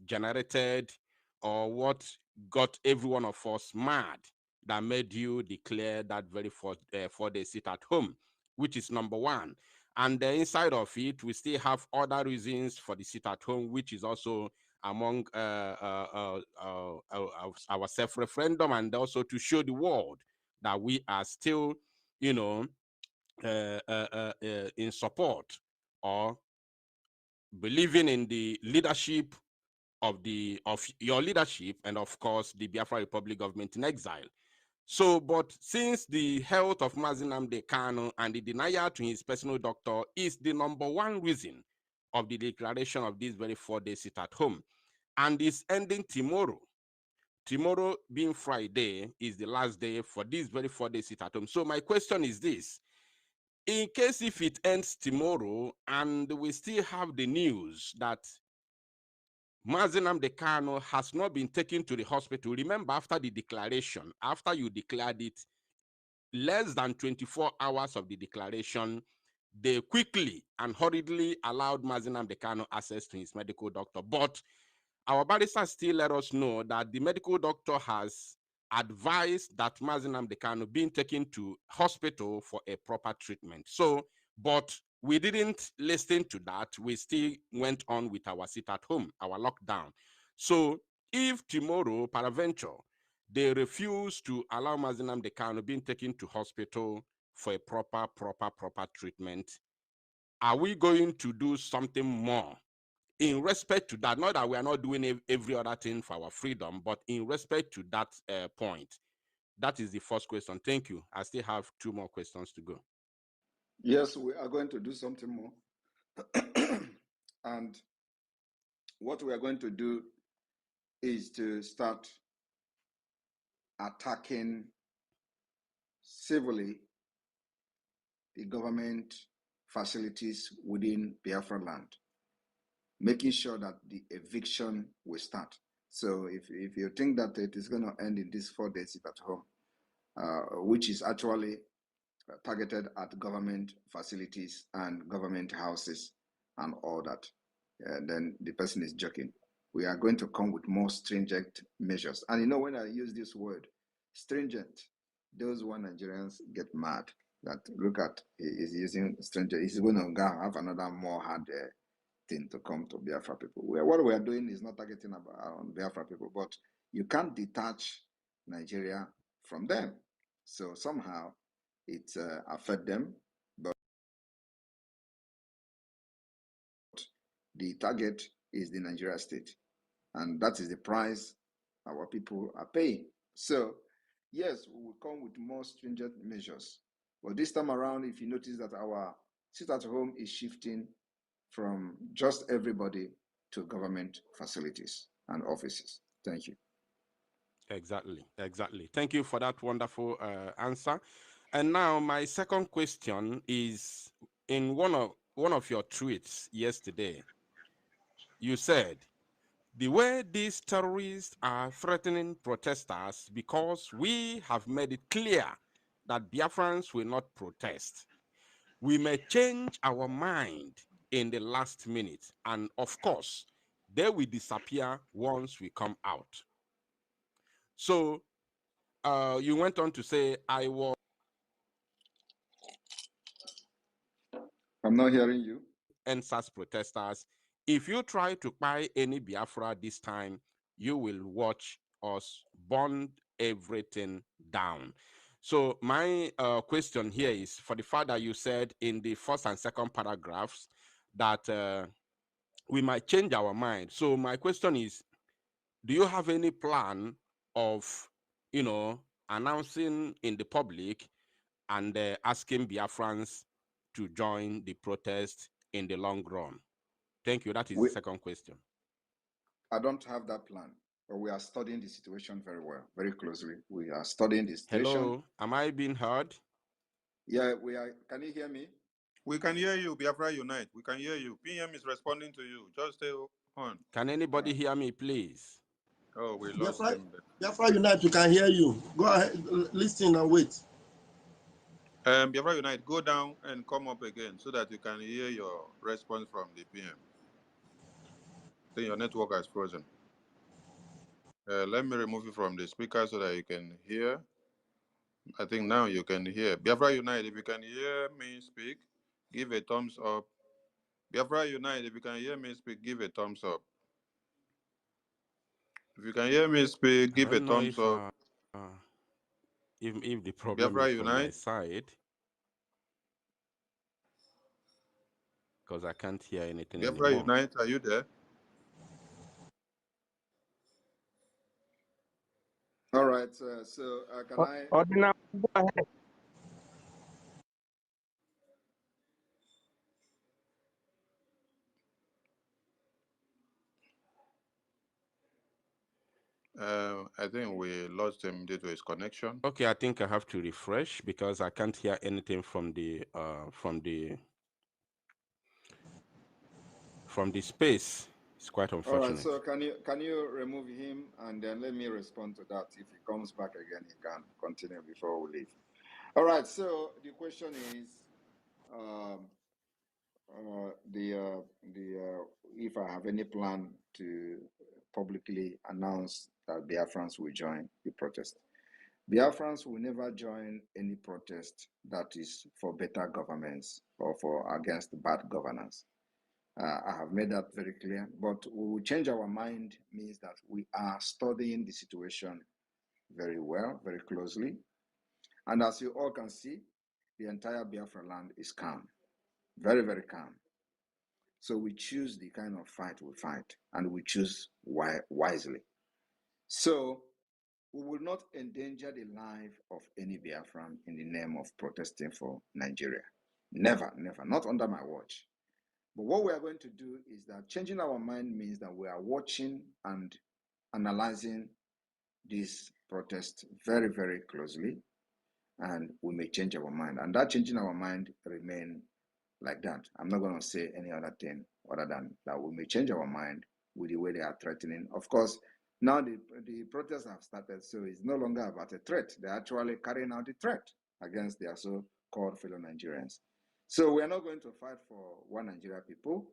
generated or what got every one of us mad, that made you declare that very 4 day sit at home, which is number one. And inside of it, we still have other reasons for the sit at home, which is also among our self-referendum, and also to show the world that we are still, in support or believing in the leadership of your leadership, and of course the Biafra Republic government in exile. So, but since the health of Mazi Nnamdi Kanu and the denial to his personal doctor is the number one reason of the declaration of this very 4 day sit at home, and is ending tomorrow. Tomorrow being Friday is the last day for this very 4 day sit at home. So my question is this: in case if it ends tomorrow and we still have the news that Mazi Nnamdi Kanu has not been taken to the hospital. Remember, after the declaration, after you declared it, less than 24 hours of the declaration, they quickly and hurriedly allowed Mazi Nnamdi Kanu access to his medical doctor. But our barrister still let us know that the medical doctor has advised that Mazi Nnamdi Kanu being taken to hospital for a proper treatment. So, but we didn't listen to that. We still went on with our sit at home, our lockdown. So if tomorrow, peradventure, they refuse to allow Mazi Nnamdi Kanu being taken to hospital for a proper treatment, are we going to do something more in respect to that? Not that we are not doing every other thing for our freedom, but in respect to that point. That is the first question. Thank you. I still have 2 more questions to go. Yes, we are going to do something more. And what we are going to do is to start attacking civilly the government facilities within Biafra land, making sure that the eviction will start. So if you think that it is going to end in these 4 days at home, which is actually targeted at government facilities and government houses and all that, then the person is joking. We are going to come with more stringent measures. And you know, when I use this word, stringent, those one Nigerians get mad that look at, he is using stringent. He's going to have another more hard thing to come to Biafra people. What we are doing is not targeting on Biafra people, but you can't detach Nigeria from them. So somehow it affect them, but the target is the Nigeria state. And that is the price our people are paying. So yes, we will come with more stringent measures. But this time around, if you notice that our sit at home is shifting from just everybody to government facilities and offices. Thank you. Exactly. Thank you for that wonderful answer. And now my second question is, in one of your tweets yesterday, you said, the way these terrorists are threatening protesters because we have made it clear that Biafrans will not protest, we may change our mind in the last minute. And of course, they will disappear once we come out. So you went on to say, I'm not hearing you. NSAS protesters. If you try to buy any Biafra this time, you will watch us burn everything down. So my question here is, for the fact that you said in the first and second paragraphs that we might change our mind. So my question is, do you have any plan of, announcing in the public and asking Biafrans to join the protest in the long run? Thank you. That is the second question. I don't have that plan, but we are studying the situation very well, very closely. We are studying the situation. Hello, am I being heard? Yeah, we are. Can you hear me? We can hear you, Biafra Unite. We can hear you. PM is responding to you. Just stay on. Can anybody hear me, please? Oh, we lost him. Biafra Unite, we can hear you. Go ahead, listen and wait. Biafra Unite, go down and come up again so that you can hear your response from the PM. I think your network has frozen. Let me remove you from the speaker so that you can hear. I think now you can hear. Biafra Unite, if you can hear me speak, give a thumbs up. Biafra Unite, if you can hear me speak, give a thumbs up. If you can hear me speak, give a thumbs up. If the problem Biafra is from my Unite. side, because I can't hear anything Biafra anymore. Unite, are you there? All right, so can I? Ordinary, go ahead. I think we lost him due to his connection. Okay, I think I have to refresh because I can't hear anything from the space. It's quite All right, unfortunate. so can you remove him and then let me respond to that. If he comes back again, he can continue before we leave. All right, so the question is if I have any plan to publicly announce that Biafrans will join the protest. Biafrans will never join any protest that is for better governments or for against bad governance. I have made that very clear, but we will change our mind means that we are studying the situation very well, very closely. And as you all can see, the entire Biafra land is calm, very, very calm. So we choose the kind of fight we fight, and we choose wisely. So we will not endanger the life of any Biafran in the name of protesting for Nigeria. Never, never, not under my watch. But what we are going to do is that changing our mind means that we are watching and analyzing this protest very, very closely, and we may change our mind. And that changing our mind remain like that. I'm not going to say any other thing other than that we may change our mind with the way they are threatening. Of course, now the protests have started, so it's no longer about a threat. They're actually carrying out the threat against their so-called fellow Nigerians. So we are not going to fight for one Nigeria people.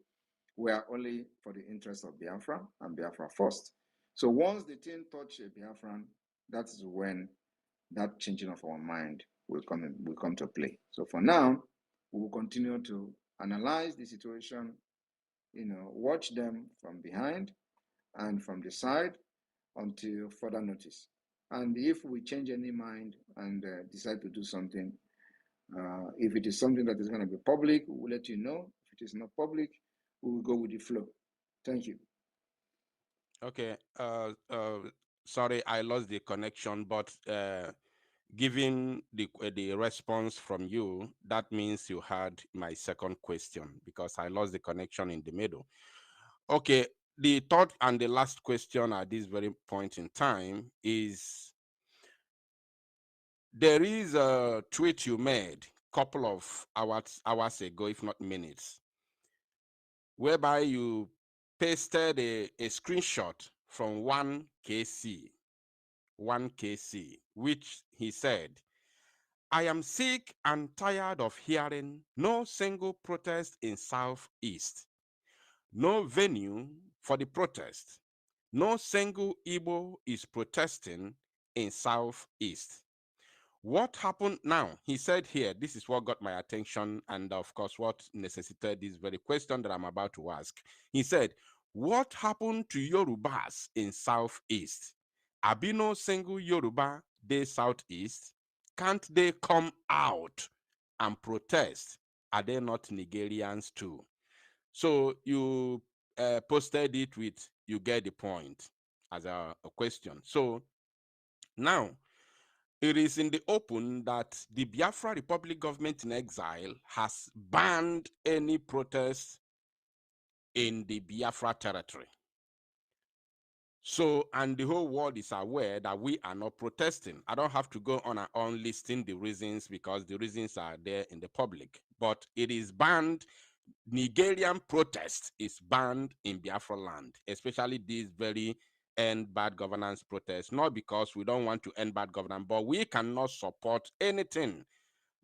We are only for the interest of Biafra and Biafra first. So once the thing touch a Biafran, that is when that changing of our mind will come to play. So for now, we will continue to analyze the situation, watch them from behind and from the side until further notice. And if we change any mind and decide to do something, if it is something that is going to be public, we will let you know. If it is not public, we will go with the flow. Thank you. Okay. Sorry, I lost the connection, but given the response from you, that means you had my second question because I lost the connection in the middle. Okay. The third and the last question at this very point in time is there is a tweet you made a couple of hours ago, if not minutes, whereby you pasted a screenshot from 1KC, which he said, I am sick and tired of hearing no single protest in Southeast, no venue for the protest, no single Igbo is protesting in Southeast. What happened now? He said here, this is what got my attention and of course what necessitated this very question that I'm about to ask. He said, what happened to Yorubas in Southeast? Abino single Yoruba de Southeast? Can't they come out and protest? Are they not Nigerians too? So you posted it with, you get the point as a question. So now, it is in the open that the Biafra Republic government in exile has banned any protest in the Biafra territory. So, and the whole world is aware that we are not protesting. I don't have to go on and on listing the reasons because the reasons are there in the public. But it is banned. Nigerian protest is banned in Biafra land, especially these very end bad governance protests, not because we don't want to end bad governance, but we cannot support anything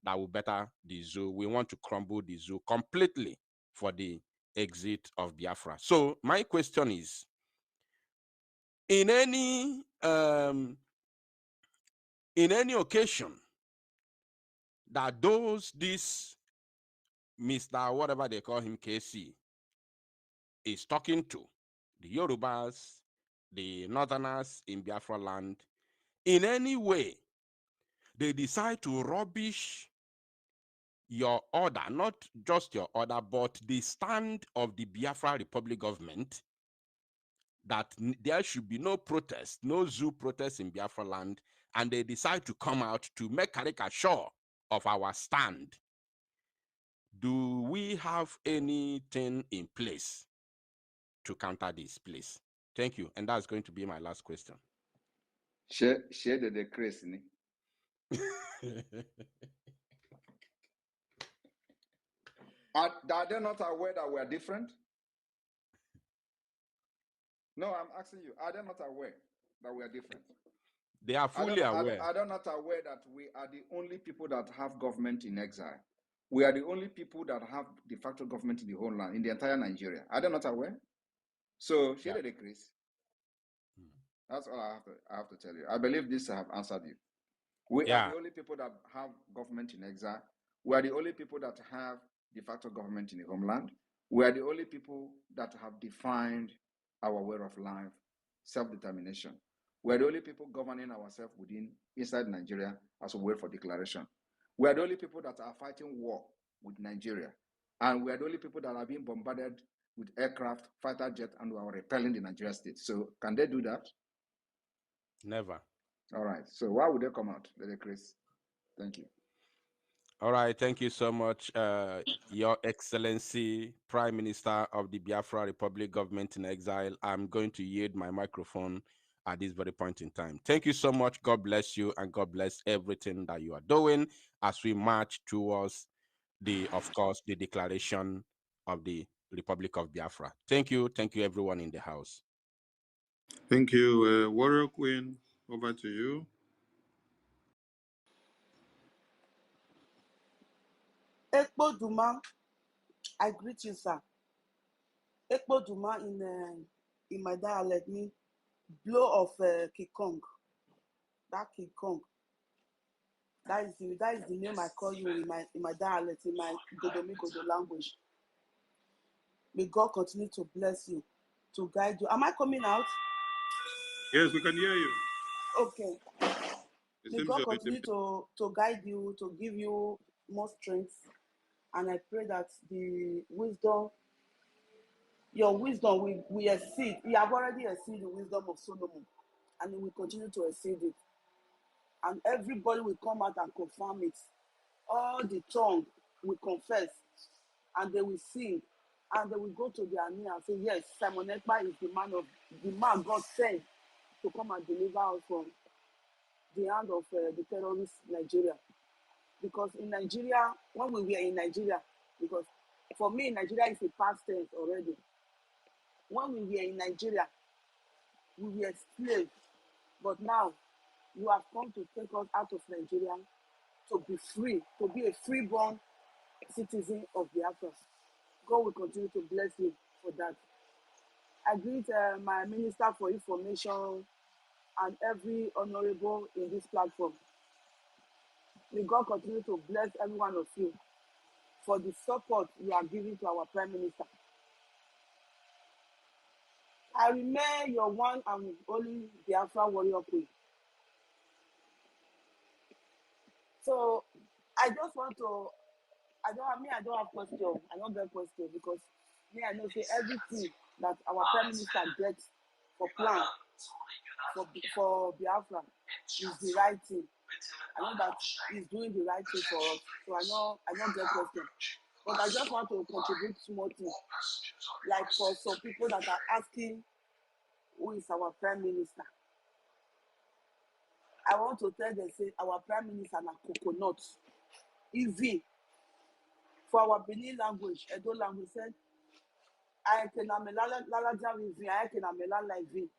that will better the zoo. We want to crumble the zoo completely for the exit of Biafra. So my question is, in any occasion that this Mr. whatever they call him, KC, is talking to the Yorubas, the Northerners in Biafra land, in any way they decide to rubbish your order, not just your order, but the stand of the Biafra Republic government that there should be no protest, no zoo protest in Biafra land, and they decide to come out to make caricature of our stand, do we have anything in place to counter this, please? Thank you. And that's going to be my last question. Share the decrease. Are they not aware that we are different? No, I'm asking you, are they not aware that we are different? They are fully aware. Are they not aware that we are the only people that have government in exile? We are the only people that have de facto government in the whole land, in the entire Nigeria. Are they not aware? So, share the decrease. That's all I have to tell you. I believe this have answered you. We are the only people that have government in exile. We are the only people that have de facto government in the homeland. We are the only people that have defined our way of life, self-determination. We are the only people governing ourselves inside Nigeria as we wait for declaration. We are the only people that are fighting war with Nigeria. And we are the only people that are being bombarded with aircraft, fighter jet, and we are repelling the Nigeria state. So can they do that? Never. All right. So why would they come out, Lady Chris? Thank you. All right. Thank you so much, Your Excellency, Prime Minister of the Biafra Republic Government in Exile. I'm going to yield my microphone at this very point in time. Thank you so much. God bless you, and God bless everything that you are doing as we march towards of course, the declaration of the Republic of Biafra. Thank you. Thank you, everyone in the house. Thank you. Warrior Queen, over to you. Ekpo Duma, I greet you, sir. Ekpo Duma in my dialect means blow of King Kong. That King Kong. That is the name I call you in my dialect, in my Godo language. May God continue to bless you, to guide you. Am I coming out? Yes, we can hear you. Okay. May God continue to guide you, to give you more strength. And I pray that the wisdom, your wisdom will exceed. You have already exceeded the wisdom of Solomon. And it will continue to exceed it. And everybody will come out and confirm it. All the tongue will confess. And they will sing. And they will go to their knee and say, yes, Simon Ekpa is the man God sent to come and deliver us from the hand of the terrorist Nigeria. Because in Nigeria, when we were in Nigeria, because for me, Nigeria is a past tense already. When we were in Nigeria, we were slaves. But now, you have come to take us out of Nigeria to be free, to be a freeborn citizen of Biafra. God will continue to bless you for that. I greet my Minister for Information and every honorable in this platform. May God continue to bless every one of you for the support you are giving to our Prime Minister. I remain your one and only Biafra warrior queen. So I just want to, I don't have question. I don't get question because I know say everything that our Prime Minister gets for plan for Biafra is the right thing. I know that he's doing the right thing for us. So I don't get question. But I just want to contribute small things. Like for some people that are asking who is our Prime Minister. I want to tell them, say, our Prime Minister na coconut. EV. For our Benin language, Edo language said, I can amelala with I can amelala like V.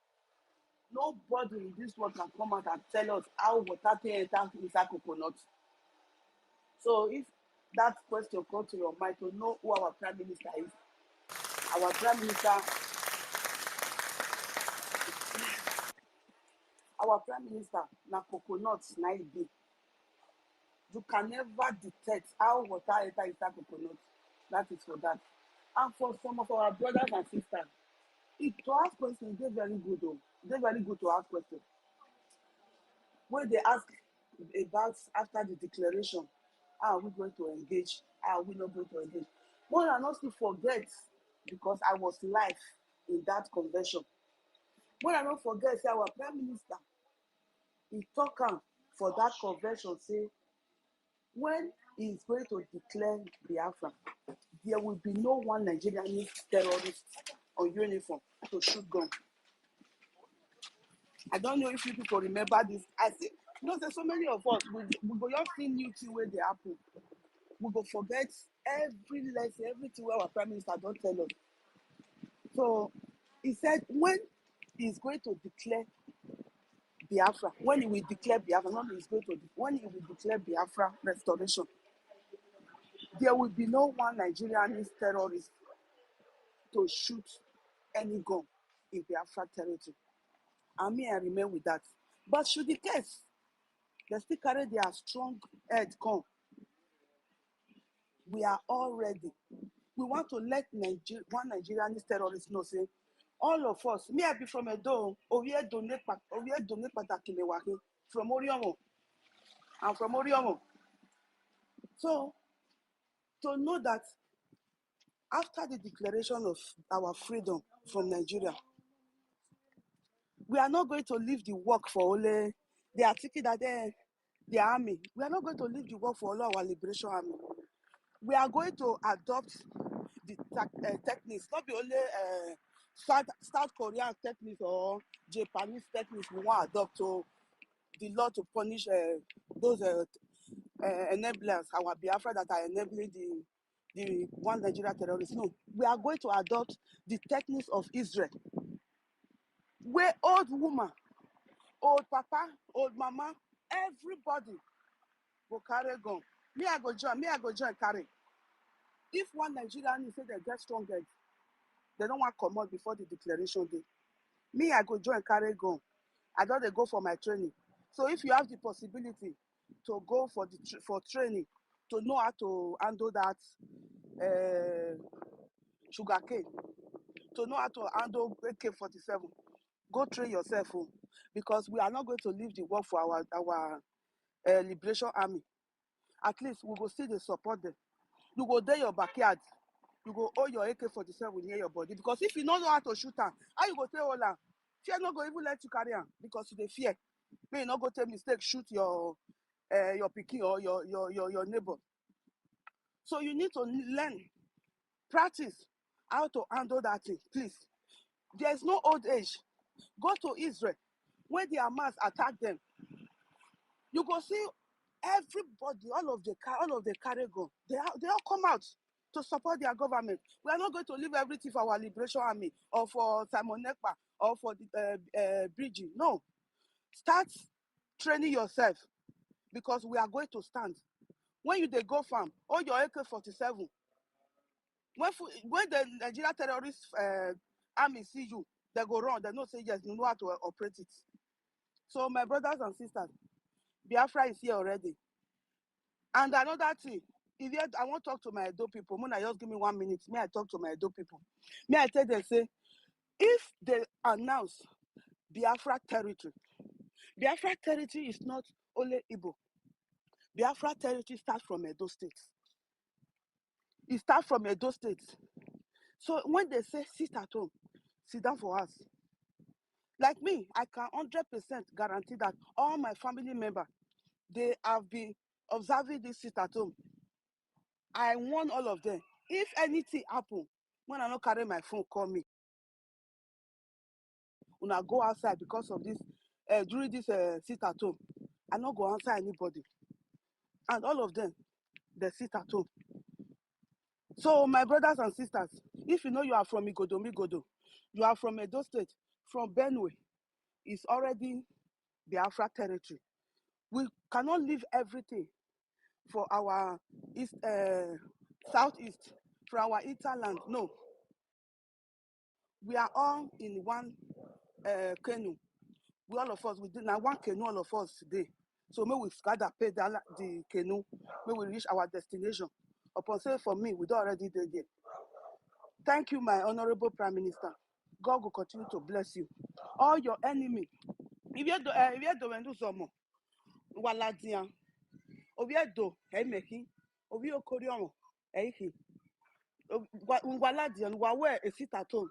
Nobody in this world can come out and tell us how water enter inside coconut. So if that question comes to your mind to know who our Prime Minister is, our Prime Minister na coconut na e be. You can never detect how water enter inside coconut. That is for that. And for some of our brothers and sisters, to ask questions, they're very good though. They're very good to ask questions. When they ask about after the declaration, how are we going to engage? How are we not going to engage? More than not to forget, because I was live in that convention. More than not forget, say our Prime Minister, he talk for that convention, say, when he is going to declare Biafra, there will be no one Nigerian terrorist on uniform to shoot gun. I don't know if you people remember this. I see, there's so many of us, we go just see new thing where they happen. We go forget every lesson, everything where our Prime Minister don't tell us. So he said, when is going to declare Biafra, when he will declare Biafra, not he's going to, when he will declare Biafra restoration, there will be no one Nigerian terrorist to shoot any gun in Biafra territory. I mean, I remain with that. But should the case, they still carry their strong head come, we are all ready. We want to let one Nigerian terrorist know, say, all of us, me I be from Edo, Oye donate Patakilewahi, from Oriomo. I'm from Oriomo. So, to know that after the declaration of our freedom from Nigeria, we are not going to leave the work for only, they are thinking that the army, we are not going to leave the work for all our liberation army. We are going to adopt the techniques, not be only South Korean techniques or Japanese techniques we want to adopt to the law to punish those enablers, our Biafra that are enabling the one Nigeria terrorists. No, we are going to adopt the techniques of Israel, where old woman, old papa, old mama, everybody will carry gun. Me, I go join carry. If one Nigerian say they get strong head, they don't want to come out before the declaration day. Me, I go join carry gun. I don't go for my training. So if you have the possibility to go for training, to know how to handle that sugarcane, to know how to handle AK-47, go train yourself, because we are not going to leave the work for our liberation army. At least we will still support them. You go there your backyard, you go hold your AK-47 near your body, because if you don't know how to shoot her, how you go tell hold her? Fear not go even let you carry her, because you dey fear. May you not go take mistake, shoot your pikin or your neighbor. So you need to learn, practice how to handle that thing, please. There is no old age. Go to Israel, when the Hamas attack them, you go see everybody, all of the carry gun, they all come out to support their government. We are not going to leave everything for our liberation army or for Simon Ekpa or for the Bridgie. No, start training yourself, because we are going to stand. When you go farm, all your AK-47, when the Nigeria terrorist army see you, they go run. They know say yes, you know how to operate it. So my brothers and sisters, Biafra is here already. And another thing, I want to talk to my Edo people. Mona, just give me 1 minute. May I talk to my Edo people? May I tell them, say, if they announce Biafra territory is not only Igbo. Biafra territory starts from Edo State. It starts from Edo State. So when they say sit at home, sit down for us. Like me, I can 100% guarantee that all my family members, they have been observing this sit at home. I warn all of them. If anything happen, when I don't carry my phone, call me. When I go outside because of this, during this sit at home, I not go answer anybody. And all of them, they sit at home. So my brothers and sisters, if you know you are from Migodo, you are from Edo State, from Benue, it's already Biafra territory. We cannot leave everything for our east, southeast, for our hinterland. No. We are all in one canoe. We all of us, we did now one canoe, all of us today. So may we gather, pay the canoe, may we reach our destination. Upon say for me, we don't already did there. Thank you, my honorable Prime Minister. God will continue to bless you. All your enemy. If you do some waladian, if you do making, if you Korean, waladian, wawe a sit at home.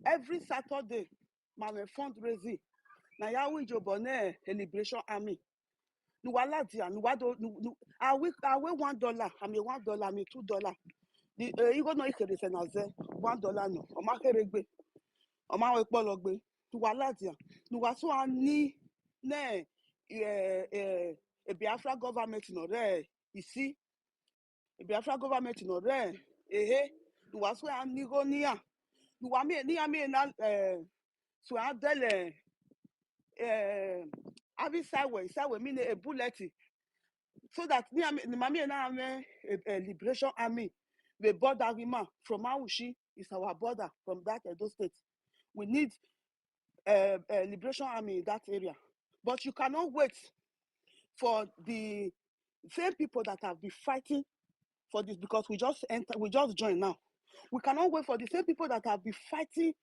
Every Saturday, my fundraising. Na ya we jobone a liberation army. Nuwaladia, nuwado, I will $1. I mean $1, I mean $2. You go no ikere senaze $1 no. Oma keregbe. Oma we pologbe. Nuwaladia. Nuwaso ani ne a Biafra government no re. You see, a Biafra government no re. Nuwaso ani gonia. so adele abi sideways mean a bullet so that the mami na a liberation army the border woman from Aushi is our border from that Edo state. We need a liberation army in that area, but you cannot wait for the same people that have been fighting for this, because we just joined now. We cannot wait for the same people that have been fighting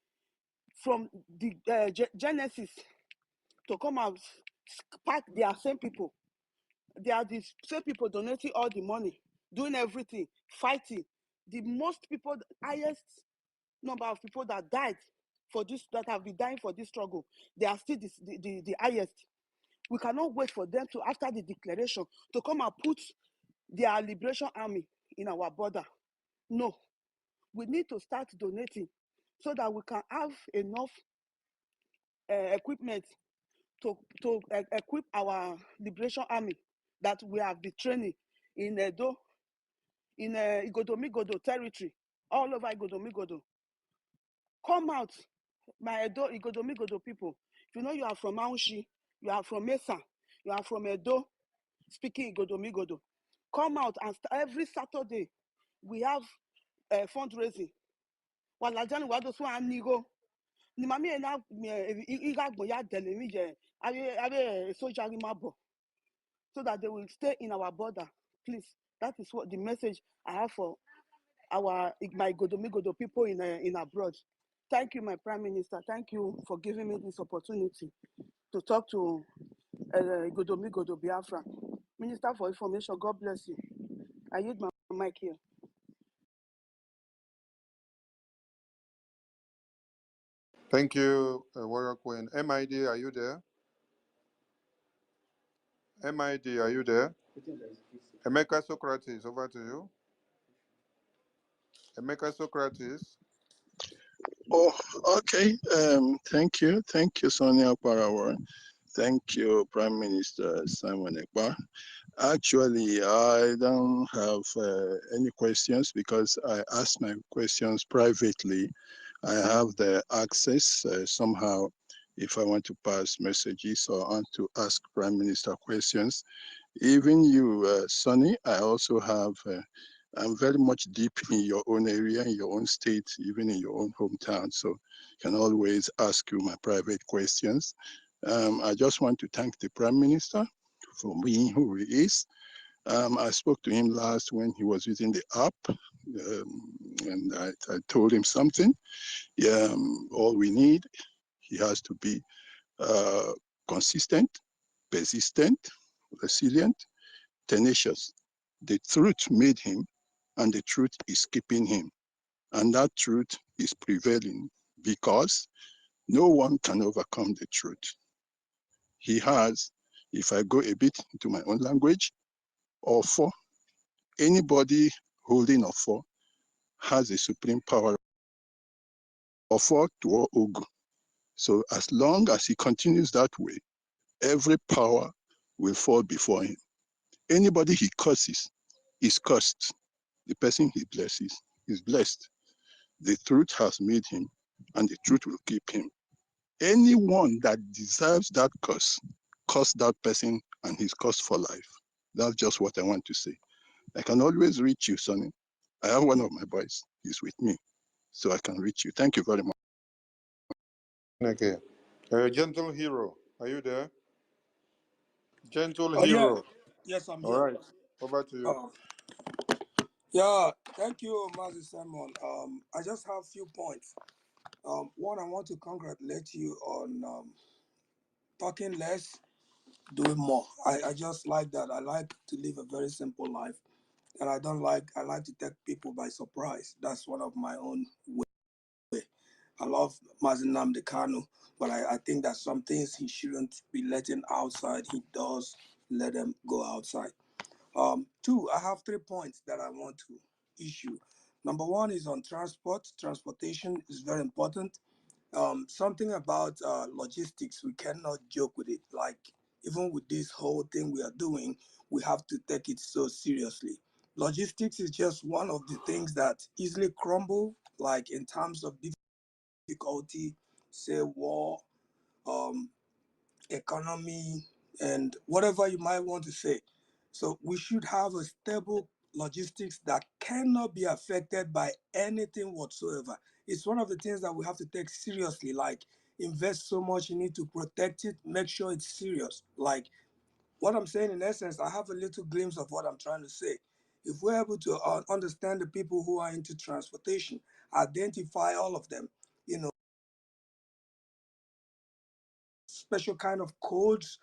from the Genesis to come out, spark their same people. They are the same people donating all the money, doing everything, fighting. The most people, highest number of people that died for this, that have been dying for this struggle, they are still the highest. We cannot wait for them to, after the declaration, to come and put their liberation army in our border. No, we need to start donating so that we can have enough equipment to equip our liberation army that we have been training in Edo, in Igodomigodo territory, all over Igodomigodo. Come out, my Edo, Igodomigodo people. If you know you are from Aushi, you are from Mesa, you are from Edo, speaking Igodomigodo. Come out, and every Saturday we have fundraising. Walajani wadosu anigo. Ni mami ena igagbo ya dele mi je abe soja mabo, so that they will stay in our border. Please, that is what the message I have for my Godomigodo people in abroad. Thank you, my Prime Minister. Thank you for giving me this opportunity to talk to Godomigodo Biafra. Minister for Information, God bless you. I use my mic here. Thank you, Warrior Queen. MID, are you there? MID, are you there? Emeka Socrates, over to you. Emeka Socrates. Oh, okay. Thank you. Thank you, Sonia Parawan. Thank you, Prime Minister Simon Ekpa. Actually, I don't have any questions because I asked my questions privately. I have the access somehow if I want to pass messages or want to ask Prime Minister questions. Even you, Sonny, I also have, I'm very much deep in your own area, in your own state, even in your own hometown. So can always ask you my private questions. I just want to thank the Prime Minister for being who he is. I spoke to him last when he was using the app, and I told him something. Yeah, all we need, he has to be consistent, persistent, resilient, tenacious. The truth made him, and the truth is keeping him. And that truth is prevailing because no one can overcome the truth. He has, if I go a bit into my own language, Ofo, anybody holding Ofo has a supreme power. Ofo to Ogu. So as long as he continues that way, every power will fall before him. Anybody he curses is cursed. The person he blesses is blessed. The truth has made him, and the truth will keep him. Anyone that deserves that curse that person, and he's cursed for life. That's just what I want to say. I can always reach you, Sonny. I have one of my boys. He's with me, so I can reach you. Thank you very much. Okay. Gentle Hero, are you there? Gentle Oh, yeah. Hero. Yes, I'm All here. right. Over to you. Yeah, thank you, Master Simon. I just have a few points. One, I want to congratulate you on talking less, doing more. I just like that. I like to live a very simple life. And I like to take people by surprise. That's one of my own way. I love Mazinam Dekano, but I think that some things he shouldn't be letting outside. He does let them go outside. Two, I have 3 points that I want to issue. Number one is on transport. Transportation is very important. Something about logistics, we cannot joke with it. Like, even with this whole thing we are doing, we have to take it so seriously. Logistics is just one of the things that easily crumble, like in terms of difficulty, say war, economy, and whatever you might want to say. So we should have a stable logistics that cannot be affected by anything whatsoever. It's one of the things that we have to take seriously, like invest so much in it to protect it, make sure it's serious. Like what I'm saying in essence, I have a little glimpse of what I'm trying to say. If we're able to understand the people who are into transportation, identify all of them, you know, special kind of codes,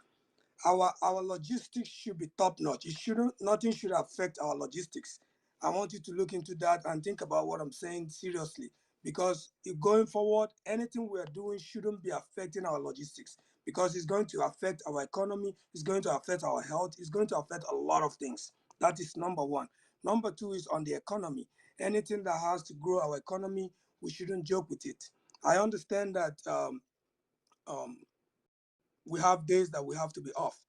our logistics should be top notch. It shouldn't nothing should affect our logistics. I want you to look into that and think about what I'm saying seriously, because if going forward, anything we are doing shouldn't be affecting our logistics, because it's going to affect our economy, it's going to affect our health, it's going to affect a lot of things. That is number one. Number two is on the economy. Anything that has to grow our economy, we shouldn't joke with it. I understand that um, we have days that we have to be off,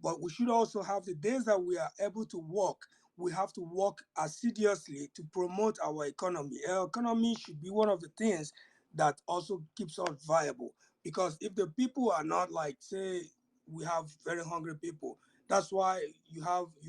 but we should also have the days that we are able to work. We have to work assiduously to promote our economy. Our economy should be one of the things that also keeps us viable, because if the people are not, like, say we have very hungry people, that's why you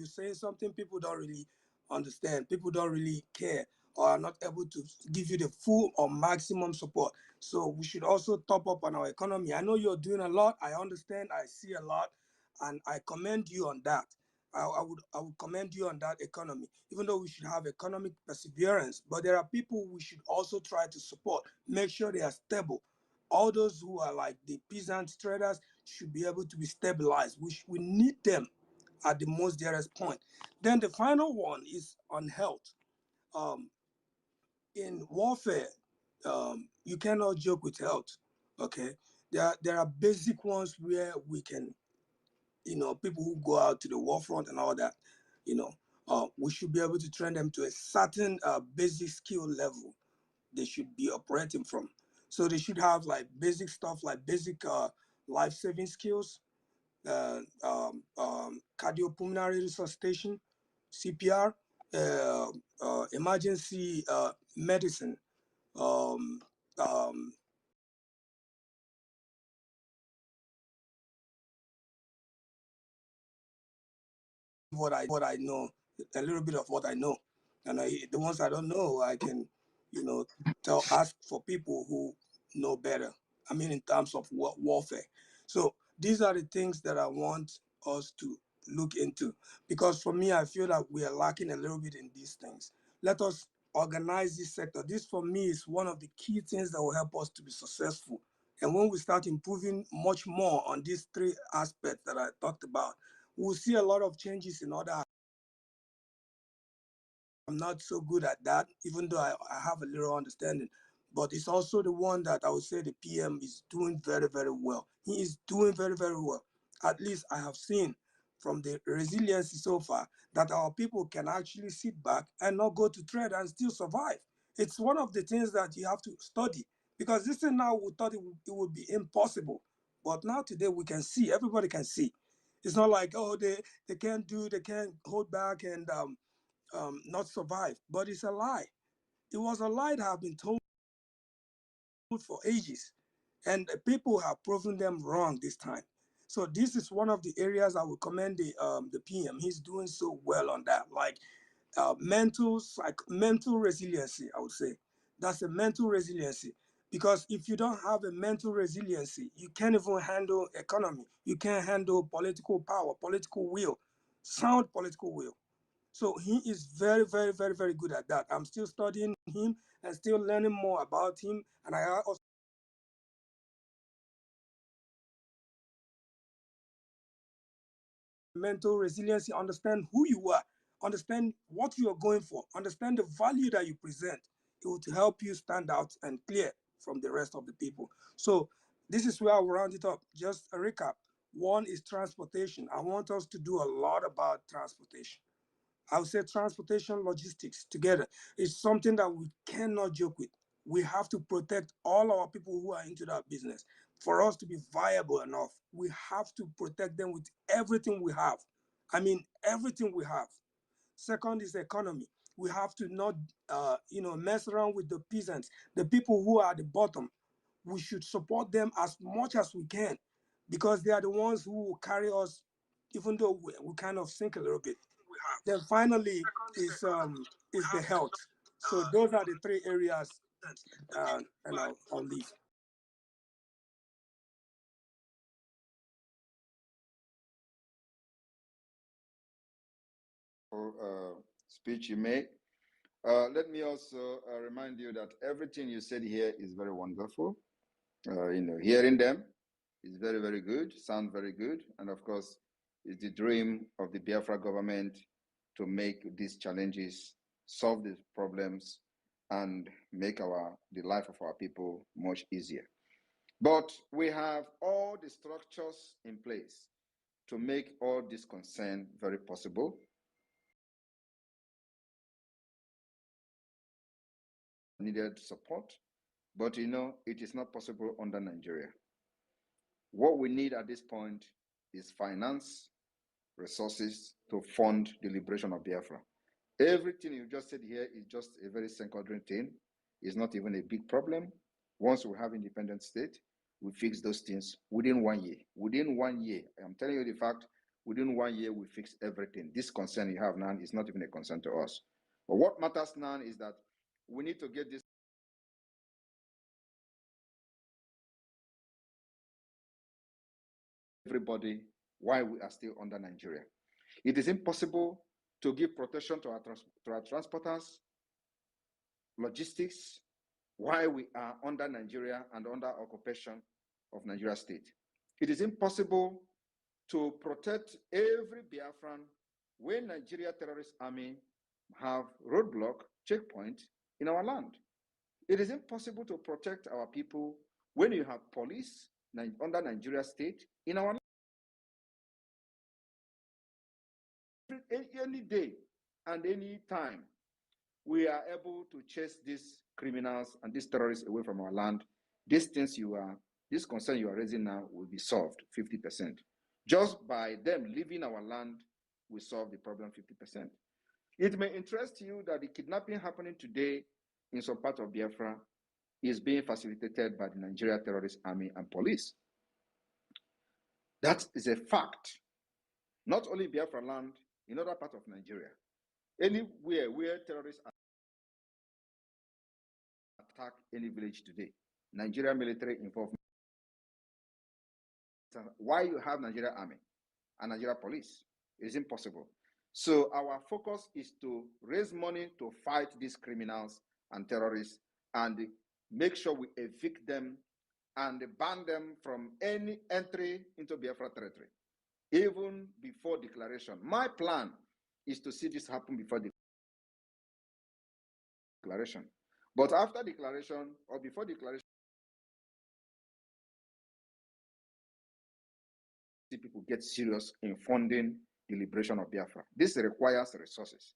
say something people don't really understand, people don't really care, or are not able to give you the full or maximum support. So we should also top up on our economy. I know you're doing a lot. I understand. I see a lot, and I commend you on that. I would commend you on that economy. Even though we should have economic perseverance, but there are people we should also try to support. Make sure they are stable. All those who are like the peasant traders should be able to be stabilized. We need them at the most dearest point. Then the final one is on health. Um, in warfare, you cannot joke with health. Okay, there are basic ones where we can, people who go out to the war front and all that, you know, we should be able to train them to a certain basic skill level they should be operating from. So they should have like basic stuff, like basic life-saving skills, cardiopulmonary resuscitation, CPR, emergency medicine, um, um, what I know, a little bit of what I know, and the ones I don't know, I can, ask for people who know better. I mean, in terms of warfare. So these are the things that I want us to look into, because for me, I feel that we are lacking a little bit in these things. Let us organize this sector. This, for me, is one of the key things that will help us to be successful. And when we start improving much more on these three aspects that I talked about, we'll see a lot of changes in other. I'm not so good at that, even though I have a little understanding. But it's also the one that I would say the PM is doing very, very well. He is doing very, very well. At least I have seen from the resiliency so far that our people can actually sit back and not go to trade and still survive. It's one of the things that you have to study, because this thing now we thought it would be impossible. But now today we can see, everybody can see. It's not like, oh, they can't hold back and not survive. But it's a lie. It was a lie that have been told for ages, and people have proven them wrong this time. So this is one of the areas I would commend the PM. He's doing so well on that, like mental resiliency. I would say that's a mental resiliency, because if you don't have a mental resiliency, you can't even handle economy. You can't handle political power, political will, sound political will. So he is very, very, very, very good at that. I'm still studying him and still learning more about him. And I also mental resiliency, understand who you are, understand what you are going for, understand the value that you present. It will help you stand out and clear from the rest of the people. So this is where I'll round it up. Just a recap. One is transportation. I want us to do a lot about transportation. I would say transportation logistics together is something that we cannot joke with. We have to protect all our people who are into that business. For us to be viable enough, we have to protect them with everything we have. I mean, everything we have. Second is economy. We have to not, mess around with the peasants, the people who are at the bottom. we should support them as much as we can, because they are the ones who will carry us, even though we kind of sink a little bit. Then finally is the health. So those are the three areas, and I'll leave. Speech you made. Let me also remind you that everything you said here is very wonderful. Hearing them is very, very good, sound very good. And of course, it's the dream of the Biafra government to make these challenges, solve these problems, and make the life of our people much easier. But we have all the structures in place to make all this concern very possible. Needed support, but it is not possible under Nigeria. What we need at this point is finance, resources to fund the liberation of Biafra. Everything you just said here is just a very secondary thing. It's not even a big problem. Once we have independent state, we fix those things within 1 year. Within 1 year, I'm telling you the fact, within 1 year, we fix everything. This concern you have now is not even a concern to us. But what matters now is that we need to get this everybody while we are still under Nigeria. It is impossible to give protection to our transporters, logistics, while we are under Nigeria and under occupation of Nigeria state. It is impossible to protect every Biafran when Nigeria terrorist army have roadblock, checkpoint in our land. It is impossible to protect our people when you have police under Nigeria state in our land. Any day and any time we are able to chase these criminals and these terrorists away from our land, this concern you are raising now will be solved 50%. Just by them leaving our land, we solve the problem 50%. It may interest you that the kidnapping happening today in some part of Biafra is being facilitated by the Nigeria terrorist army and police. That is a fact. Not only Biafra land, in other parts of Nigeria. Anywhere where terrorists attack any village today, Nigeria military involvement. Why you have Nigeria army and Nigeria police? It is impossible. So our focus is to raise money to fight these criminals and terrorists and make sure we evict them and ban them from any entry into Biafra territory, even before declaration. My plan is to see this happen before declaration. But after declaration or before declaration, people get serious in funding the liberation of Biafra. This requires resources.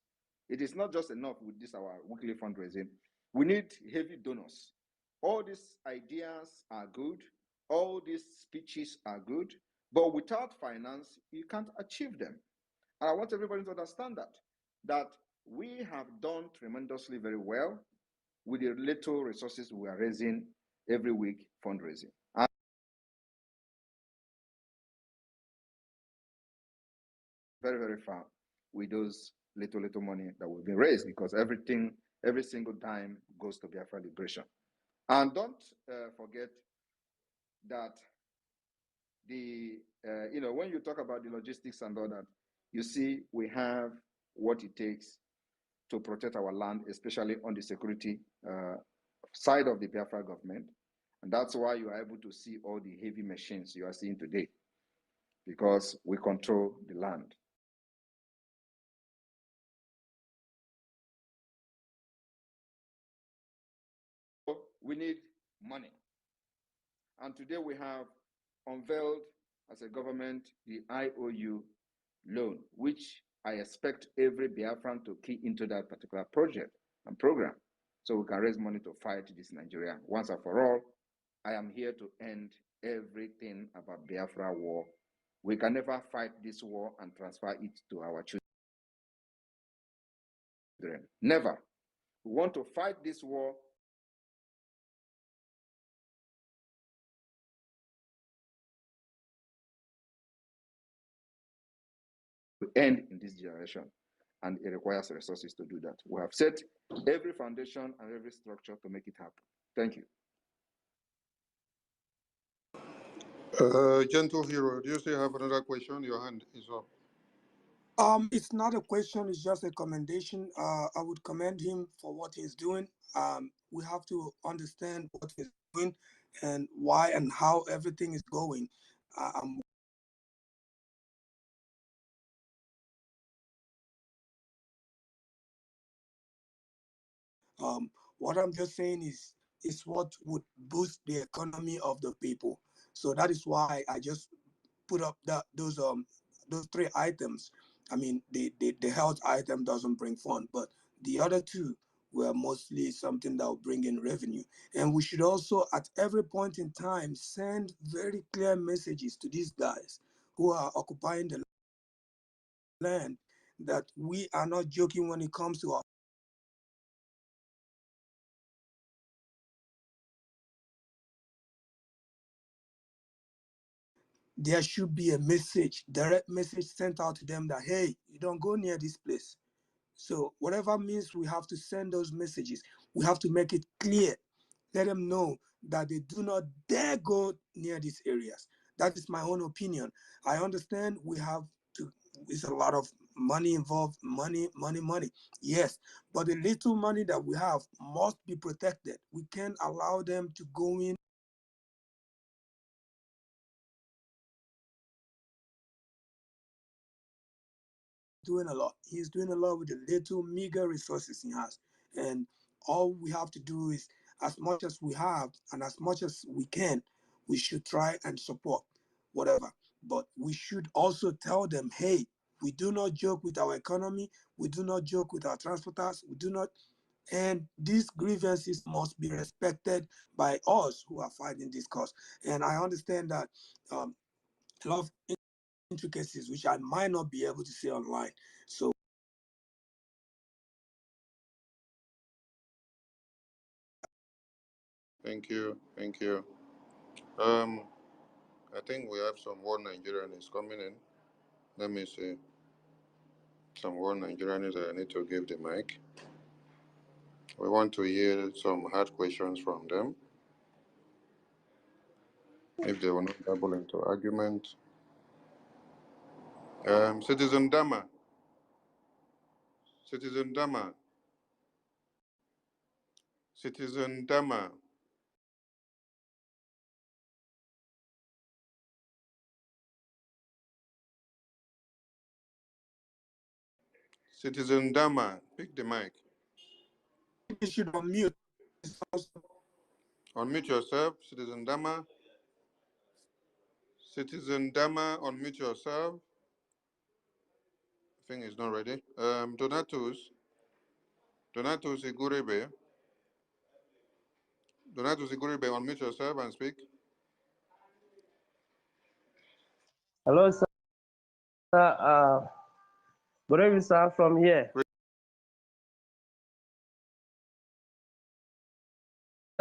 It is not just enough with this our weekly fundraising. We need heavy donors. All these ideas are good. All these speeches are good. But without finance, you can't achieve them. And I want everybody to understand that we have done tremendously very well with the little resources we are raising every week fundraising. And very, very far with those little money that will be raised, because every single dime goes to Biafra liberation. And don't forget that when you talk about the logistics and all that, you see we have what it takes to protect our land, especially on the security side of the Biafra government. And that's why you are able to see all the heavy machines you are seeing today, because we control the land. So we need money. And today we have unveiled as a government the IOU loan, which I expect every Biafran to key into that particular project and program, so we can raise money to fight this Nigeria once and for all. I am here to end everything about Biafra war. We can never fight this war and transfer it to our children. Never. We want to fight this war end in this generation, and it requires resources to do that. We have set every foundation and every structure to make it happen. Thank you. Gentle Hero, do you still have another question? Your hand is up. It's not a question, it's just a commendation. I would commend him for what he's doing. We have to understand what he's doing and why and how everything is going. What I'm just saying is what would boost the economy of the people. So that is why I just put up those 3 items. I mean, the health item doesn't bring fun, but the other 2 were mostly something that will bring in revenue. And we should also, at every point in time, send very clear messages to these guys who are occupying the land that we are not joking when it comes to our there should be a message, direct message sent out to them that, hey, you don't go near this place. So whatever means we have to send those messages, we have to make it clear. Let them know that they do not dare go near these areas. That is my own opinion. I understand we have to, it's a lot of money involved, money. Yes, but the little money that we have must be protected. We can't allow them to go in. Doing a lot. He's doing a lot with the little meager resources he has. And all we have to do is, as much as we have and as much as we can, we should try and support whatever. But we should also tell them, hey, we do not joke with our economy. We do not joke with our transporters. We do not. And these grievances must be respected by us who are fighting this cause. And I understand that a lot of intricacies, which I might not be able to say online. So Thank you. Thank you. I think we have some One Nigerian is coming in. Let me see. Some One Nigerians that I need to give the mic. We want to hear some hard questions from them. If they will not double into argument. Citizen Dama. Citizen Dama. Citizen Dama. Citizen Dama, pick the mic. You should unmute. Unmute yourself, Citizen Dama. Citizen Dama, unmute yourself. I think he's not ready. Donatus Igurebe. Donatus Igurebe, unmute yourself and speak. Hello, sir. Good evening, sir, from here.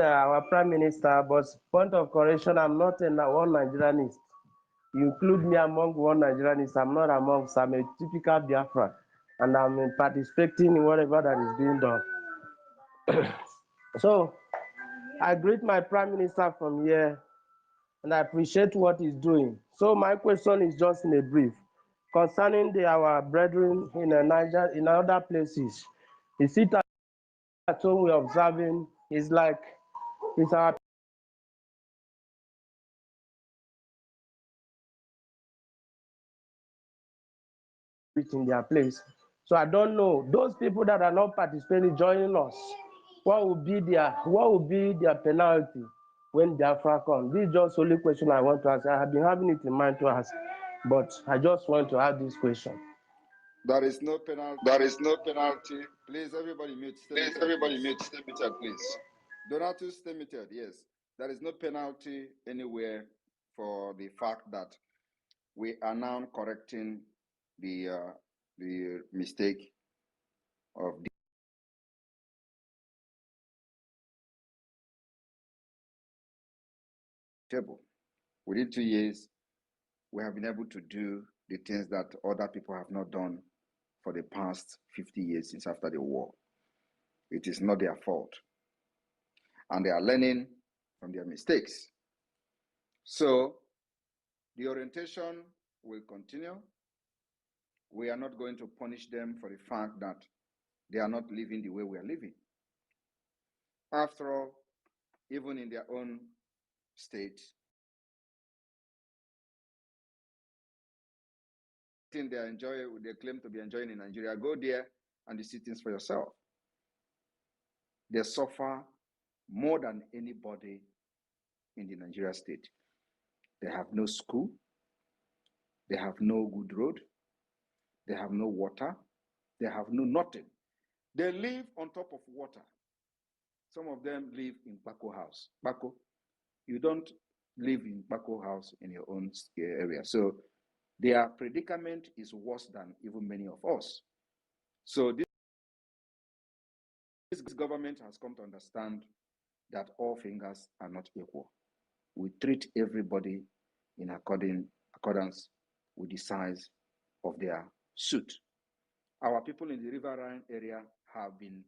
Our Prime Minister, but point of correction, I'm not a one Nigerianist. You include me among one Nigerianist. I'm not amongst, I'm a typical Biafran, and I'm participating in whatever that is being done. So I greet my Prime Minister from here, and I appreciate what he's doing. So my question is just in a brief. Concerning our brethren in Niger, in other places, is it at home we're observing? It's like, it's our in their place. So I don't know, those people that are not participating, joining us, what will be their penalty when Biafra comes? This is just the only question I want to ask. I have been having it in mind to ask, but I just want to ask this question. There is no penalty. There is no penalty. Please, everybody mute. Please, everybody mute. Stay muted, please. Donatus, stay muted. Yes. There is no penalty anywhere for the fact that we are now correcting the mistake of the table. Within 2 years, we have been able to do the things that other people have not done for the past 50 years since after the war. It is not their fault. And they are learning from their mistakes. So the orientation will continue. We are not going to punish them for the fact that they are not living the way we are living. After all, even in their own state, they claim to be enjoying in Nigeria, go there and you see things for yourself. They suffer more than anybody in the Nigeria state. They have no school, they have no good road, they have no water, they have no nothing. They live on top of water. Some of them live in Bako house. Bako, you don't live in Bako house in your own area. So their predicament is worse than even many of us. So this government has come to understand that all fingers are not equal. We treat everybody in accordance with the size of their suit. Our people in the River Rhine area have been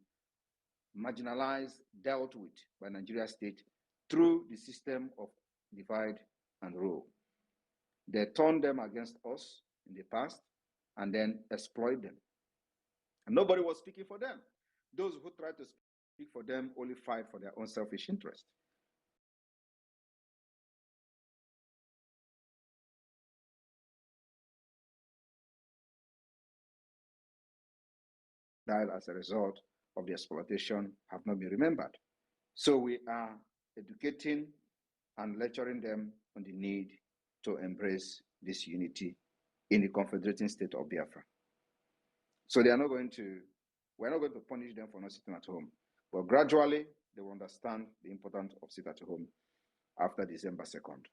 marginalized, dealt with by Nigeria state through the system of divide and rule. They turned them against us in the past and then exploit them. And nobody was speaking for them. Those who tried to speak for them only fight for their own selfish interest. Died as a result of the exploitation have not been remembered. So we are educating and lecturing them on the need to embrace this unity in the confederating state of Biafra. So we're not going to punish them for not sitting at home, but gradually they will understand the importance of sitting at home after December 2nd.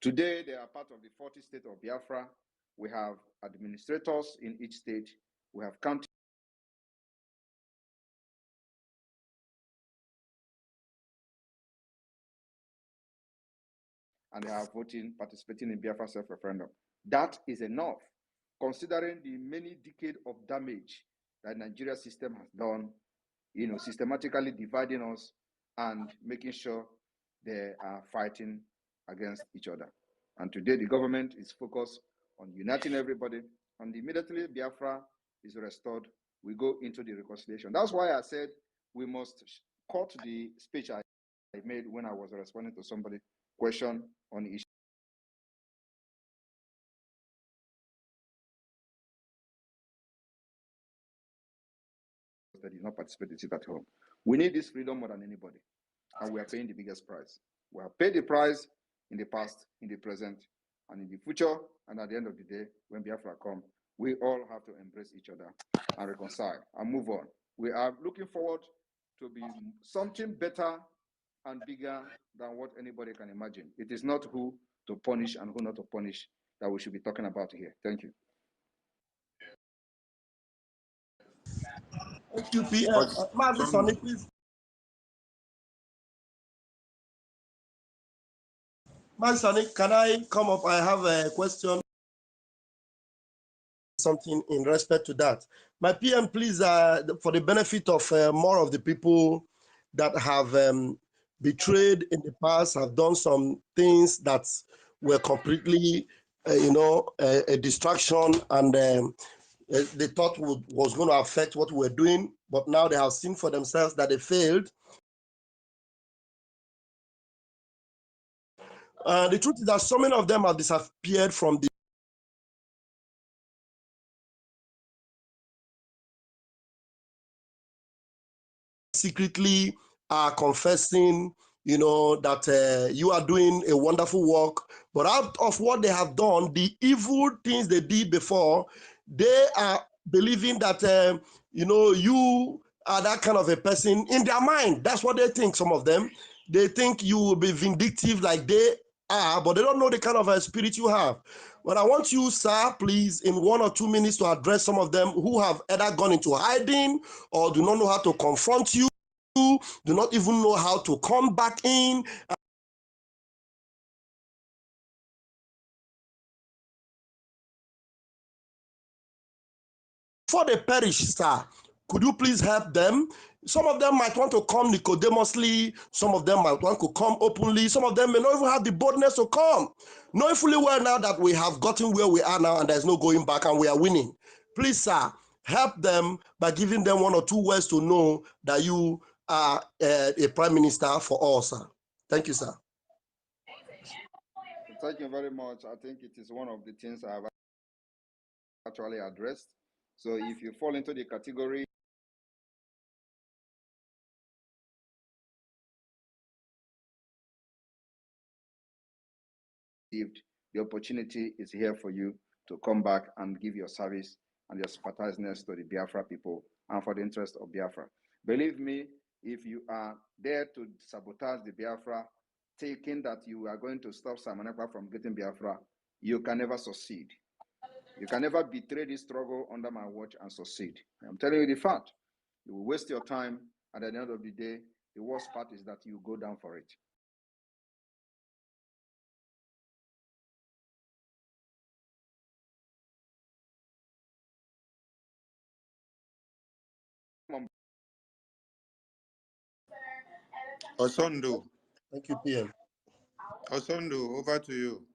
Today, they are part of the 40 state of Biafra. We have administrators in each state. We have county and they are participating in Biafra self-referendum. That is enough, considering the many decades of damage that Nigeria system has done, systematically dividing us and making sure they are fighting against each other. And today the government is focused on uniting everybody, and immediately Biafra is restored, we go into the reconciliation. That's why I said we must cut the speech I made when I was responding to somebody's question on the issue. That did not participate in sit at home. We need this freedom more than anybody, and we are paying the biggest price. We have paid the price in the past, in the present, and in the future. And at the end of the day, when Biafra come, we all have to embrace each other and reconcile and move on. We are looking forward to be something better and bigger than what anybody can imagine. It is not who to punish and who not to punish that we should be talking about here. Thank you. Thank you, PM. Mazi Sonny, please. Mazi Sonny, can I come up? I have a question. Something in respect to that. My PM, please, for the benefit of more of the people that have betrayed in the past, have done some things that were completely, a distraction, and they thought was going to affect what we were doing, but now they have seen for themselves that they failed. The truth is that so many of them have disappeared from the secretly are confessing, that you are doing a wonderful work, but out of what they have done, the evil things they did before, they are believing that, you are that kind of a person in their mind. That's what they think, some of them. They think you will be vindictive like they are, but they don't know the kind of a spirit you have. But I want you, sir, please, in 1 or 2 minutes to address some of them who have either gone into hiding or do not know how to confront you, do not even know how to come back in. before they perish, sir, could you please help them? Some of them might want to come Nicodemously, some of them might want to come openly, some of them may not even have the boldness to come. Knowing fully well now that we have gotten where we are now and there's no going back and we are winning. Please, sir, help them by giving them 1 or 2 words to know that you are a prime minister for all, sir. Thank you, sir. Thank you very much. I think it is one of the things I have actually addressed. So if you fall into the category the opportunity is here for you to come back and give your service and your sympathizedness to the Biafra people and for the interest of Biafra. Believe me, if you are there to sabotage the Biafra, thinking that you are going to stop Simon Ekpa from getting Biafra, you can never succeed. You can never betray this struggle under my watch and succeed. I'm telling you the fact. You will waste your time, and at the end of the day, the worst part is that you go down for it. Osondo. Thank you, PM. Osondo, over to you.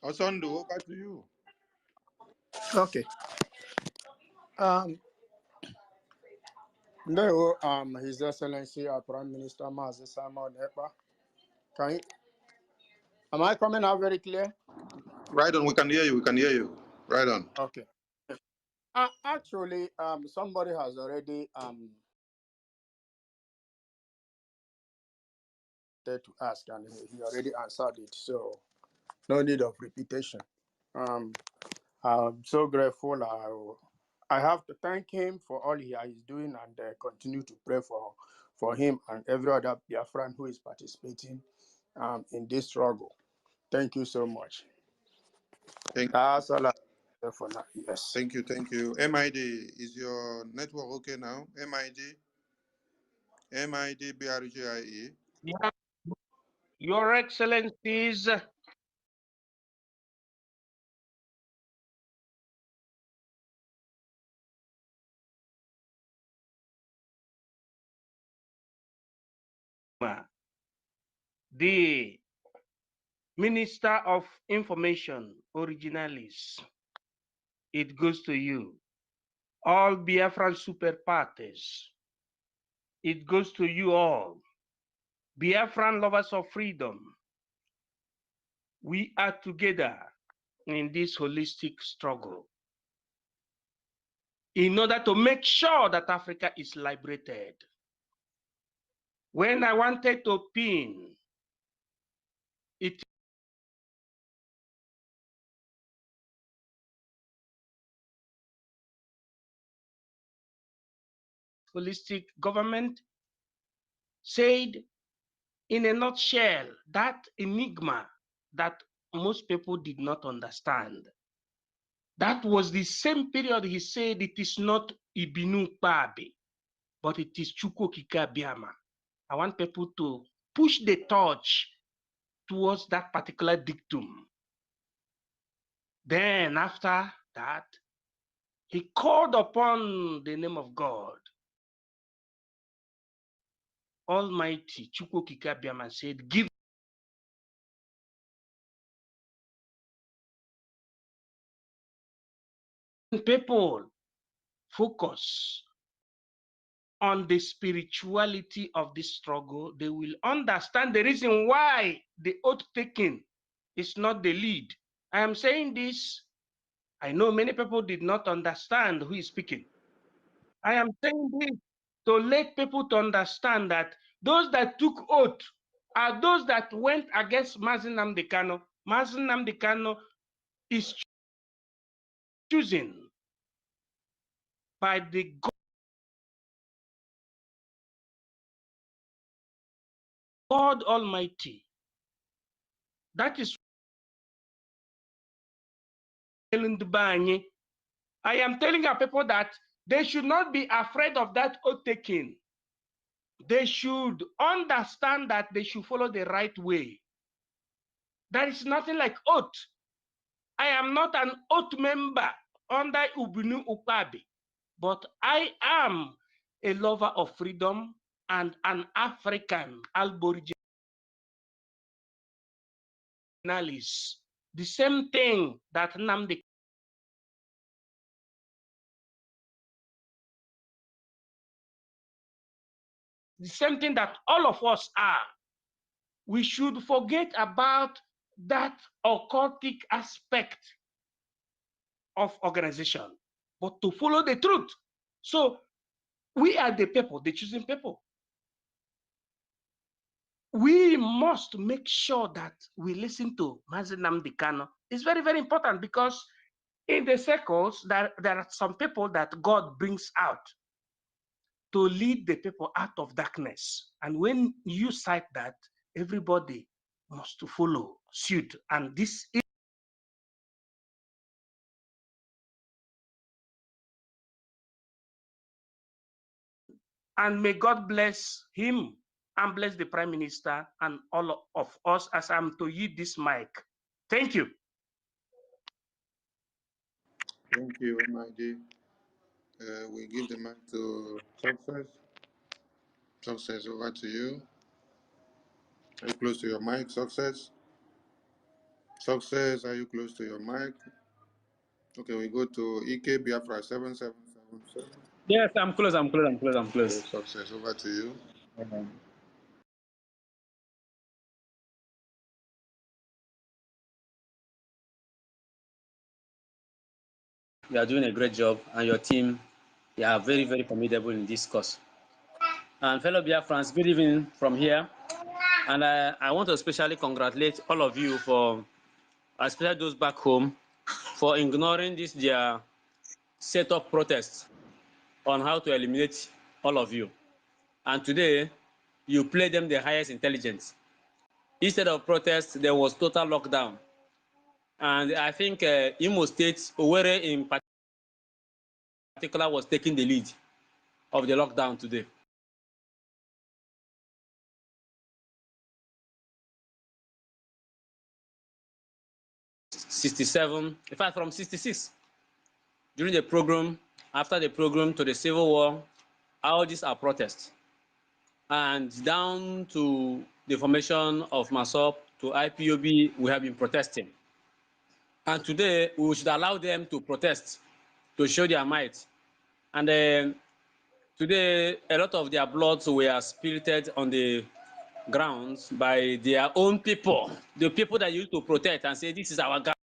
Osondo, over to you. Okay. His Excellency, our Prime Minister, Mazi Simon Ekpa. Am I coming out very clear? Right on, we can hear you. We can hear you. Right on. Okay. Actually, somebody has already to ask, and he already answered it, so no need of repetition. I'm so grateful. I have to thank him for all he is doing and continue to pray for him and every other Biafran who is participating in this struggle. Thank you so much. That's all I have for now. Yes. Thank you. Thank you. MID, is your network okay now? MID BRGIE. Yeah. Your Excellencies, the Minister of Information, originalis, it goes to you. All Biafran super parties, it goes to you all. Biafran lovers of freedom, we are together in this holistic struggle in order to make sure that Africa is liberated. When I wanted to pin it, holistic government said in a nutshell that enigma that most people did not understand. That was the same period he said it is not Ibinu Babi, but it is Chukwokika Biama. I want people to push the torch towards that particular dictum. Then after that, he called upon the name of God, Almighty Chukwokika Biama, said, give people focus on the spirituality of this struggle, they will understand the reason why the oath taking is not the lead. I am saying this, I know many people did not understand who is speaking. I am saying this to let people to understand that those that took oath are those that went against Mazi Nnamdi Kanu. Mazi Nnamdi Kanu is chosen by the God Almighty. That is I am telling our people that they should not be afraid of that oath taking. They should understand that they should follow the right way. There is nothing like oath. I am not an oath member under Ubunu Ukpabi, but I am a lover of freedom and an African Aboriginalist. The same thing that Nnamdi, the same thing that all of us are. We should forget about that occultic aspect of organization, but to follow the truth. So we are the people, the choosing people. We must make sure that we listen to Mazi Nnamdi Kanu. It's very, very important because in the circles, there are some people that God brings out to lead the people out of darkness. And when you cite that, everybody must to follow suit. And this is and may God bless him and bless the Prime Minister and all of us as I'm to yield this mic. Thank you. Thank you, MID. We give the mic to Success. Success, over to you. Are you close to your mic, Success? Success, are you close to your mic? Okay, we go to EK Biafra 7777. Yes, I'm close. Okay, Success, over to you. You are doing a great job, and your team, they are very, very formidable in this course. And fellow Biafrans, good evening from here. And I want to especially congratulate all of you for, especially those back home, for ignoring this their set-up protest on how to eliminate all of you. And today, you play them the highest intelligence. Instead of protest, there was total lockdown. And I think Imo State, Owerri in particular, was taking the lead of the lockdown today. '67, in fact, from '66, during the program, after the program to the Civil War, all these are protests. And down to the formation of MASOP to IPOB, we have been protesting. And today, we should allow them to protest, to show their might. And today, a lot of their bloods were spirited on the grounds by their own people, the people that used to protest and say, this is our gallant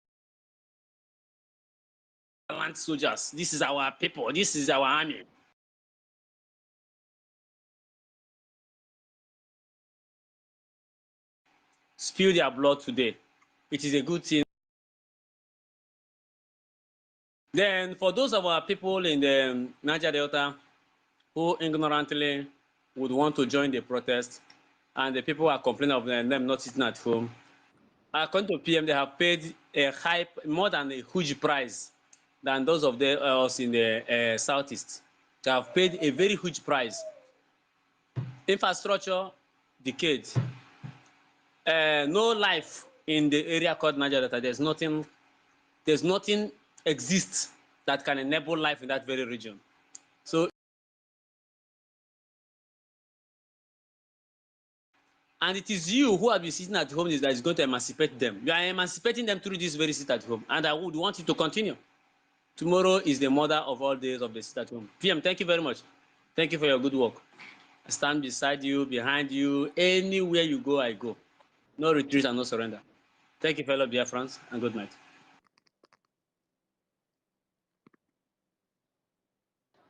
soldiers, this is our people, this is our army. Spill their blood today. It is a good thing. Then, for those of our people in the Niger Delta who ignorantly would want to join the protest, and the people are complaining of them not sitting at home, according to PM, they have paid a high, more than a huge price than those of us in the southeast. They have paid a very huge price. Infrastructure decayed. No life in the area called Niger Delta. There's nothing exists that can enable life in that very region. So, and it is you who have been sitting at home that is going to emancipate them. You are emancipating them through this very sit at home, and I would want you to continue. Tomorrow is the mother of all days of the sit at home. PM, thank you very much. Thank you for your good work. I stand beside you, behind you. Anywhere you go, I go. No retreat and no surrender. Thank you, fellow Biafrans, and good night.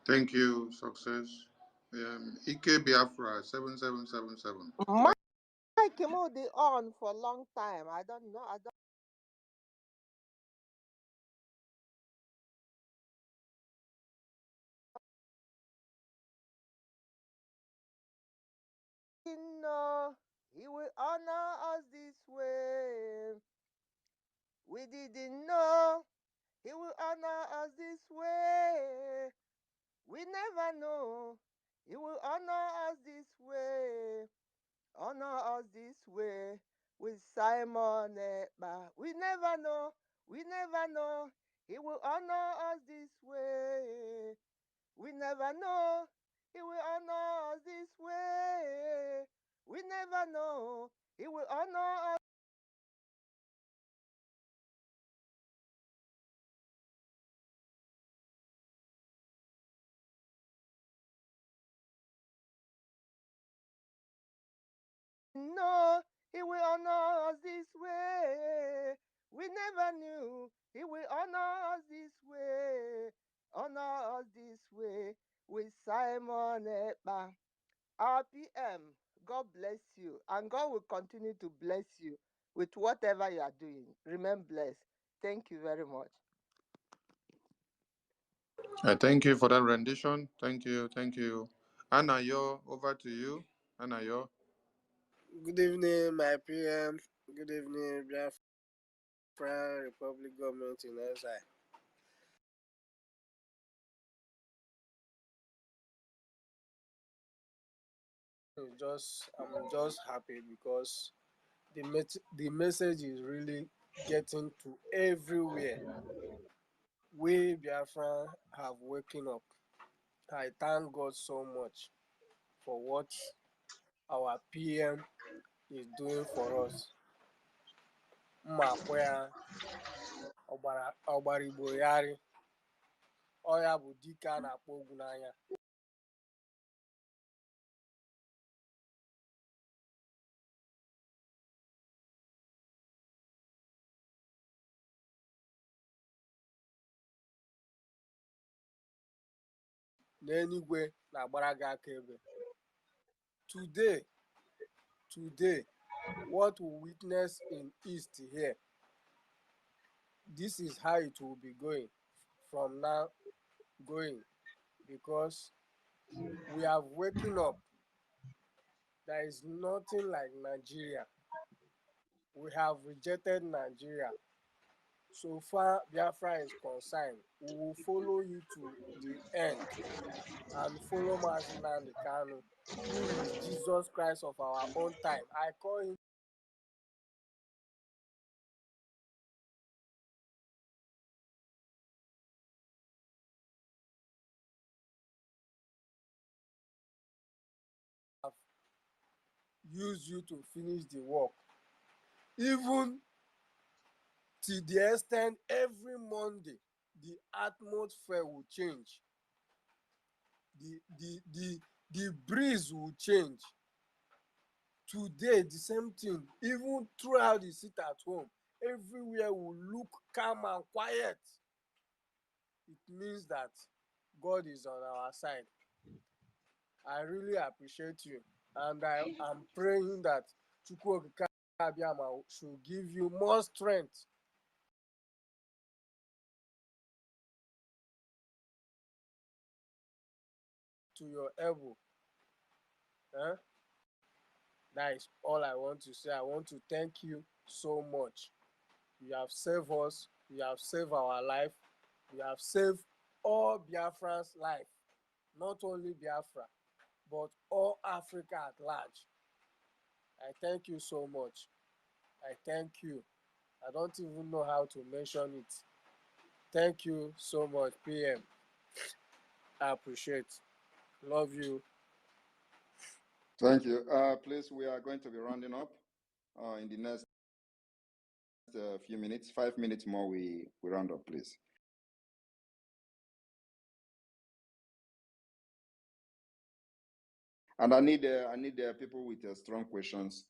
Thank you, Success. EK Biafra 7777. I came out the on for a long time. I don't know. I don't know he will honor us this way. We didn't know he will honor us this way. We never know he will honor us this way. Honor us this way. with Simon Ekpa. We never know, he will honor us this way. We never know, he will honor us this way. We never know, he will honor us. No, he will honor us this way. We never knew he will honor us this way. Honor us this way with Simon Ekpa. Our PM, God bless you, and God will continue to bless you with whatever you are doing. Remain blessed. Thank you very much. Thank you for that rendition. Thank you. Thank you. Anayo, over to you. Anayo. Good evening, my PM. Good evening, Biafran Republic Government in exile. I'm just happy because the message is really getting to everywhere. We Biafran have waken up. I thank God so much for what our PM is doing for us. Mmakwa ọgbara Igbo yari, ọ ya bụ dike a na-akpọ ogwu n'anya. N'eluigwe na-agbara gị akaebe. Today, what we witness in East here, this is how it will be going from now going, because we have waken up. There is nothing like Nigeria. We have rejected Nigeria. So far, Biafra is concerned, we will follow you to the end and follow Mazi Nnamdi Kanu, who is Jesus Christ of our own time. I call him use you to finish the work. Even to the extent every Monday, the atmosphere will change. The breeze will change. Today, the same thing. Even throughout the sit at home, everywhere will look calm and quiet. It means that God is on our side. I really appreciate you, and I am praying that Chukwu Okike Abiyama should give you more strength to your elbow. That is all I want to say. I want to thank you so much. You have saved us. You have saved our life. You have saved all Biafran's life. Not only Biafra, but all Africa at large. I thank you so much. I thank you. I don't even know how to mention it. Thank you so much, PM. I appreciate. Love you. Thank you. Please, we are going to be rounding up in the next few minutes. 5 minutes more, we round up, please. And I need people with strong questions.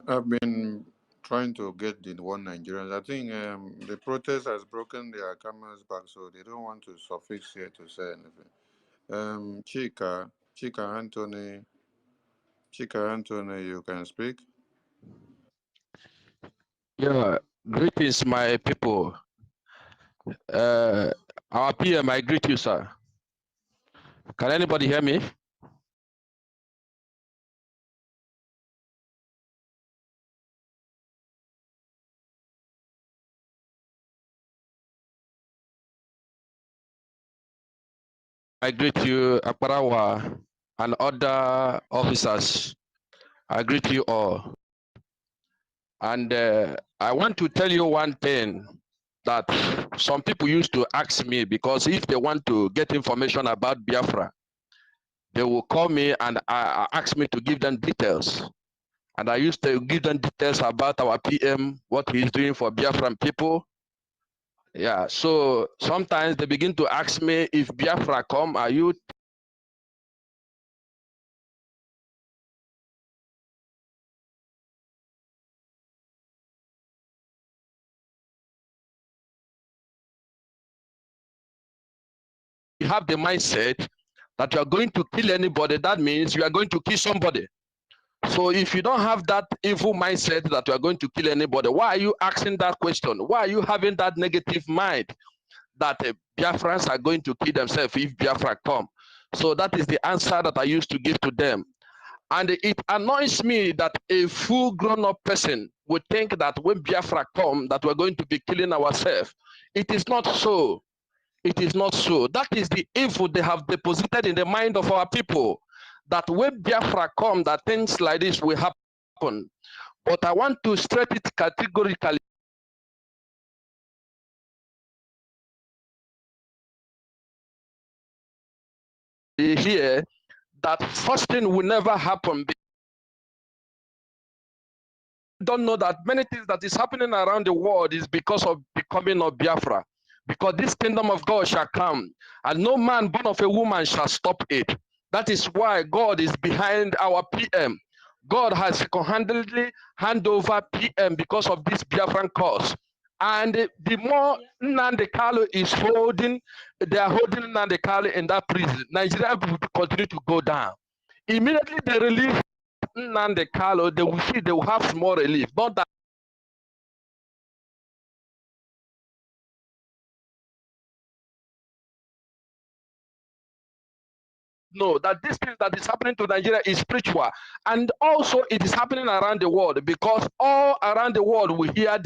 I've been trying to get the one Nigerians. I think the protest has broken their cameras back, so they don't want to suffix here to say anything. Chika Anthony, you can speak. Yeah, greetings, my people. Our PM, I greet you, sir. Can anybody hear me? I greet you, Akbarawa. and other officers. I greet you all. And I want to tell you one thing that some people used to ask me, because if they want to get information about Biafra, they will call me and ask me to give them details. And I used to give them details about our PM, what he's doing for Biafran people. Yeah, so sometimes they begin to ask me, if Biafra come, are you have the mindset that you are going to kill anybody? That means you are going to kill somebody. So if you don't have that evil mindset that you are going to kill anybody, why are you asking that question? Why are you having that negative mind that Biafrans are going to kill themselves if Biafra come? So that is the answer that I used to give to them. And it annoys me that a full grown-up person would think that when Biafra come, that we're going to be killing ourselves. It is not so. It is not so. That is the evil they have deposited in the mind of our people, that when Biafra come, that things like this will happen. But I want to stress it categorically here, that first thing will never happen. Don't know that many things that is happening around the world is because of the coming of Biafra. Because this kingdom of God shall come, and no man born of a woman shall stop it. That is why God is behind our PM. God has single-handedly handed over PM because of this Biafran cause. And the more Nnamdi Kanu is holding, they are holding Nnamdi Kanu in that prison, Nigeria will continue to go down. Immediately they release Nnamdi Kanu, they will see they will have small relief. Not that no, that this thing that is happening to Nigeria is spiritual, and also it is happening around the world, because all around the world we hear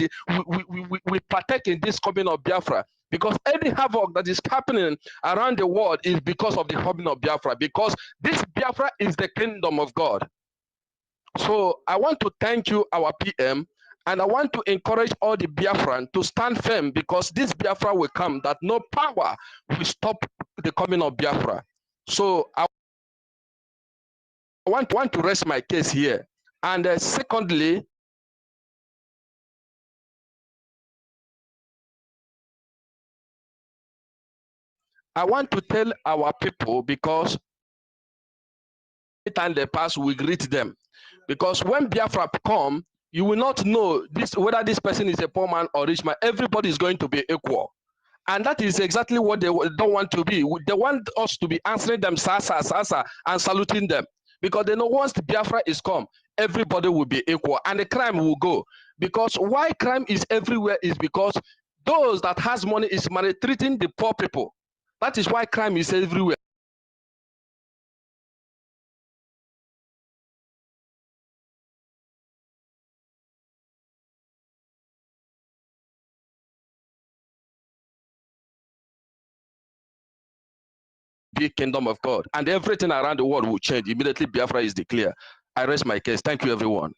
we partake in this coming of Biafra, because any havoc that is happening around the world is because of the coming of Biafra, because this Biafra is the kingdom of God. So I want to thank you, our PM, and I want to encourage all the Biafran to stand firm, because this Biafra will come, that no power will stop the coming of Biafra. So I want to rest my case here. And secondly, I want to tell our people, because time they pass, we greet them. Because when Biafra come, you will not know this whether this person is a poor man or rich man. Everybody is going to be equal. And that is exactly what they don't want to be. They want us to be answering them, sasa, sasa, and saluting them. Because they know once the Biafra is come, everybody will be equal and the crime will go. Because why crime is everywhere is because those that has money is maltreating the poor people. That is why crime is everywhere. Big kingdom of God, and everything around the world will change immediately Biafra is declared. I rest my case. Thank you, everyone.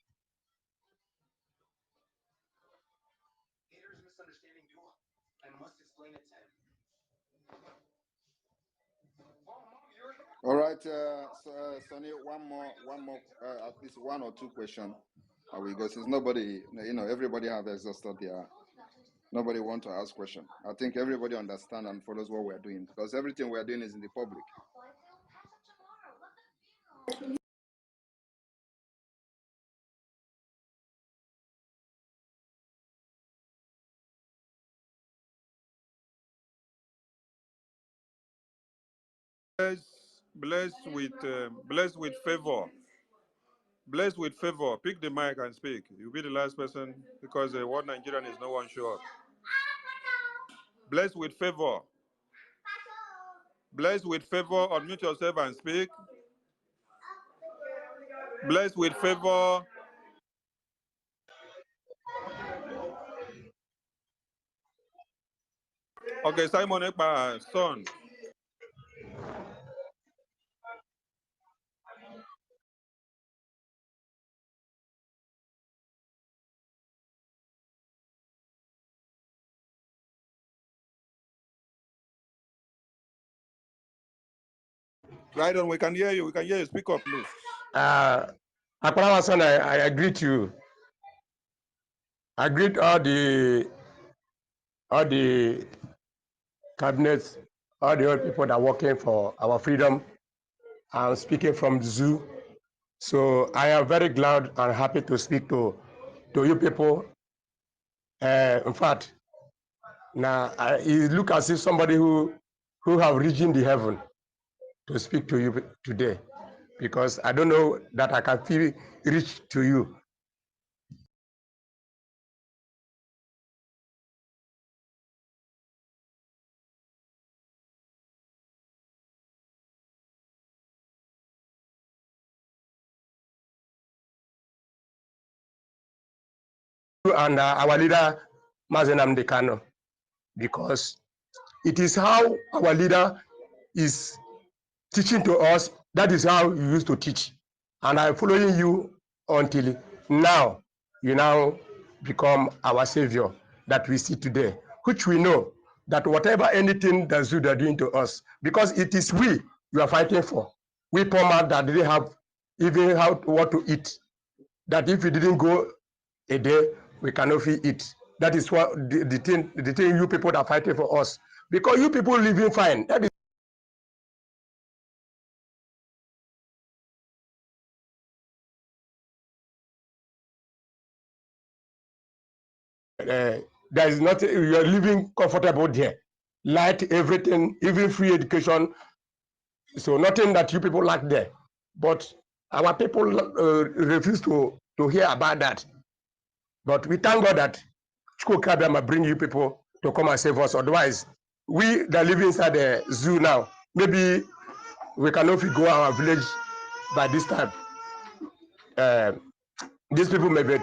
All right, Sonny, one more, at least one or two questions. We go, since nobody, everybody have exhausted their, nobody want to ask question. I think everybody understand and follows what we're doing, because everything we're doing is in the public. Blessed with favor. Blessed with favor. Pick the mic and speak. You'll be the last person, because the word Nigerian is no one show up. Blessed with favor. Blessed with favor. Unmute yourself and speak. Blessed with favor. Okay, Simon Ekpa, son. Right on, we can hear you. We can hear you. Speak up, please. Akparawason, I greet you. I greet all the cabinets, all the other people that are working for our freedom. I'm speaking from the zoo. So I am very glad and happy to speak to you people. In fact, now it look as if somebody who have reached the heaven to speak to you today, because I don't know that I can feel reach to you. And our leader, Mazen Amdekano, because it is how our leader is teaching to us. That is how you used to teach. And I'm following you until now. You now become our savior that we see today, which we know that whatever anything that Zud are doing to us, because it is we you are fighting for. We poor man that didn't have even what to eat. That if we didn't go a day, we cannot eat. That is what the thing you people are fighting for us. Because you people living fine. That is there is nothing, you are living comfortable there. Light, everything, even free education. So nothing that you people lack there. But our people refuse to hear about that. But we thank God that Chukwu bring you people to come and save us. Otherwise, we that live inside the zoo now, maybe we cannot go our village by this time. These people maybe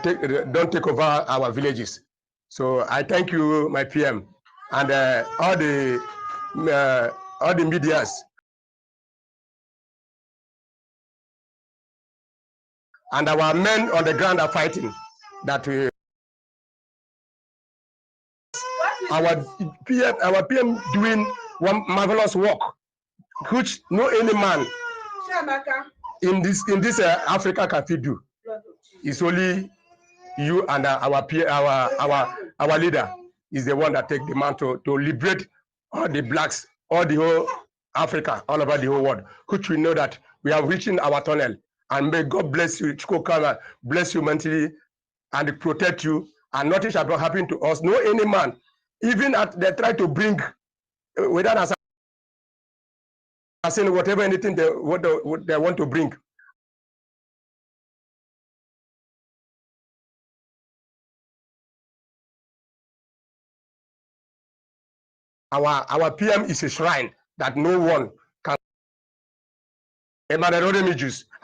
don't take over our villages. So I thank you, my PM, and all the medias and our men on the ground are fighting. That our PM doing one marvelous work, which no any man in this Africa can do. It's only you and our leader is the one that take the mantle to liberate all the blacks, all the whole Africa, all over the whole world, which we know that we are reaching our tunnel. And may God bless you, Chukwu, bless you mentally and protect you, and nothing shall happen to us. No any man, even at they try to bring without assassin whatever anything they want to bring. Our PM is a shrine that no one can. I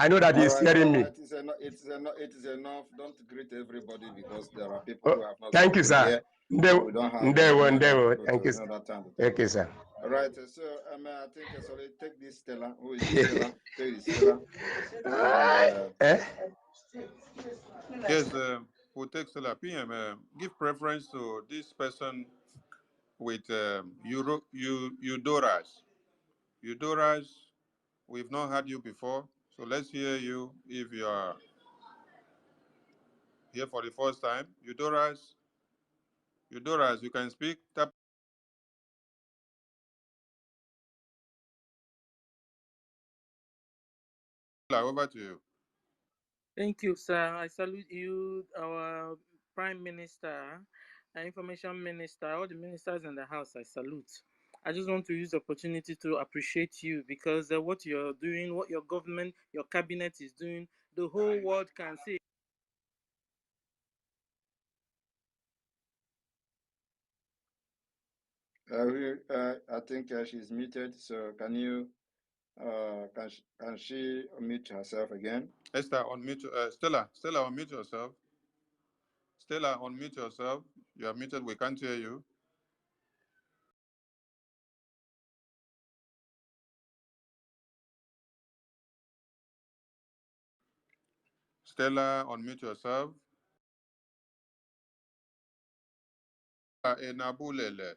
know that he is hearing me. It is enough. Don't greet everybody because there are people who have not Thank you, sir. here. So we don't have Thank you, sir. Okay, sir. All right. So I think sorry, take this Stella. Who is this Stella? Take this Stella. And, Yes, we'll take Stella. PM, give preference to this person with Eudoras. Eudoras, we've not had you before, so let's hear you if you are here for the first time. Eudoras, you can speak. Tap. Over to you. Thank you, sir. I salute you, our Prime Minister, our Information Minister, all the ministers in the House. I salute. I just want to use the opportunity to appreciate you because what you're doing, what your government, your cabinet is doing, the whole world can see. I think she's muted. So can you? Can she unmute herself again? Esther, unmute. Stella, unmute yourself. Stella, unmute yourself. You are muted. We can't hear you. Stella, unmute yourself. Enabulele.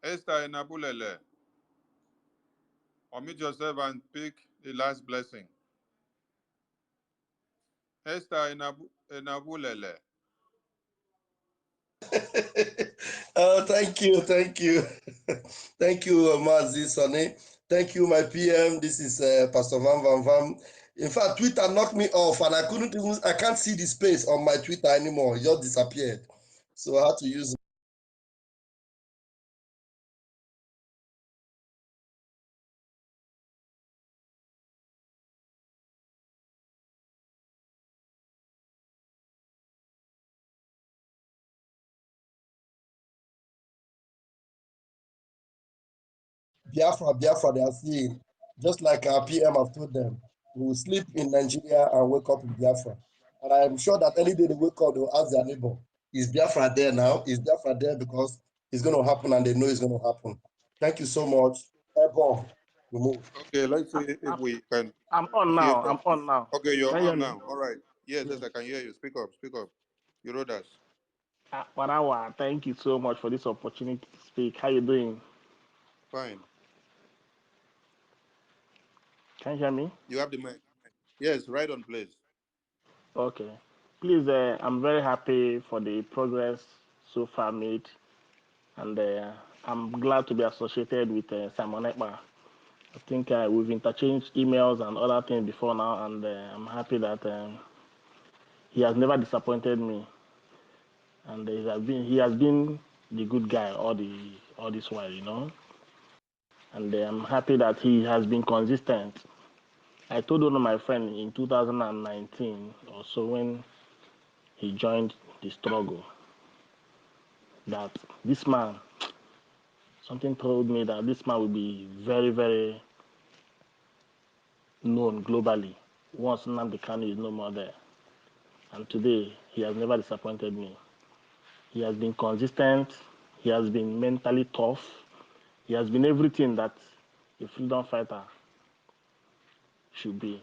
Esther Enabulele. Unmute yourself and pick the last blessing. Esther Inabulele. Oh, thank you, thank you. Thank you, Mazi Sonny. Thank you, my PM. This is Pastor Van Van Van. In fact, Twitter knocked me off and I can't see the space on my Twitter anymore. It just disappeared. So I had to use Biafra, Biafra, they are saying, just like our PM have told them, we will sleep in Nigeria and wake up in Biafra. And I'm sure that any day they wake up, they'll ask their neighbor, is Biafra there now? Is Biafra there? Because it's going to happen and they know it's going to happen. Thank you so much. Ebon, we move. Okay, let's see if we can I'm on hear now. from. I'm on now. Okay, you're Can you hear on me? now. All right. Yes, Yes. yes, I can hear you. Speak up, speak up. You wrote us. Warawa, thank you so much for this opportunity to speak. How you doing? Fine. Can you hear me? You have the mic. Yes, right on, please. Okay. Please, I'm very happy for the progress so far made, and I'm glad to be associated with Simon Ekpa. I think we've interchanged emails and other things before now, and I'm happy that he has never disappointed me, and he has been the good guy all this while, you know. And I'm happy that he has been consistent. I told one of my friends in 2019 or so when he joined the struggle that this man, something told me that this man will be very, very known globally once Nnamdi Kanu is no more there. And today, he has never disappointed me. He has been consistent. He has been mentally tough. He has been everything that a freedom fighter should be.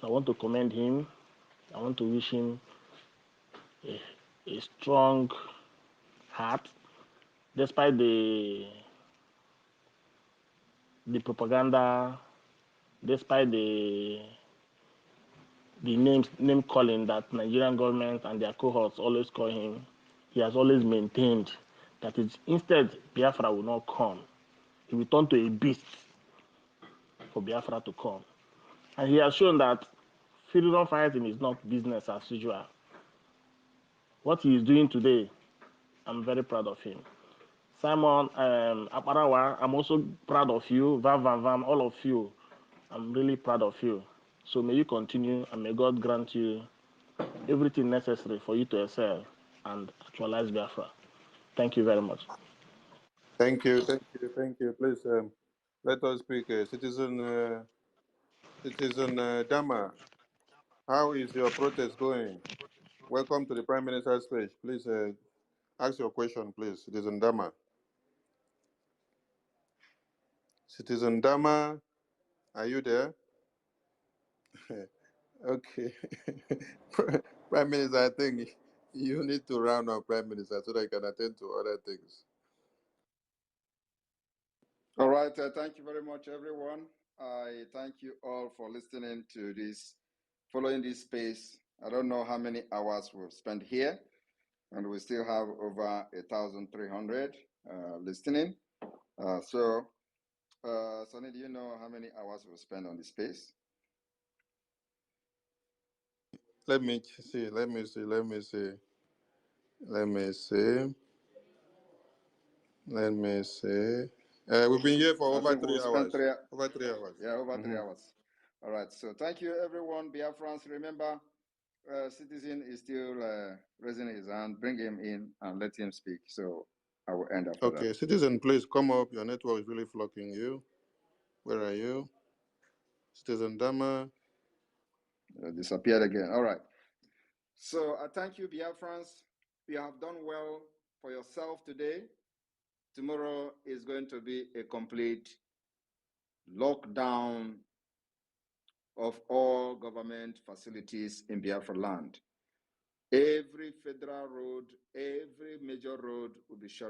So I want to commend him. I want to wish him a strong heart, despite the propaganda, despite the name calling that Nigerian government and their cohorts always call him. He has always maintained that instead Biafra will not come. He will turn to a beast for Biafra to come. And he has shown that freedom fighting is not business as usual. What he is doing today, I'm very proud of him. Simon Aparawa, I'm also proud of you. Vam, all of you. I'm really proud of you. So may you continue and may God grant you everything necessary for you to excel and actualize Biafra. Thank you very much. Thank you, thank you, thank you. Please let us speak. Citizen Dama, how is your protest going? Welcome to the Prime Minister's speech. Please ask your question, please, Citizen Dama. Citizen Dama, are you there? Okay. Prime Minister, I think you need to round up, Prime Minister, so that you can attend to other things. All right. Thank you very much, everyone. I thank you all for listening to this, following this space. I don't know how many hours we've spent here, and we still have over 1,300 listening. Sonny, do you know how many hours we've spent on this space? Let me see. We've been here for over 3 hours. Over 3 hours. Yeah, over 3 hours. All right. So thank you, everyone. Biafrans, remember, Citizen is still raising his hand. Bring him in and let him speak. So I will end after that. Okay, Citizen, please come up. Your network is really flocking you. Where are you? Citizen Dama. Disappeared again. All right. So I thank you, Biafrans. You have done well for yourself today. Tomorrow is going to be a complete lockdown of all government facilities in Biafra land. Every federal road, every major road will be shut